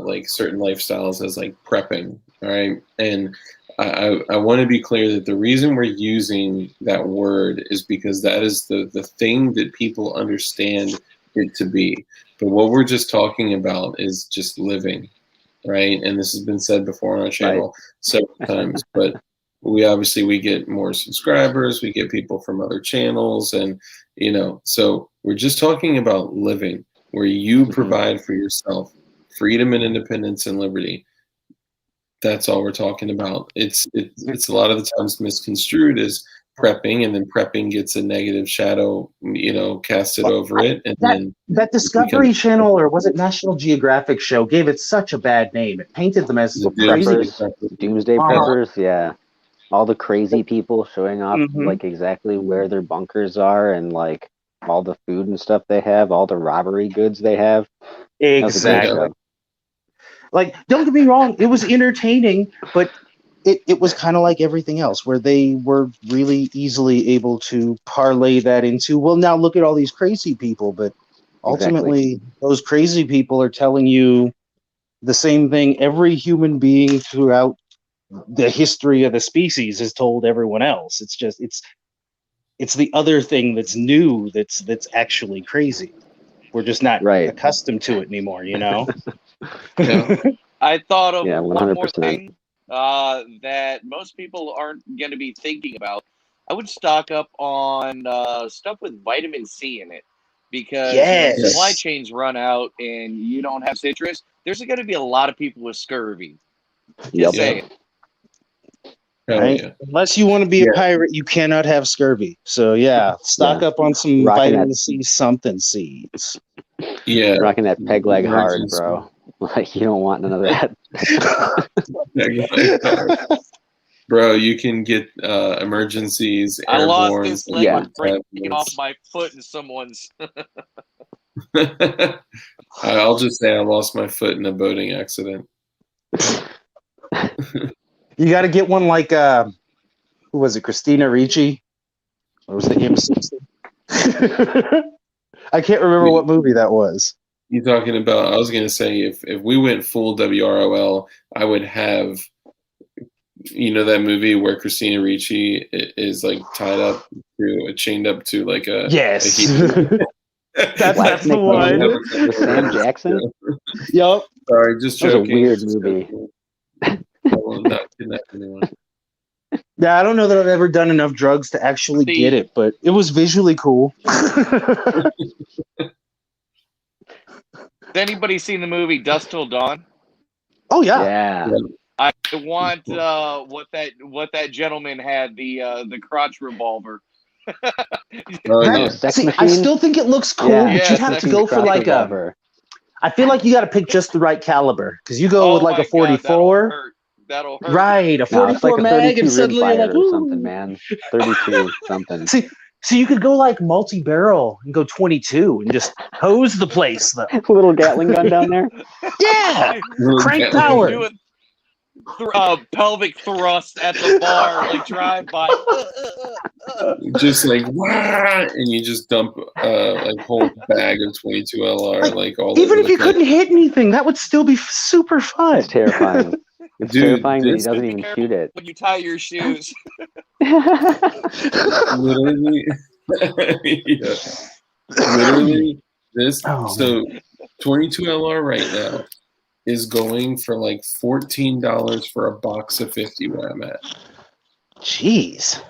like certain lifestyles as like prepping, all right, and I want to be clear that the reason we're using that word is because that is the thing that people understand it to be. But what we're just talking about is just living, right? And this has been said before on our channel several times, but we get more subscribers, we get people from other channels, and so we're just talking about living where you provide for yourself freedom and independence and liberty. That's all we're talking about. It's a lot of the times misconstrued as prepping, and then prepping gets a negative shadow, casted over it, and then that Discovery Channel, or was it National Geographic show, gave it such a bad name. It painted them as crazy doomsday preppers. Yeah, all the crazy people showing off like exactly where their bunkers are and like all the food and stuff they have, all the robbery goods they have. Exactly. Like, don't get me wrong, it was entertaining, but it was kind of like everything else, where they were really easily able to parlay that into, well, now look at all these crazy people. But ultimately, those crazy people are telling you the same thing every human being throughout the history of the species has told everyone else. It's just it's the other thing that's new that's actually crazy. We're just not accustomed to it anymore, Yeah. I thought of 100%. one more thing that most people aren't going to be thinking about. I would stock up on stuff with vitamin C in it, because when supply chains run out and you don't have citrus, there's going to be a lot of people with scurvy. Just saying. Right? Unless you want to be a pirate, you cannot have scurvy. So stock up on some vitamin C something seeds. Yeah, rocking that peg leg hard, bro. Like, you don't want none of that. Bro, you can get emergencies. I lost this leg breaking off my foot in someone's. I'll just say I lost my foot in a boating accident. You got to get one like who was it? Christina Ricci, or was it M60? I can't remember what movie that was. You talking about? I was gonna say if we went full WROL, I would have, that movie where Christina Ricci is like chained up to like a that's the one. With Sam Jackson. Yep. Sorry, just joking. That was a weird movie. I will not kidnap anyone. Yeah, I don't know that I've ever done enough drugs to actually get it, but it was visually cool. Has anybody seen the movie Dusk Till Dawn? Oh yeah. I want what that gentleman had, the crotch revolver. I still think it looks cool, but you'd have to go for like I feel like you got to pick just the right caliber, because you go with like a 44. That'll hurt. Right, a 44 like mag, and suddenly you're like, or something, man. 32 something. See, you could go like multi-barrel and go 22 and just hose the place, though. Little Gatling gun down there. Yeah, crank power. Do pelvic thrust at the bar, like drive by. Just like, and you just dump like whole bag of 22 LR, like all. Even if you couldn't hit anything, that would still be super fun. It's terrifying. It's terrifying that he doesn't even shoot it. When you tie your shoes. Literally, literally this. So 22 LR right now is going for like $14 for a box of 50 where I'm at. Jeez.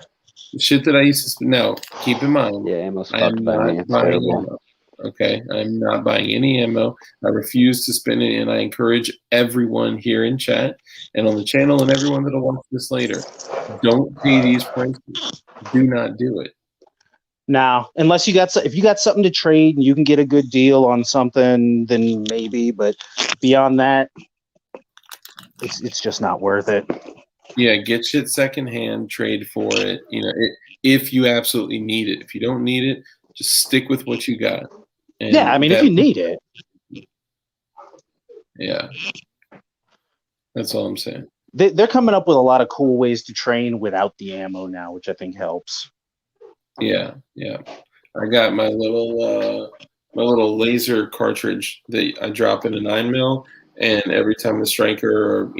Shit that I used to now keep in mind. Yeah, ammo's I'm not buying ammo. Okay, I'm not buying any ammo. I refuse to spend it, and I encourage everyone here in chat and on the channel and everyone that'll watch this later, don't pay these prices. Do not do it. Now, unless if you got something to trade and you can get a good deal on something, then maybe. But beyond that, it's just not worth it. Yeah, get shit secondhand, trade for it. If you absolutely need it. If you don't need it, just stick with what you got. And I mean, if you need it. Yeah. That's all I'm saying. They're coming up with a lot of cool ways to train without the ammo now, which I think helps. Yeah. I got my little laser cartridge that I drop in a 9mm, and every time the striker or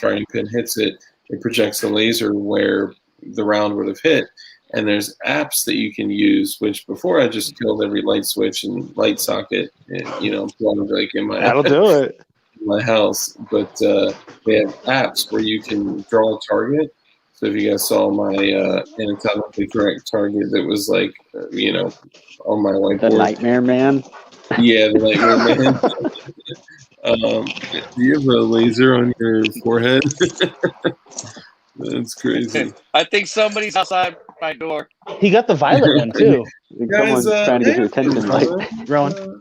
firing pin hits it, it projects a laser where the round would have hit. And there's apps that you can use, which before I just killed every light switch and light socket, and plugged like in my. That'll do it. my house, but they have apps where you can draw a target. So if you guys saw my anatomically correct target that was like, on my The whiteboard. Nightmare Man. Yeah, the Nightmare Man. Do you have a laser on your forehead? That's crazy. I think somebody's outside my door. He got the violet one too. Guys, Someone's trying to get your attention, Mike. Rowan.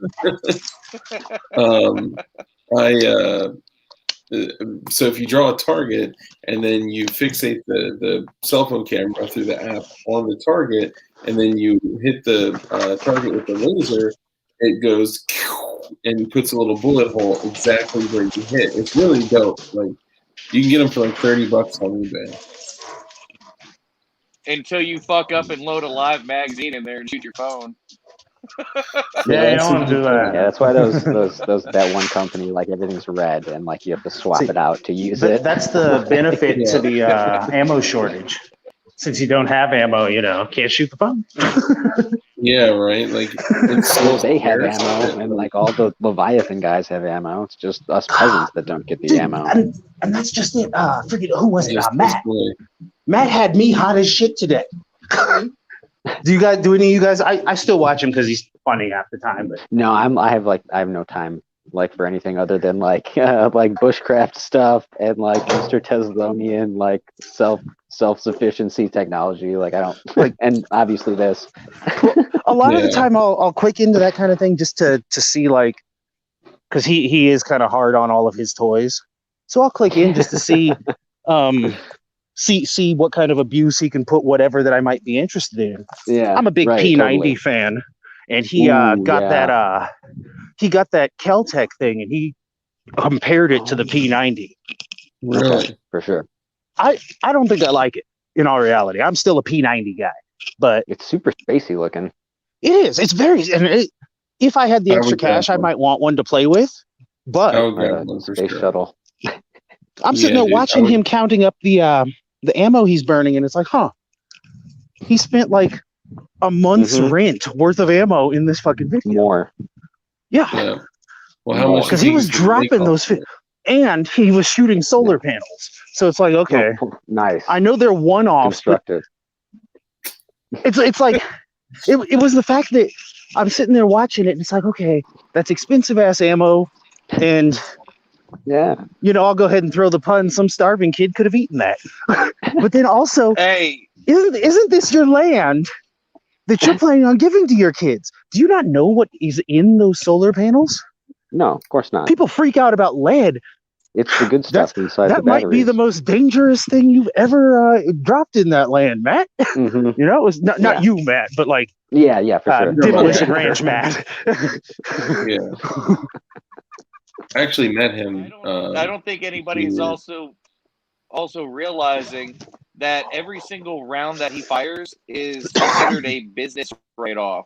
So if you draw a target and then you fixate the cell phone camera through the app on the target, and then you hit the target with the laser, it goes and puts a little bullet hole exactly where you hit. It's really dope. Like, you can get them for like $30 on eBay. Until you fuck up and load a live magazine in there and shoot your phone. Yeah, you don't want to do Yeah, that. that's why that one company, like, everything's red and like you have to swap it out to use it. That's the benefit to the ammo shortage. Since you don't have ammo, can't shoot the phone. Yeah, right. Like, it's so They have scarce ammo, that, and like all the Leviathan guys have ammo. It's just us peasants that don't get the Dude, ammo. and that's just it. Forget who was it? just Matt. display. Matt had me hot as shit today. Do any of you guys? I still watch him because he's funny half the time. But No, I have no time like for anything other than like bushcraft stuff and like Mr. Teslonian like self-sufficiency technology. Like I don't like, and obviously this. a lot of the Yeah. time, I'll click into that kind of thing just to see like, because he is kind of hard on all of his toys. So I'll click in just to see see what kind of abuse he can put whatever that I might be interested in. Yeah, I'm a big right, P90 totally. fan, and he Ooh, got yeah. that Keltec thing, and he compared it to the P90. Really? For sure. I don't think I like it. In all reality, I'm still a P90 guy, but It's super spacey looking. it is. It's very. And if I had the I extra would grab cash, I one. might want one to play with. But I would grab one for Space sure. shuttle. I'm sitting Yeah, there dude, I watching would- him counting up the ammo he's burning, and it's like, he spent like a month's Mhm. rent worth of ammo in this fucking video. More. Yeah, Yeah. Well, how much? because do he you was think you make dropping off those, of it? and he was shooting solar panels. So it's like, okay, Oh, nice. I know they're one-offs, but Constructive. it's like it was the fact that I'm sitting there watching it, and it's like, okay, that's expensive ass ammo, and Yeah. I'll go ahead and throw the pun. Some starving kid could have eaten that. But then also, Hey, isn't this your land that you're planning on giving to your kids? Do you not know what is in those solar panels? No, of course not. People freak out about lead. It's the good stuff inside the That might batteries. be the most dangerous thing you've ever dropped in that land, Matt. Mhm. It was not Yeah. you, Matt, but like Yeah, for sure. Demolition Ranch, Matt. Yeah. I actually met him. I don't think anybody's years. also realizing that every single round that he fires is considered a business write-off.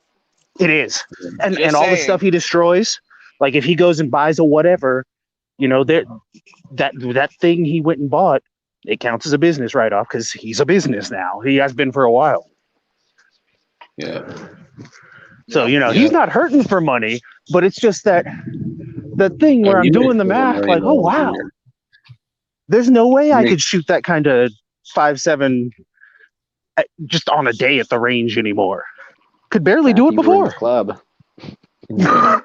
It is, and Just all the saying. stuff he destroys. Like if he goes and buys a whatever, that thing he went and bought, it counts as a business write-off because he's a business now. He has been for a while. Yeah. So he's not hurting for money, but it's just that the thing where I'm you doing make the $4 math, million like, oh a wow, year. there's no way I Make- could shoot that kind of 5.7 just on a day at the range anymore. Could barely do it You were in the before, club. Yeah.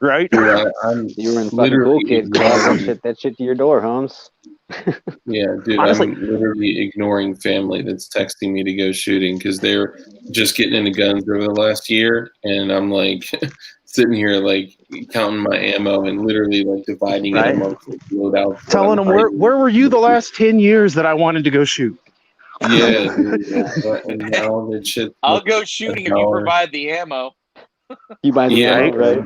right? Dude, I'm You were in the fucking literally cool kid club. That shit to your door, Holmes. Yeah, dude, Honestly- I'm literally ignoring family that's texting me to go shooting because they're just getting into guns over the last year, and I'm like sitting here like counting my ammo and literally like dividing Right. it amongst the loadout. Telling them where were you the last 10 years that I wanted to go shoot? Yeah, dude, and now that shit. I'll go shooting if you $1. provide the ammo. You buy the Yeah, ammo, right?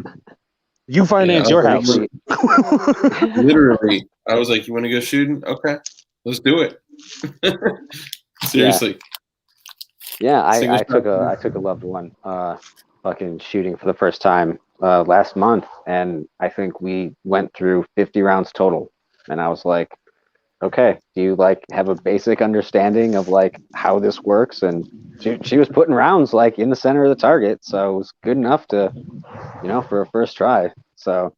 You finance Yeah, your I'll house. Literally, I was like, "You want to go shooting? Okay, let's do it." Seriously. Yeah, Single I took shot. a loved one fucking shooting for the first time last month, and I think we went through 50 rounds total. And I was like, okay, do you like have a basic understanding of like how this works? And she was putting rounds like in the center of the target, so it was good enough to, for a first try. So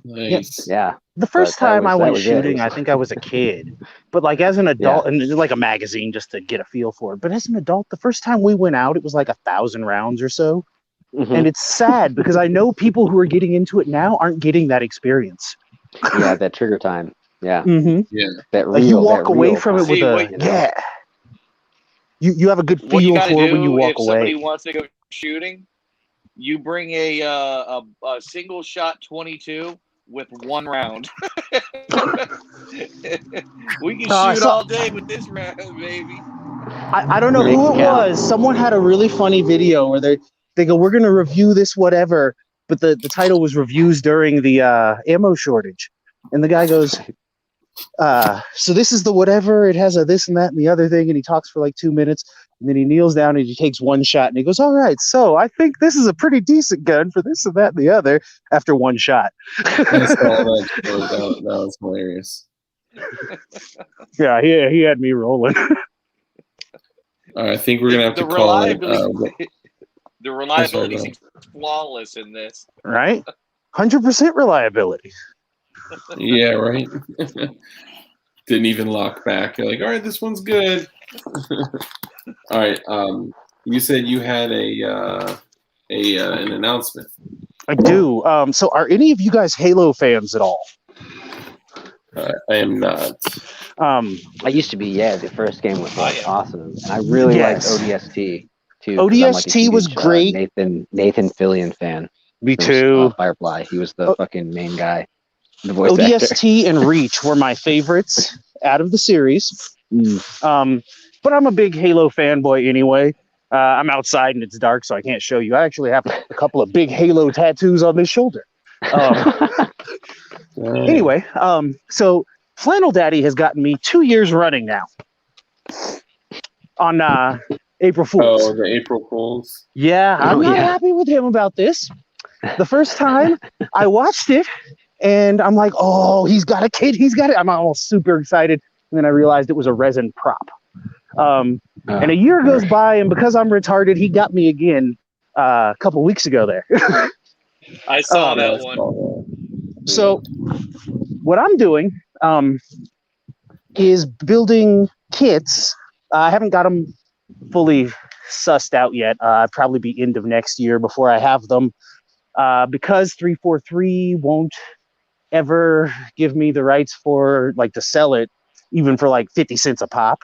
Nice. yeah, The first But that time I was- that went was it. shooting, I think I was a kid. But like as an adult, Yeah. and like a magazine just to get a feel for it. But as an adult, the first time we went out, it was like 1,000 rounds or so. Mhm. And it's sad because I know people who are getting into it now aren't getting that experience. Yeah, that trigger time. Yeah, Mm-hmm. Yeah. that Like real. you walk that away real from it time, with See, a what- you know? yeah. You have a good What you feel got to for it when you do walk if somebody away. wants to go shooting, you bring a single shot 22 with one round. We can I shoot saw- all day with this round, baby. I don't know Make who it it count. was. Someone had a really funny video where they go, "We're gonna review this whatever," but the title was reviews during the ammo shortage, and the guy goes, "So this is the whatever. It has a this and that and the other thing," and he talks for like 2 minutes, and then he kneels down and he takes one shot, and he goes, "All right, so I think this is a pretty decent gun for this and that and the other." After one shot, I saw that. That was hilarious. yeah, he had me rolling. I think we're gonna have to call it. The reliability go seems flawless in this. Right, 100% reliability. Yeah, right. Didn't even lock back. You're like, all right, this one's good. All right. You said you had an announcement. I do. So are any of you guys Halo fans at all? I am not. I used to be. Yeah, the first game was Oh, yeah. awesome, and I really Yes. liked ODST too. 'Cause I'm like a ODST was huge, great. Nathan Fillion fan. Me from, too. Firefly. He was the Oh. fucking main guy. The voice actor. ODST and Reach were my favorites out of the series. But I'm a big Halo fanboy anyway. I'm outside and it's dark, so I can't show you. I actually have a couple of big Halo tattoos on this shoulder. Anyway, so Flannel Daddy has gotten me 2 years running now on April Fool's. Oh, the April Fools. Yeah, I'm Oh, not yeah. happy with him about this. The first time I watched it, and I'm like, oh, he's got a kid, he's got it. I'm almost super excited. And then I realized it was a resin prop. And a year goes by, and because I'm retarded, he got me again a couple weeks ago there. I saw Yeah, I that saw one. that. So what I'm doing is building kits. I haven't got them fully sussed out yet. Probably be end of next year before I have them. Because 343 won't ever give me the rights for like to sell it, even for like 50 cents a pop.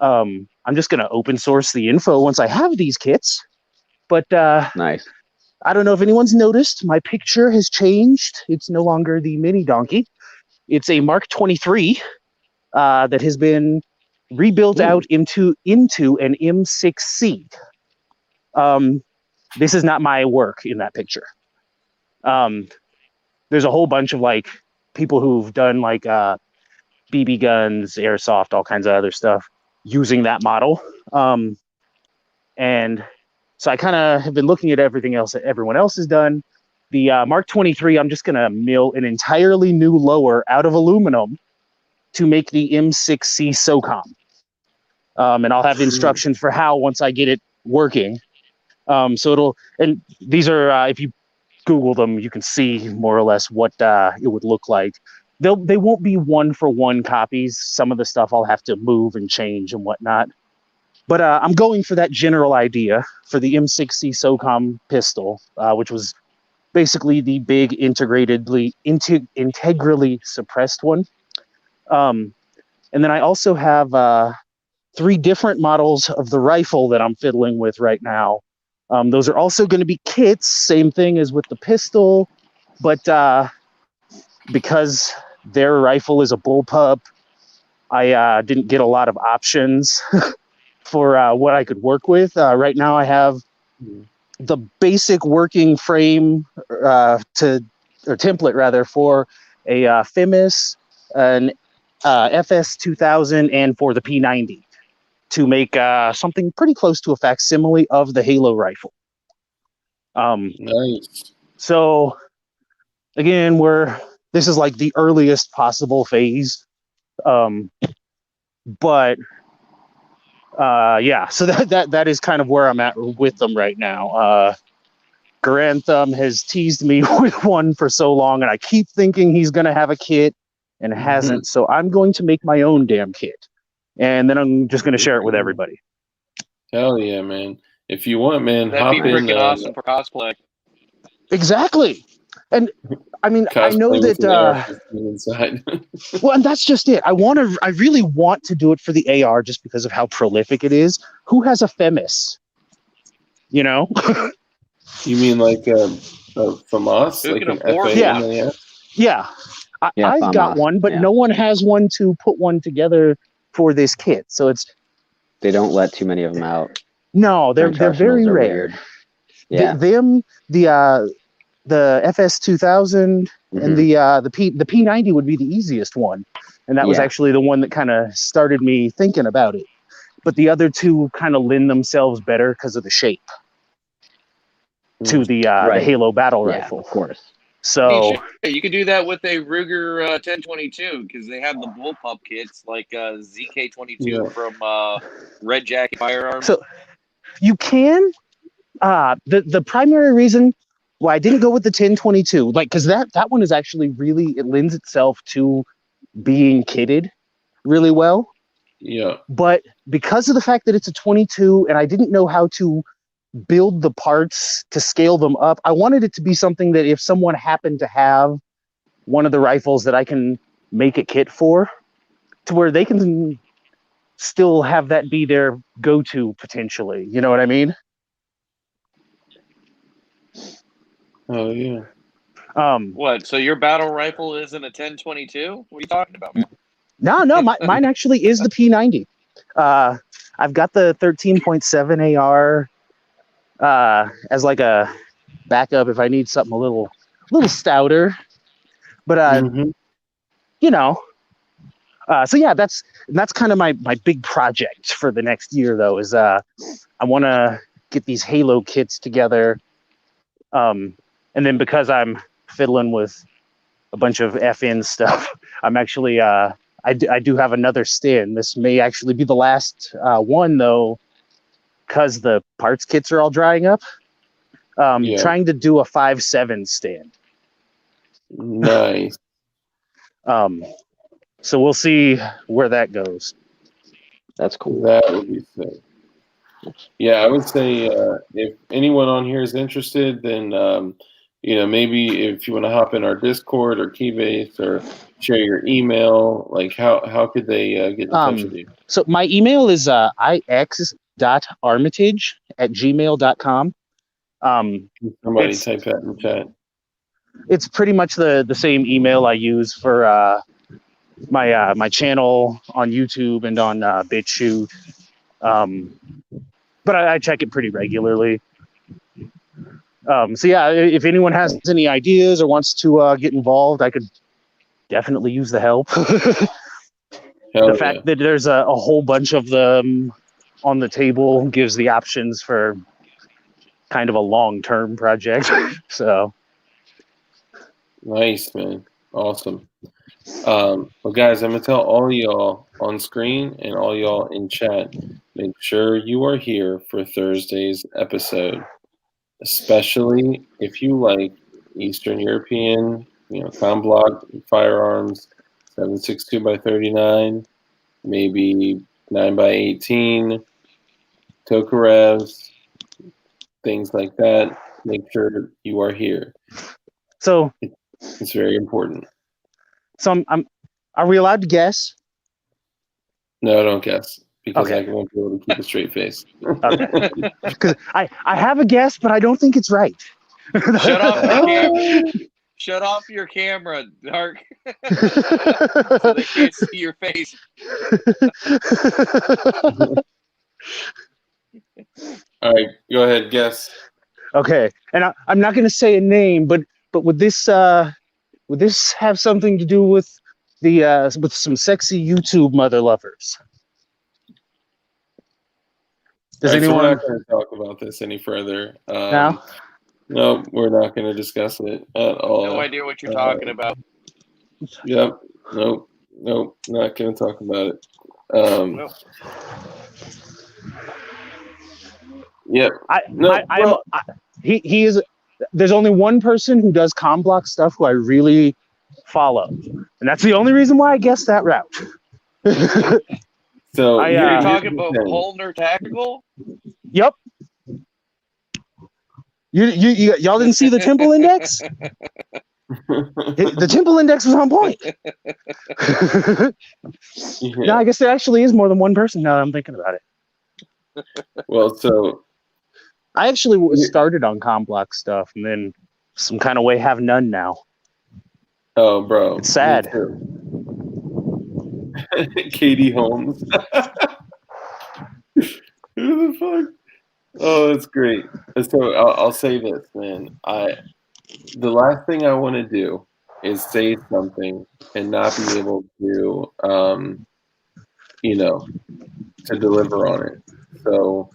I'm just gonna open source the info once I have these kits. But Nice. I don't know if anyone's noticed, my picture has changed. It's no longer the mini donkey. It's a Mark 23 that has been rebuilt out into an M6C. This is not my work in that picture. There's a whole bunch of like people who've done like BB guns, airsoft, all kinds of other stuff using that model. And so I kind of have been looking at everything else that everyone else has done. The Mark 23, I'm just going to mill an entirely new lower out of aluminum to make the M6C SOCOM. And I'll have instructions for how once I get it working. So it'll, and these are, if you Google them, you can see more or less what it would look like. They won't be 1-for-1 copies. Some of the stuff I'll have to move and change and whatnot. But I'm going for that general idea for the M6C SOCOM pistol, which was basically the big integrally suppressed one. And then I also have 3 different models of the rifle that I'm fiddling with right now. Those are also going to be kits, same thing as with the pistol, but because their rifle is a bullpup, I didn't get a lot of options for what I could work with. Right now I have the basic working frame or template rather for a FEMIS, an FS2000, and for the P90 to make something pretty close to a facsimile of the Halo rifle. Nice. So again, this is like the earliest possible phase. But yeah, so that is kind of where I'm at with them right now. Grantham has teased me with one for so long, and I keep thinking he's going to have a kit and hasn't. So I'm going to make my own damn kit, and then I'm just going to share it with everybody. Hell yeah, man! If you want, man, That'd hop be in. freaking awesome for cosplay. Exactly. And I mean, I know cosplay with that. an AR-15 inside. Well, and that's just it. I really want to do it for the AR just because of how prolific it is. Who has a Femis? You know? You mean like FAMAS, Who like can an afford FAMAS? Yeah. Yeah, I've got FAMAS, one, but yeah. no one has one to put one together for this kit. So it's They don't let too many of them out. no, they're French very arsenals are rare. weird. Yeah. The FS 2000 Mhm. and the P90 would be the easiest one, and that was Yeah. actually the one that kind of started me thinking about it. But the other two kind of lend themselves better because of the shape to the Right. Halo battle Yeah, rifle. of course. So You could do that with a Ruger 1022 because they have the bullpup kits like ZK22 Yeah. from Red Jacket Firearms. so you can. The primary reason why I didn't go with the 1022, like, because that one is actually really, it lends itself to being kitted really well. Yeah. But because of the fact that it's a 22 and I didn't know how to build the parts to scale them up, I wanted it to be something that if someone happened to have one of the rifles that I can make a kit for, to where they can still have that be their go-to potentially. You know what I mean? Oh yeah. What? So your battle rifle isn't a 1022? What are you talking about, man? No, mine actually is the P90. I've got the 13.7 AR as like a backup if I need something a little stouter. But Mhm. you know, so yeah, that's kind of my big project for the next year though. Is I want to get these Halo kits together, and then because I'm fiddling with a bunch of FN stuff, I'm actually I do have another stand. This may actually be the last one though, because the parts kits are all drying up. Yeah. Trying to do a 5.7 stand. Nice. So we'll see where that goes. That's cool. That would be sick. Yeah, I would say if anyone on here is interested, then maybe if you want to hop in our Discord or Keybase or share your email, like how could they get in touch with you? So my email is ix.armitage@gmail.com. Somebody type that in the chat. It's pretty much the same email I use for my channel on YouTube and on BitChute. But I check it pretty regularly. So yeah, if anyone has any ideas or wants to get involved, I could definitely use the help. Hell The fact that there's a whole bunch of them on the table gives the options for kind of a long-term project. So nice, man. Awesome. Well, guys, I'm going to tell all y'all on screen and all y'all in chat, make sure you are here for Thursday's episode, especially if you like Eastern European, Comblock firearms, 7.62 by 39, maybe 9 by 18, Tokarevs, things like that. Make sure you are here. So it's very important. So are we allowed to guess? No, don't guess because Okay. I won't be able to keep a straight face. Okay. Because I have a guess, but I don't think it's right. Shut off your camera. Shut off your camera, Dark. So they can't see your face. All right, go ahead, guess. Okay, and I'm not going to say a name, but would this have something to do with the with some sexy YouTube mother lovers? Does All right, anyone? So we're not going to talk about this any further. No? No, we're not going to discuss it at all. No idea what you're talking about. Yep. Nope. Not going to talk about it. Nope. Yep. He is there's only one person who does comm block stuff who I really follow, and that's the only reason why I guessed that route. So I, You're here's talking the about thing. Holner Tactical? Yep. Y'all didn't see the temple index? The temple index was on point. No, I guess there actually is more than one person now that I'm thinking about it. Well, so I actually started on comm block stuff and then some kind of way have none now. oh, bro, It's sad. Katie Holmes. Who the fuck? Oh, that's great. So I'll say this, man. The last thing I want to do is say something and not be able to, to deliver on it. So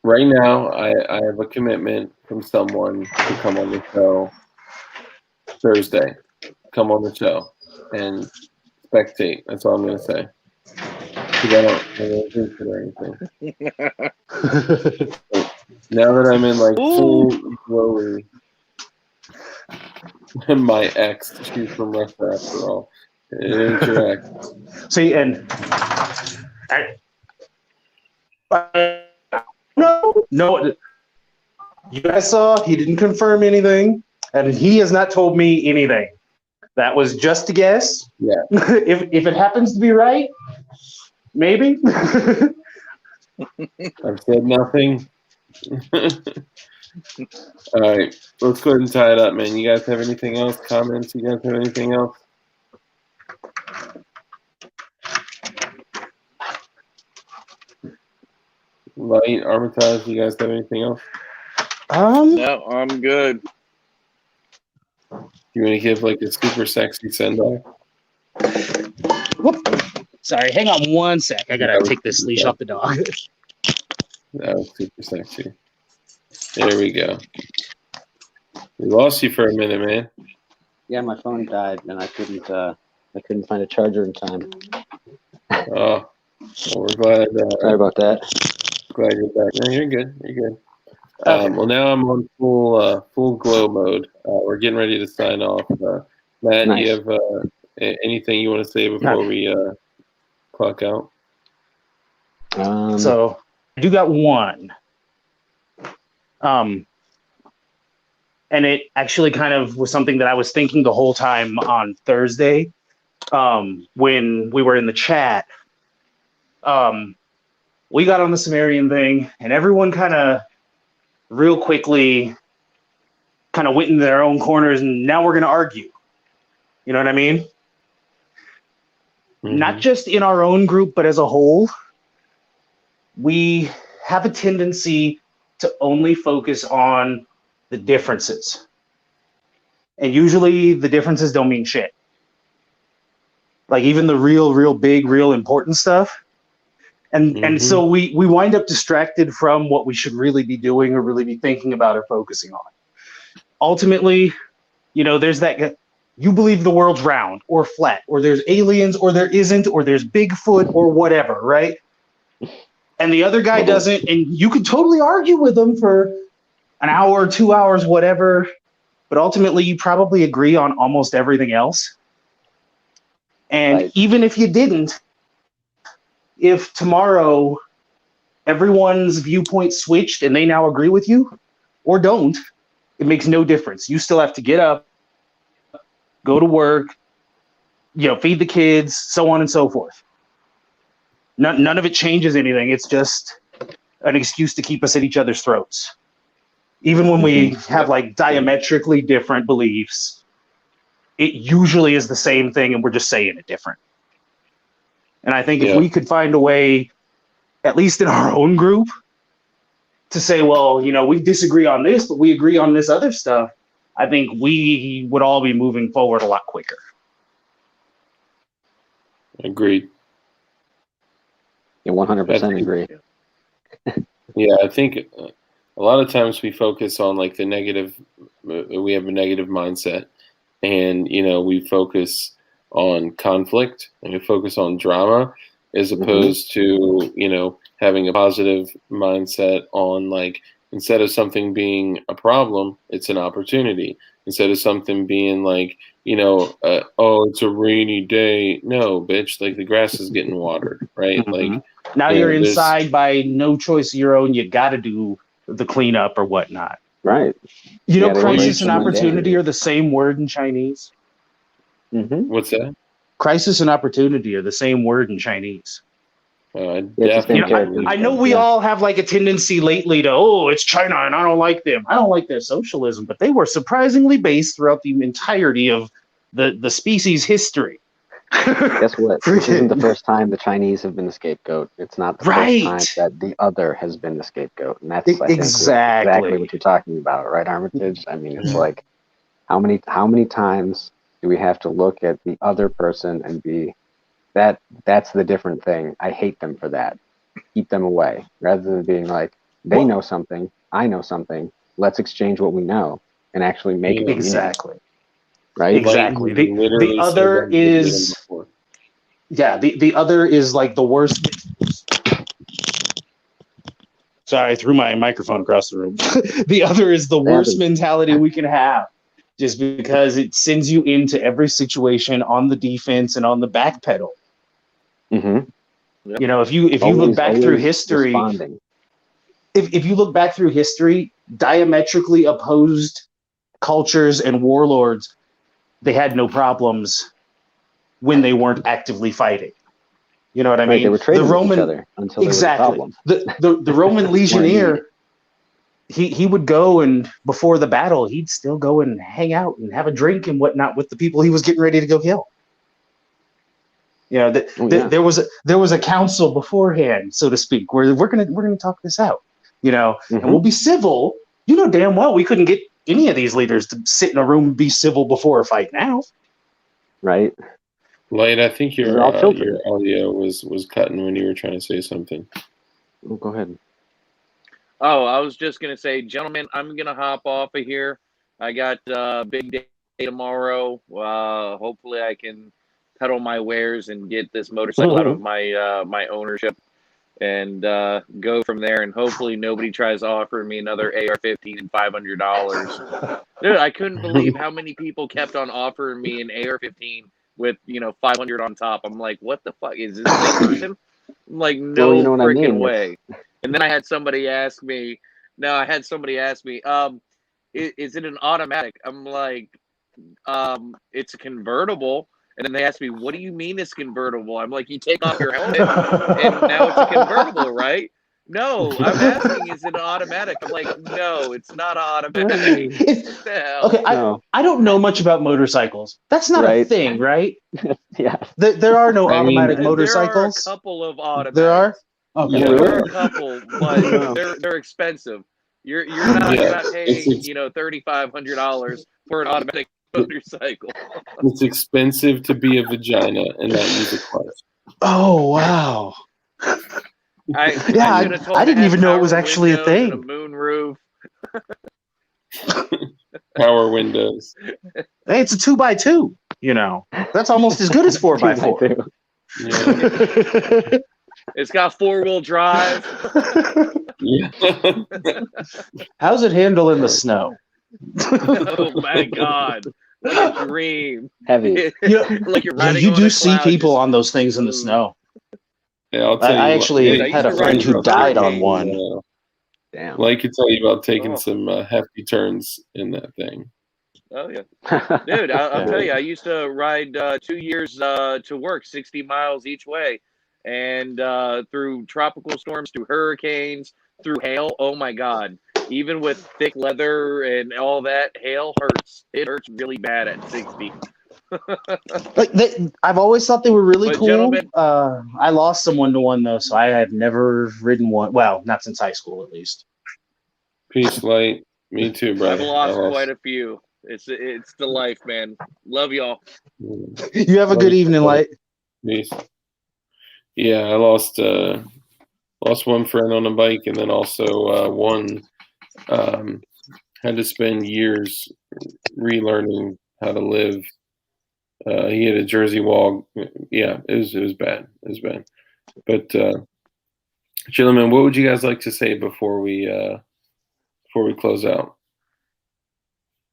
right now, I have a commitment from someone to come on the show Thursday. Come on the show and spectate. That's all I'm going to say. Because I don't think or anything. Now that I'm in like full glory, my ex, she's from Russia after all. It ain't your ex. See, and no, you guys saw he didn't confirm anything, and he has not told me anything. That was just a guess. Yeah. if it happens to be right, maybe. I've said nothing. All right, let's go ahead and tie it up, man. You guys have anything else? Comments? You guys have anything else? Light, Armitage, you guys have anything else? No, I'm good. You want to give like a super sexy send-off? Whoop. Sorry, hang on one sec. I gotta take this leash off the dog. That was super sexy. There we go. We lost you for a minute, man. Yeah, my phone died and I couldn't find a charger in time. Oh, well, we're glad. Sorry about that. Glad you're back. No, you're good. You're good. Okay. Well, now I'm on full glow mode. We're getting ready to sign off. Matt, Nice. do you have anything you want to say before we clock out? So I do got one. And it actually kind of was something that I was thinking the whole time on Thursday, when we were in the chat. We got on the Sumerian thing, and everyone kind of real quickly kind of went in their own corners, and now we're going to argue. You know what I mean? Mm-hmm. Not just in our own group, but as a whole. We have a tendency to only focus on the differences. And usually the differences don't mean shit. Like even the real big, real important stuff. And so we wind up distracted from what we should really be doing or really be thinking about or focusing on. Ultimately, there's that, you believe the world's round or flat, or there's aliens, or there isn't, or there's Bigfoot or whatever, right? And the other guy doesn't, and you could totally argue with them for an hour, 2 hours, whatever, but ultimately you probably agree on almost everything else. And Right. even if you didn't, if tomorrow everyone's viewpoint switched and they now agree with you or don't, it makes no difference. You still have to get up, go to work, feed the kids, so on and so forth. None of it changes anything. It's just an excuse to keep us at each other's throats. Even when we have like diametrically different beliefs, it usually is the same thing and we're just saying it different. And I think if we could find a way, at least in our own group, to say, well, we disagree on this, but we agree on this other stuff, I think we would all be moving forward a lot quicker. Agreed. Yeah, 100% agree. Yeah, I think a lot of times we focus on like the negative. We have a negative mindset, and we focus on conflict and we focus on drama, as opposed to having a positive mindset on like Instead of something being a problem, it's an opportunity. Instead of something being like, oh, it's a rainy day. No, bitch, like the grass is getting watered, right? Mhm. Like Now you you're know, there's- inside by no choice of your own. You got to do the cleanup or whatnot. Right. You know, Yeah, they wanna crisis make and it mundane. opportunity are the same word in Chinese. Mm-hmm. What's that? Crisis and opportunity are the same word in Chinese. I Yeah, it's the definitely same character. I know we Yeah. all have like a tendency lately to, it's China and I don't like them. I don't like their socialism, but they were surprisingly based throughout the entirety of the species' history. Guess what? This isn't the first time the Chinese have been the scapegoat. It's not the Right. first time that the other has been the scapegoat. And that's, I think, Exactly. what you're talking about, right, Armitage? I mean, it's like, how many times do we have to look at the other person and be, that's the different thing. I hate them for that. Keep them away. Rather than being like, they know something, I know something, let's exchange what we know and actually make a community. Exactly. Right? Exactly. Lightning The literally other said that to them is, before. yeah, the other is like the worst. Sorry, I threw my microphone across the room. The other is the worst mentality we can have, just because it sends you into every situation on the defense and on the back pedal. Mm-hmm. You know, if you look back through history, responding. if you look back through history, diametrically opposed cultures and warlords, they had no problems when they weren't actively fighting. You know what I mean? They were trading the Roman, with each other until exactly. there was a problem. The Roman legionnaire, he would go, and before the battle, he'd still go and hang out and have a drink and whatnot with the people he was getting ready to go kill. You know, there was a council beforehand, so to speak, where we're gonna talk this out. You know, and we'll be civil. You know damn well we couldn't get any of these leaders to sit in a room and be civil before a fight now. Right. Light, I think your audio was cutting when you were trying to say something. Oh, go ahead. Oh, I was just gonna say, gentlemen, I'm gonna hop off of here. I got big day tomorrow. Hopefully, I can pedal my wares and get this motorcycle out of my my ownership, and go from there. And hopefully, nobody tries to offer me another AR-15 and $500. Dude, I couldn't believe how many people kept on offering me an AR-15 with 500 on top. I'm like, what the fuck is this? I'm like, no freaking way. And then I had somebody ask me. Is it an automatic? I'm like, it's a convertible. And then they asked me, what do you mean it's convertible? I'm like, you take off your helmet and now it's a convertible, right? No, I'm asking, is it an automatic? I'm like, no, it's not an automatic. Okay, I don't know much about motorcycles. That's not a thing, right? Yeah. There are no automatic motorcycles. There are a couple of automatics. There are? Okay. Yeah, there are a couple, but they're expensive. You're not paying $3,500 for an automatic motorcycle. It's expensive to be a vagina and not use a clutch. Oh wow! I didn't even know it was actually a thing. A moonroof. Power windows. Hey, it's a 2x2. You know, that's almost as good as 4x4. Yeah. It's got 4-wheel drive. Yeah. How's it handle in the snow? Oh my god. Like a dream. Heavy. Like you're riding you on do a see cloud, people just, on those things in the snow. Yeah, I'll tell you. I actually I had a used to friend ride who through died on hurricanes. one. Damn. Like to tell you about taking some hefty turns in that thing. Oh yeah, dude! I'll tell you, I used to ride 2 years to work, 60 miles each way, and through tropical storms, through hurricanes, through hail. Oh my god! Even with thick leather and all that, hail hurts. It hurts really bad at 60. I've always thought they were really cool. Gentlemen, I lost someone to one though, so I have never ridden one. Well, not since high school, at least. Peace, Light. Me too, brother. I've lost quite a few. It's the life, man. Love y'all. You have a good evening, Light. Peace. Yeah, I lost one friend on a bike, and then also one had to spend years relearning how to live. He had a Jersey wall. Yeah, it was bad. It was bad. But gentlemen, what would you guys like to say before we before we close out?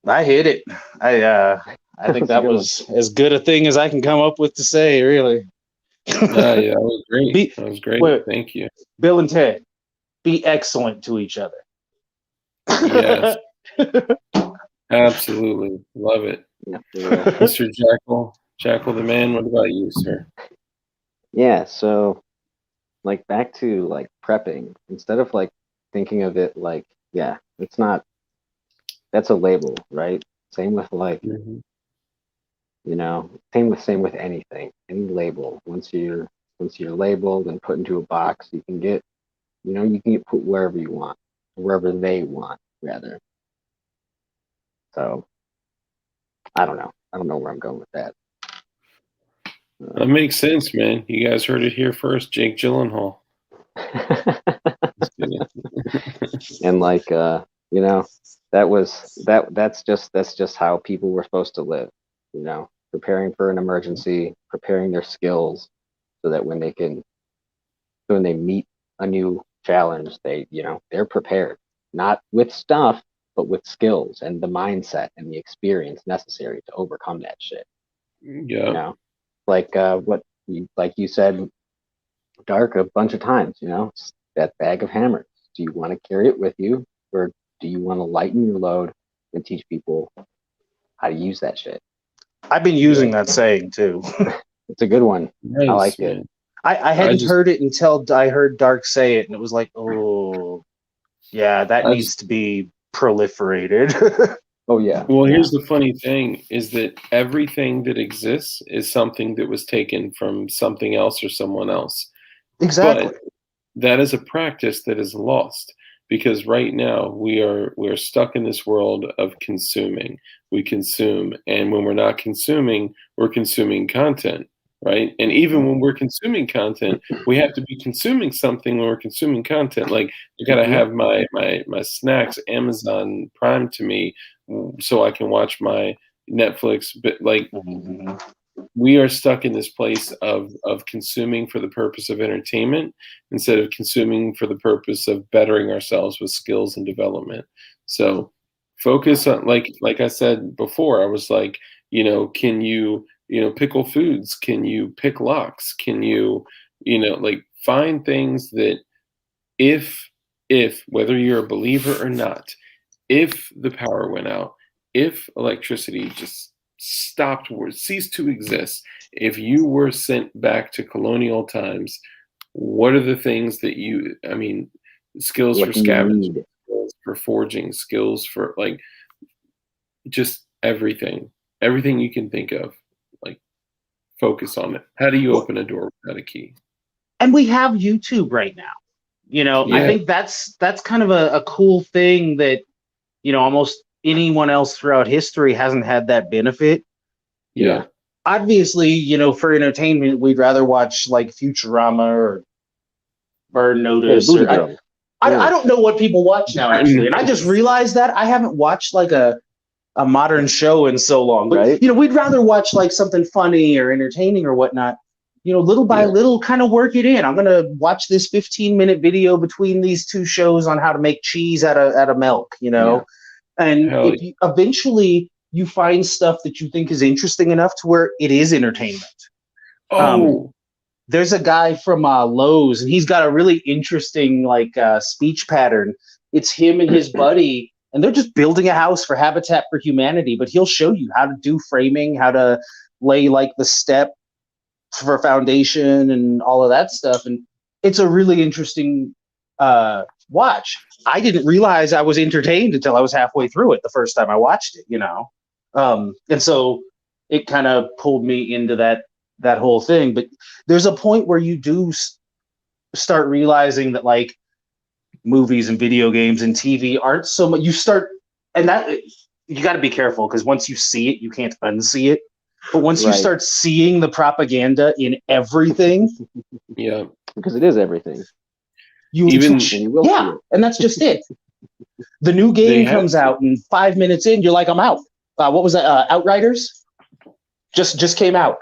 I hit it. I think that was as good a thing as I can come up with to say, really. Yeah, that was great. That was great. Wait. Thank you. Bill and Ted, be excellent to each other. Yes. Absolutely. Love it. Yeah, Mr. Jackal the man, what about you, sir? yeah, so like back to like prepping, instead of like thinking of it like, yeah, it's not, that's a label, right? Same with like, Mm-hmm. you know, same with anything, any label. Once you're labeled and put into a box, you can get put wherever you want, wherever they want, rather. So I don't know where I'm going with that. That makes sense, man. You guys heard it here first. Jake Gyllenhaal. And like you know, that's just how people were supposed to live, you know, preparing for an emergency, preparing their skills so that when they meet a new challenge, they're prepared, not with stuff, but with skills and the mindset and the experience necessary to overcome that shit. Yeah. You know, like like you said, Dark, a bunch of times, you know, that bag of hammers. Do you want to carry it with you, or do you want to lighten your load and teach people how to use that shit? I've been using that saying too. It's a good one. Nice, I like man. it. I hadn't heard it until I heard Dark say it, and it was like, oh, yeah, that needs to be proliferated. Oh yeah. Well, yeah. here's the funny thing is that everything that exists is something that was taken from something else or someone else. Exactly. But that is a practice that is lost because right now we are stuck in this world of consuming. We consume, and when we're not consuming, we're consuming content, right? And even when we're consuming content, we have to be consuming something when we're consuming content. Like I gotta have my snacks Amazon Prime to me so I can watch my Netflix. But like we are stuck in this place of consuming for the purpose of entertainment instead of consuming for the purpose of bettering ourselves with skills and development. So focus on, like I said before, I was like, you know, can you pickle foods? Can you pick locks? Can you, like find things that if whether you're a believer or not, if the power went out, if electricity just stopped or ceased to exist, if you were sent back to colonial times, what are the things that skills for scavenging, skills for forging, skills for like just everything you can think of, like focus on it. How do you open a door without a key? And we have YouTube right now. You know, I think that's kind of a cool thing that, almost anyone else throughout history hasn't had that benefit. Yeah. Obviously, for entertainment, we'd rather watch like Futurama or Burn Notice. I don't know what people watch now, actually. And I just realized that I haven't watched like a modern show in so long. But, right. We'd rather watch like something funny or entertaining or whatnot. Little by little, kind of work it in. I'm going to watch this 15-minute video between these two shows on how to make cheese out of milk, And eventually you find stuff that you think is interesting enough to where it is entertainment. There's a guy from Lowe's, and he's got a really interesting speech pattern. It's him and his buddy, and they're just building a house for Habitat for Humanity, but he'll show you how to do framing, how to lay like the step for foundation and all of that stuff. And it's a really interesting watch. I didn't realize I was entertained until I was halfway through it the first time I watched it, and so it kind of pulled me into that whole thing. But there's a point where you do start realizing that like movies and video games and TV aren't so much. And that you got to be careful because once you see it, you can't unsee it. But once you start seeing the propaganda in everything, because it is everything. You will see it. And that's just it. The new game comes out, and 5 minutes in, you're like, I'm out. What was that? Outriders just came out.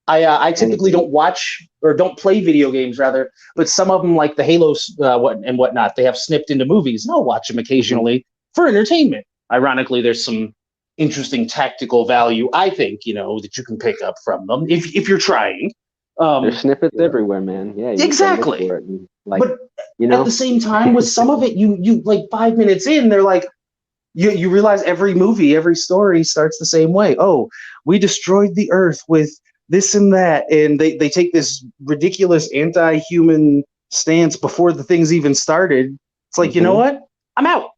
I typically don't watch or don't play video games, rather, but some of them, like the Halos and whatnot, they have snipped into movies, and I'll watch them occasionally for entertainment. Ironically, there's some interesting tactical value, I think, that you can pick up from them if you're trying. There's snippets everywhere, man. Yeah, you exactly. Look for it and, But at the same time, with some of it, you like 5 minutes in, they're like, you realize every movie, every story starts the same way. Oh, we destroyed the Earth with this and that, and they take this ridiculous anti-human stance before the thing's even started. It's like, you know what? I'm out.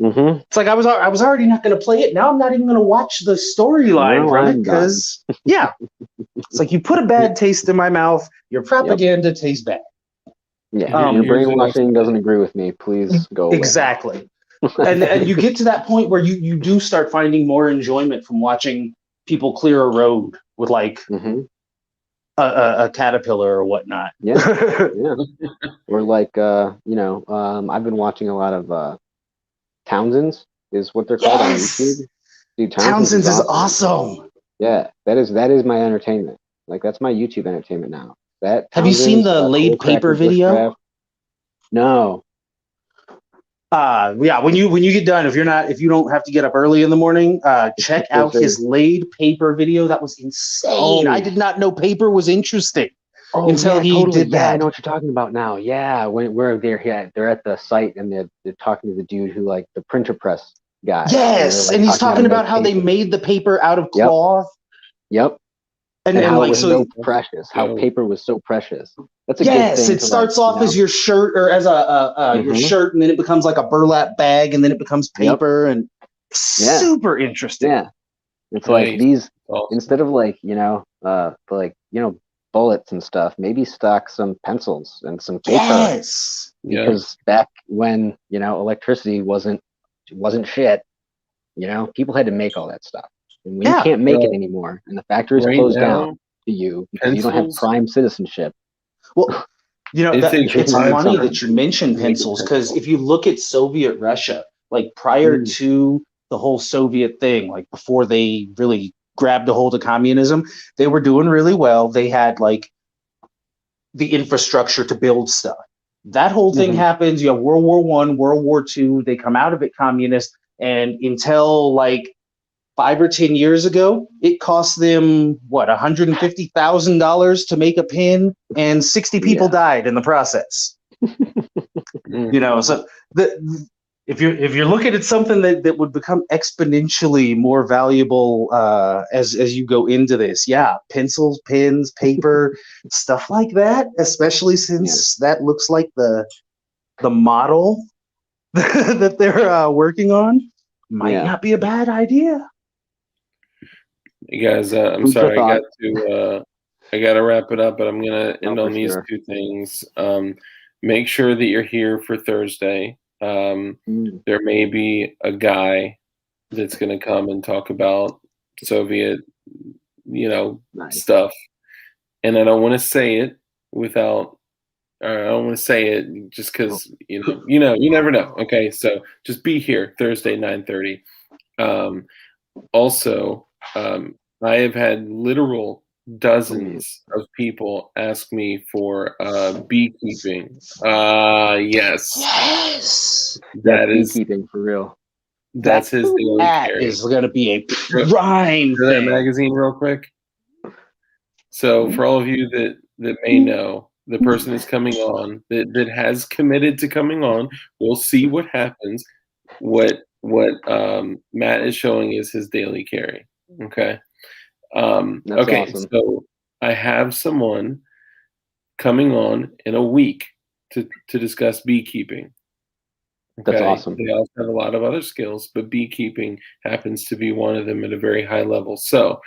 It's like I was already not going to play it. Now I'm not even going to watch the storyline from it because, it's like you put a bad taste in my mouth. Your propaganda tastes bad. Yeah, your brainwashing doesn't agree with me. Please go away. Exactly. and you get to that point where you do start finding more enjoyment from watching people clear a road with like a caterpillar or whatnot. Or like I've been watching a lot of Townsend's is what they're called on YouTube. Dude, Townsend's is awesome. Yeah, that is my entertainment. Like that's my YouTube entertainment now. Have you seen the laid paper video? No. When you get done, if you don't have to get up early in the morning, check out his laid paper video. That was insane. I did not know paper was interesting until he did that. I know what you're talking about now. Yeah, where they're at the site and they're talking to the dude who like the printer press guy. Yes, and he's talking about how they made the paper out of cloth. Yep. And how it was so precious. How paper was so precious. That's a good thing. It starts off as your shirt or as your shirt, and then it becomes like a burlap bag, and then it becomes paper, and super interesting. Yeah, it's like these instead of bullets and stuff. Maybe stock some pencils and some paper. Yes, because back when electricity wasn't shit, people had to make all that stuff. And when you can't make it anymore, and the factories close down to you because you don't have prime citizenship. Well, it's funny that you mentioned pencils, because if you look at Soviet Russia, like prior to the whole Soviet thing, like before they really grabbed a hold of communism, they were doing really well. They had like the infrastructure to build stuff. That whole thing happens. You have World War I, World War II. They come out of it communist, and until like 5 or 10 years ago, it cost them $150,000 to make a pin, and 60 people died in the process. So if you're looking at something that would become exponentially more valuable as you go into this, pencils, pens, paper, stuff like that, especially since that looks like the model that they're working on, might not be a bad idea. You guys, I'm sorry, I got to wrap it up, but I'm gonna end on these two things. Make sure that you're here for Thursday. There may be a guy that's gonna come and talk about Soviet, stuff, and I don't want to say it I don't want to say it just because you never know. Okay, so just be here Thursday 9:30. Also, I have had literal dozens of people ask me for beekeeping. Yes, that is beekeeping for real. That's his daily That is going to be a prime thing. That magazine real quick. So for all of you that may know, the person is coming on that has committed to coming on. We'll see what happens. What Matt is showing is his daily carry. Okay. Okay. Awesome. So I have someone coming on in a week to discuss beekeeping. Okay? That's awesome. They also have a lot of other skills, but beekeeping happens to be one of them at a very high level. So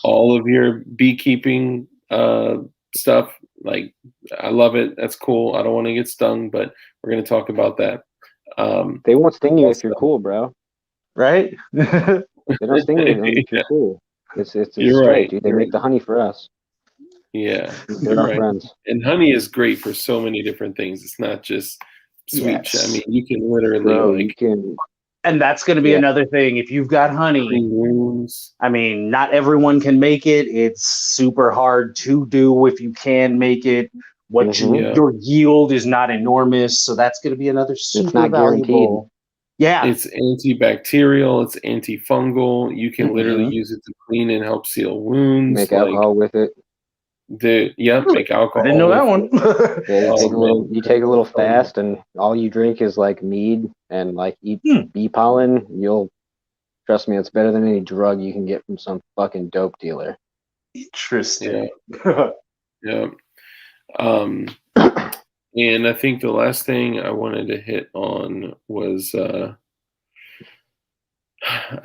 all of your beekeeping stuff, like, I love it. That's cool. I don't want to get stung, but we're going to talk about that. They won't sting you if you're cool, bro. Right? They don't sting you if you're cool. It's you're straight, right. dude. They make the honey for us. Yeah, they're our friends. And honey is great for so many different things. It's not just sweet. Yes. I mean, you can literally Bro, you can And that's going to be another thing. If you've got honey, I mean, not everyone can make it. It's super hard to do if you can make it. Your yield is not enormous, so that's going to be another super valuable. Yeah, it's antibacterial, it's antifungal. You can literally use it to clean and help seal wounds. Make alcohol with it. Make alcohol. I didn't know that one. You take a little fast, and all you drink is like mead and like eat bee pollen. You'll trust me, it's better than any drug you can get from some fucking dope dealer. Interesting. Yeah. And I think the last thing I wanted to hit on was, I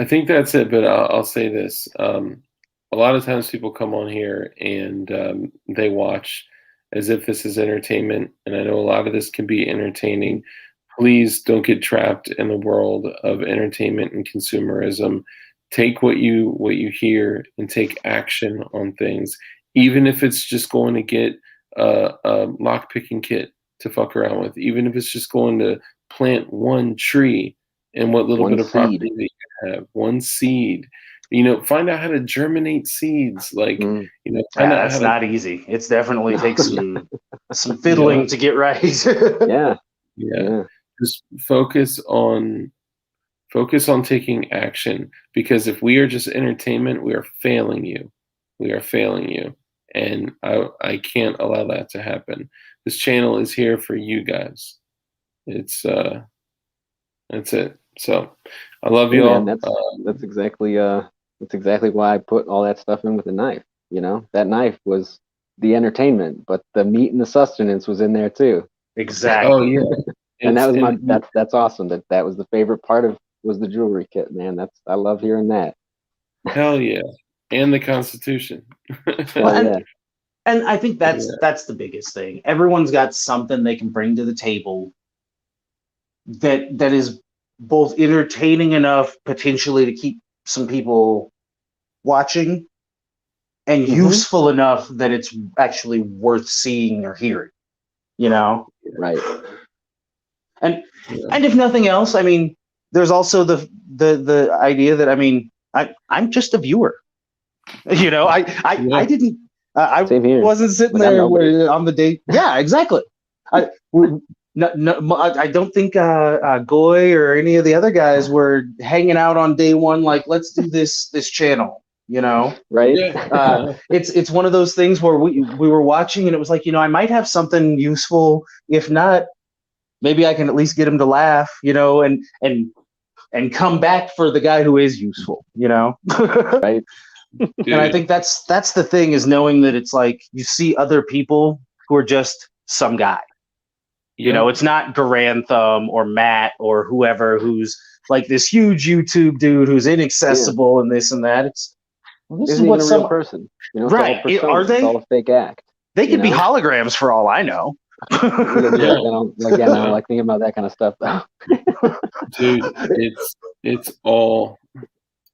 think that's it, but I'll say this. A lot of times people come on here and they watch as if this is entertainment. And I know a lot of this can be entertaining. Please don't get trapped in the world of entertainment and consumerism. Take what you hear and take action on things, even if it's just going to get a lock-picking kit to fuck around with, even if it's just going to plant one tree and what little bit of property that you have, one seed. Find out how to germinate seeds. Find out that's not easy. It's definitely takes some fiddling to get right. Yeah. Just focus on taking action, because if we are just entertainment, we are failing you. And I can't allow that to happen. This channel is here for you guys. It's that's it. So I love you all. That's exactly why I put all that stuff in with the knife. That knife was the entertainment, but the meat and the sustenance was in there too. Exactly. Oh yeah. And that was that's awesome. That was the favorite part was the jewelry kit, man. I love hearing that. Hell yeah. And the Constitution. And I think that's the biggest thing. Everyone's got something they can bring to the table that is both entertaining enough potentially to keep some people watching, and useful enough that it's actually worth seeing or hearing. Right. And if nothing else, I mean, there's also the idea that I'm just a viewer. I didn't. I wasn't sitting there on the date. Yeah, exactly. I don't think Goy or any of the other guys were hanging out on day one like, let's do this channel. Right? It's one of those things where we were watching and it was like, I might have something useful. If not, maybe I can at least get him to laugh. And come back for the guy who is useful. Right. And I think that's the thing, is knowing that it's like you see other people who are just some guy. It's not Garantham or Matt or whoever who's like this huge YouTube dude who's inaccessible and this and that. This is what some person, right? Are they? It's all a fake act. They could be holograms for all I know. I don't like thinking about that kind of stuff though. Dude, it's all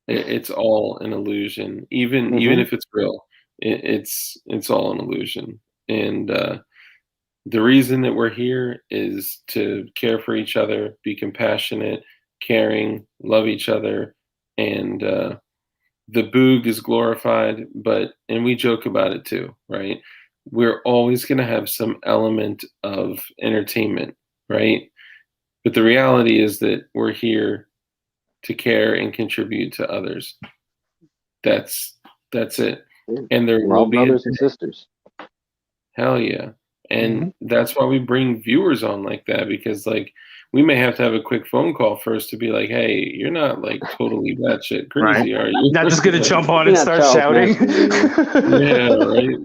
an illusion. Even if it's real, it's all an illusion. And the reason that we're here is to care for each other, be compassionate, caring, love each other, and the boog is glorified, and we joke about it too, right? We're always going to have some element of entertainment, right? But the reality is that we're here to care and contribute to others. That's it. And there we're all brothers and sisters. Hell yeah. And that's why we bring viewers on like that, because we may have to have a quick phone call first to be like, hey, you're not totally batshit crazy, are you? Not just gonna jump on and start shouting. Yeah, right.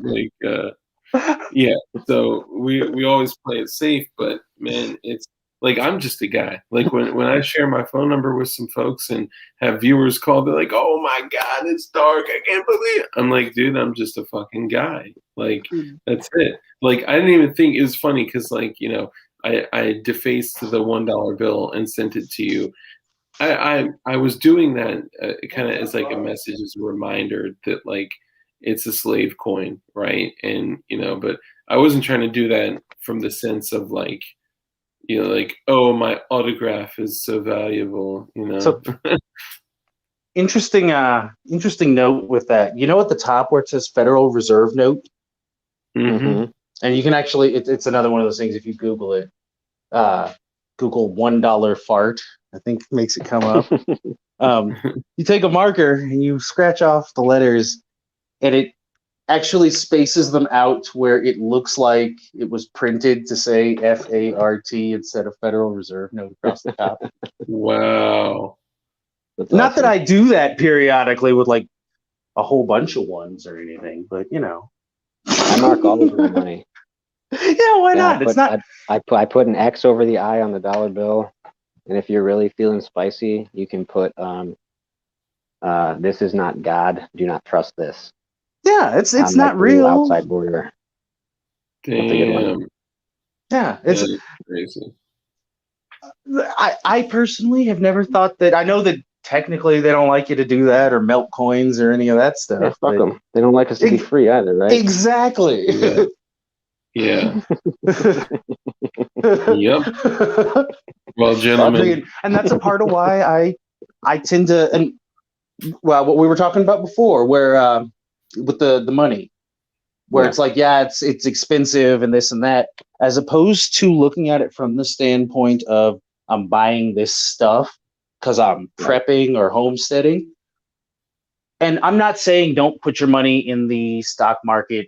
Yeah. So we always play it safe, but man, it's I'm just a guy. When I share my phone number with some folks and have viewers call, they're like, oh my God, it's dark. I can't believe it. I'm like, dude, I'm just a fucking guy. That's it. I didn't even think it was funny because I defaced the $1 bill and sent it to you. I was doing that kind of as a message, as a reminder that it's a slave coin, right? And but I wasn't trying to do that from the sense of you know, like, oh, my autograph is so valuable, you know. So interesting note with that. You know, at the top where it says Federal Reserve Note, Mhm. and you can actually, it's another one of those things. If you Google it, Google $1 fart, I think makes it come up. You take a marker and you scratch off the letters, and it actually spaces them out where it looks like it was printed to say FART instead of Federal Reserve Note across the top. Wow. That's Not that awesome. I do that periodically with like a whole bunch of ones or anything, but you know. I mark all of my money. Yeah, why Yeah, not? It's not. I put an X over the I on the dollar bill, and if you're really feeling spicy, you can put this is not God. Do not trust this. Yeah, it's On not like the little real. outside border. That's a good one. Damn. Yeah, That it's. is crazy. I personally have never thought that. I know that technically they don't like you to do that or melt coins or any of that stuff. Yeah, fuck but them. They don't like us to be free either, right? Exactly. Yeah. Yeah. Yep. Well, gentlemen. And that's a part of why I tend to, and well, what we were talking about before, where with the money, where Yeah. it's like, yeah, it's expensive and this and that, as opposed to looking at it from the standpoint of I'm buying this stuff because I'm prepping or homesteading. And I'm not saying don't put your money in the stock market.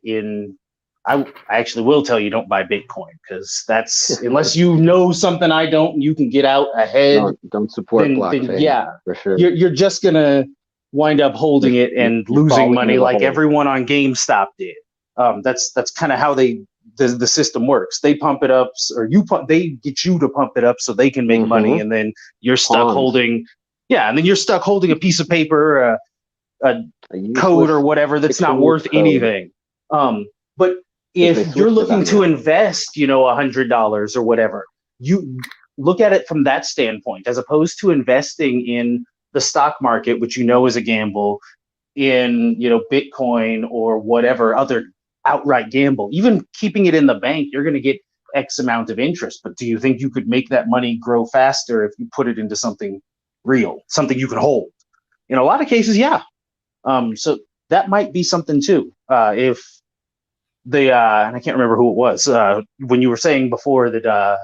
I actually will tell you don't buy Bitcoin, because that's, unless you know something I don't, you can get out ahead. Don't support Then blockchain. yeah, for sure. you're just gonna wind up holding it and you're losing falling money into the like hole. everyone on GameStop did. That's kind of how the system works. They pump it up, or they get you to pump it up so they can make money, and then you're stuck holding. Yeah, and then you're stuck holding a piece of paper, a code or whatever that's not worth anything. But if you're looking to invest, $100 or whatever, you look at it from that standpoint, as opposed to investing in the stock market, which is a gamble, in Bitcoin or whatever other outright gamble. Even keeping it in the bank, you're going to get X amount of interest. But do you think you could make that money grow faster if you put it into something real, something you can hold? In a lot of cases, yeah. So that might be something too. If and I can't remember who it was, when you were saying before that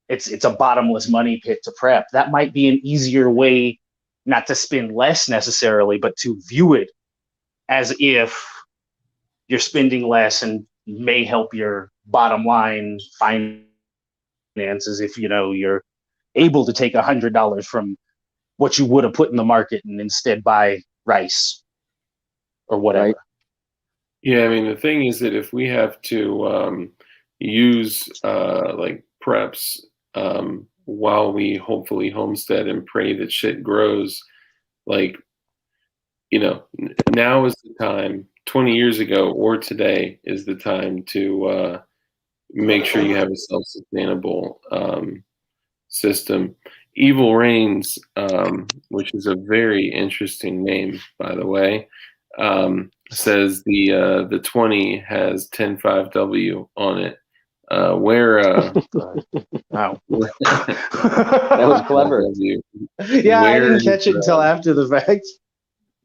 it's a bottomless money pit to prep, that might be an easier way, not to spend less necessarily, but to view it as if you're spending less and may help your bottom line finances if you're able to take $100 from what you would have put in the market and instead buy rice or whatever. Right. Yeah, I mean, the thing is that if we have to use like preps while we hopefully homestead and pray that shit grows, like, now is the time. 20 years ago or today is the time to make sure you have a self-sustainable system. Evil Reigns, which is a very interesting name, by the way, says the 20 has 105W on it. Wow. That was clever. Yeah, I didn't catch it until after the fact.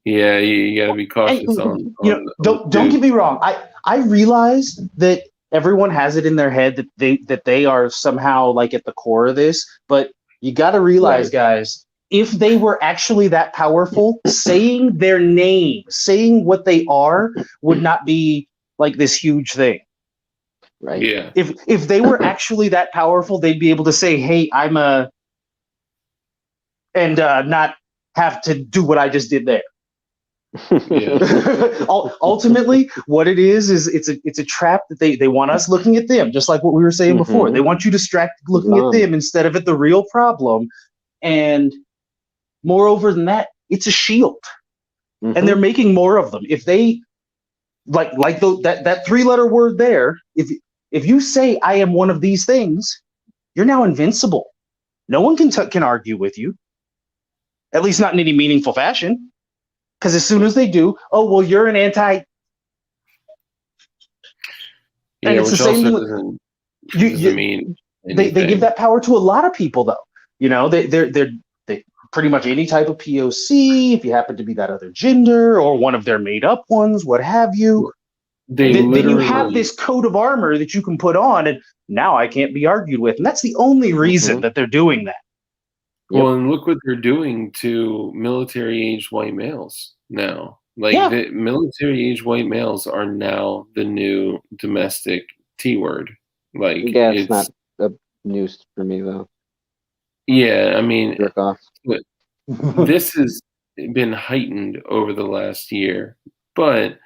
Yeah, you got to be cautious on don't get me wrong. I realize that everyone has it in their head that they are somehow like at the core of this, but you got to realize, guys, if they were actually that powerful, saying their name, saying what they are, would not be like this huge thing. Right. Yeah. If they were actually that powerful, they'd be able to say, "Hey, I'm and not have to do what I just did there." Yeah. Ultimately, what it is it's a trap that they want us looking at them, just like what we were saying before. They want you distracted looking at them instead of at the real problem. And moreover than that, it's a shield, and they're making more of them. If they like that 3-letter word there, if you say I am one of these things, you're now invincible. No one can argue with you, at least not in any meaningful fashion. Because as soon as they do, oh, well, you're an anti. Yeah, And it's which the same also doesn't mean They give that power to a lot of people, though. They're pretty much any type of POC. If you happen to be that other gender or one of their made up ones, what have you, then you have this coat of armor that you can put on, and now I can't be argued with. And that's the only reason that they're doing that. Well, and look what they're doing to military-aged white males now. Like, the military-aged white males are now the new domestic T word. Like, yeah, it's not a news for me though. Yeah, I mean, Jerk off. this has been heightened over the last year, but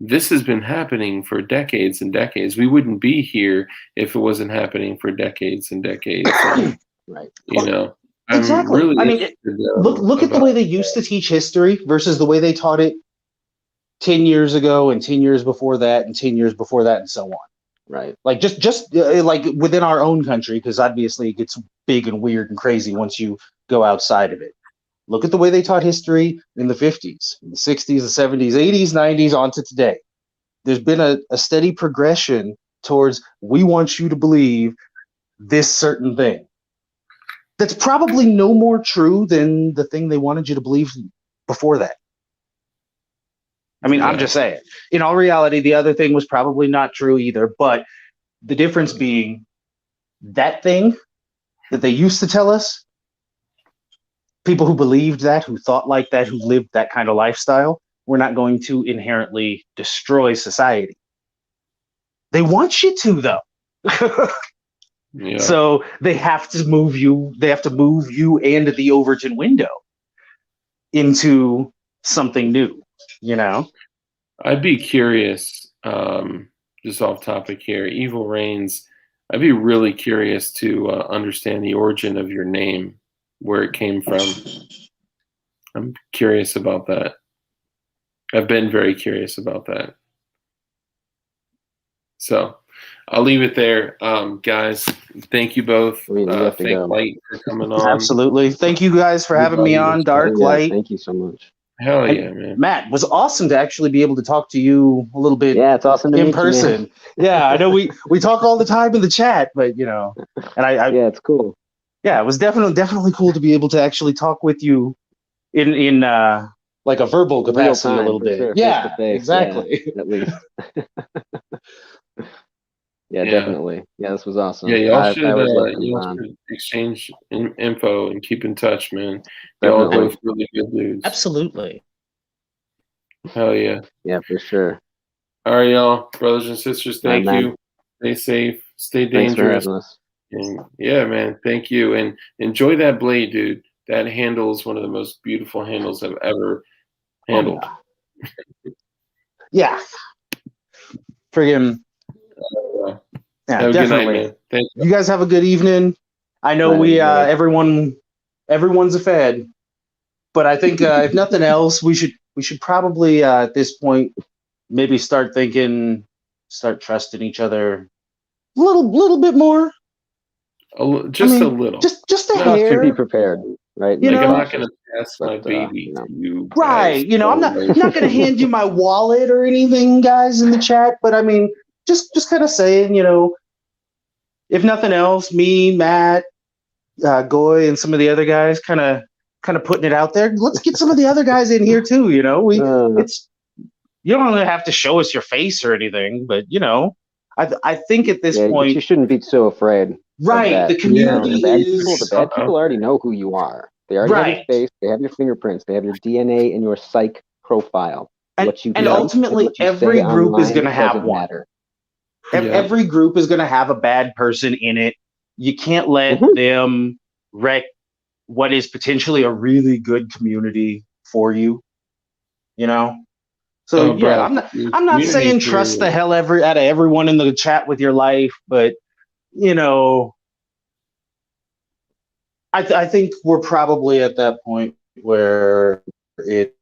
this has been happening for decades and decades. We wouldn't be here if it wasn't happening for decades and decades. Right. You know, Exactly. I'm really I mean, look at the way they used to teach history versus the way they taught it 10 years ago and 10 years before that and 10 years before that and so on. Right. Like just like within our own country, because obviously it gets big and weird and crazy once you go outside of it. Look at the way they taught history in the 50s, in the 60s, the 70s, 80s, 90s, on to today. There's been a steady progression towards we want you to believe this certain thing. That's probably no more true than the thing they wanted you to believe before that. I mean, I'm just saying. In all reality, the other thing was probably not true either, but the difference being that thing that they used to tell us, people who believed that, who thought like that, who lived that kind of lifestyle, were not going to inherently destroy society. They want you to, though. So they have to move you. They have to move you and the Overton window into something new. You know, I'd be curious. Just off topic here, Evil Reigns. I'd be really curious to understand the origin of your name, where it came from. I'm curious about that. I've been very curious about that. So I'll leave it there. Guys, thank you both. Thank Light for coming on. Absolutely. Thank you guys for having me on, Dark Light. Thank you so much. Hell yeah, man. Matt, it was awesome to actually be able to talk to you a little bit it's awesome to in meet person. You, yeah, I know we talk all the time in the chat, but you know, and I it's cool. Yeah, it was definitely cool to be able to actually talk with you in like a verbal capacity a little bit. Sure. Yeah, Face-to-face, exactly. At least. Definitely. Yeah, this was awesome. Yeah, y'all should exchange info and keep in touch, man. Y'all both really good dudes. Absolutely. Hell yeah. Yeah, for sure. All right, y'all, brothers and sisters, thank you. Stay safe, stay dangerous. And yeah, man, thank you. And enjoy that blade, dude. That handle is one of the most beautiful handles I've ever handled. Yeah. Friggin' have a good night, man. Thank you. You guys have a good evening. I know everyone's a Fed, but I think if nothing else, we should probably at this point maybe start trusting each other a little bit more. A little. Just a hair. To be prepared, right? You know, I'm not gonna pass my baby to you. Right. You know, I'm not gonna hand you my wallet or anything, guys, in the chat. But I mean, just kind of saying, you know, if nothing else, me, Matt, Goy, and some of the other guys, kind of putting it out there. Let's get some of the other guys in here too. You know, you don't really have to show us your face or anything, but you know, I think at this point you shouldn't be so afraid. Right, the community the bad people already know who you are. They already have your face, they have your fingerprints, they have your DNA and your psych profile. And ultimately, every group is going to have one. Matter. Every group is going to have a bad person in it. You can't let them wreck what is potentially a really good community for you. You know. So I'm not saying trust the hell out of everyone in the chat with your life, but you know, I think we're probably at that point where it's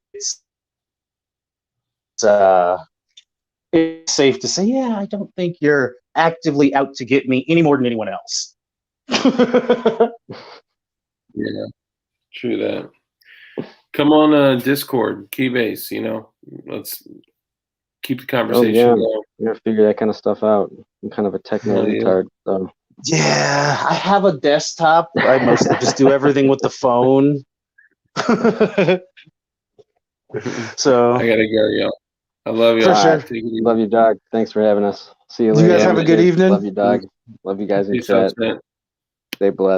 safe to say, yeah, I don't think you're actively out to get me any more than anyone else. Yeah, true that. Come on Discord, Keybase, you know, let's keep the conversation going. You gotta figure that kind of stuff out. I'm kind of a techno retard, so Yeah, I have a desktop. I mostly just do everything with the phone. So I gotta go, y'all. I love y'all. For sure. Take it easy. Love you, Doug. Thanks for having us. See you you later. guys have a good evening. Love you, Doug. Love you guys in Peace out, chat. man. Stay blessed.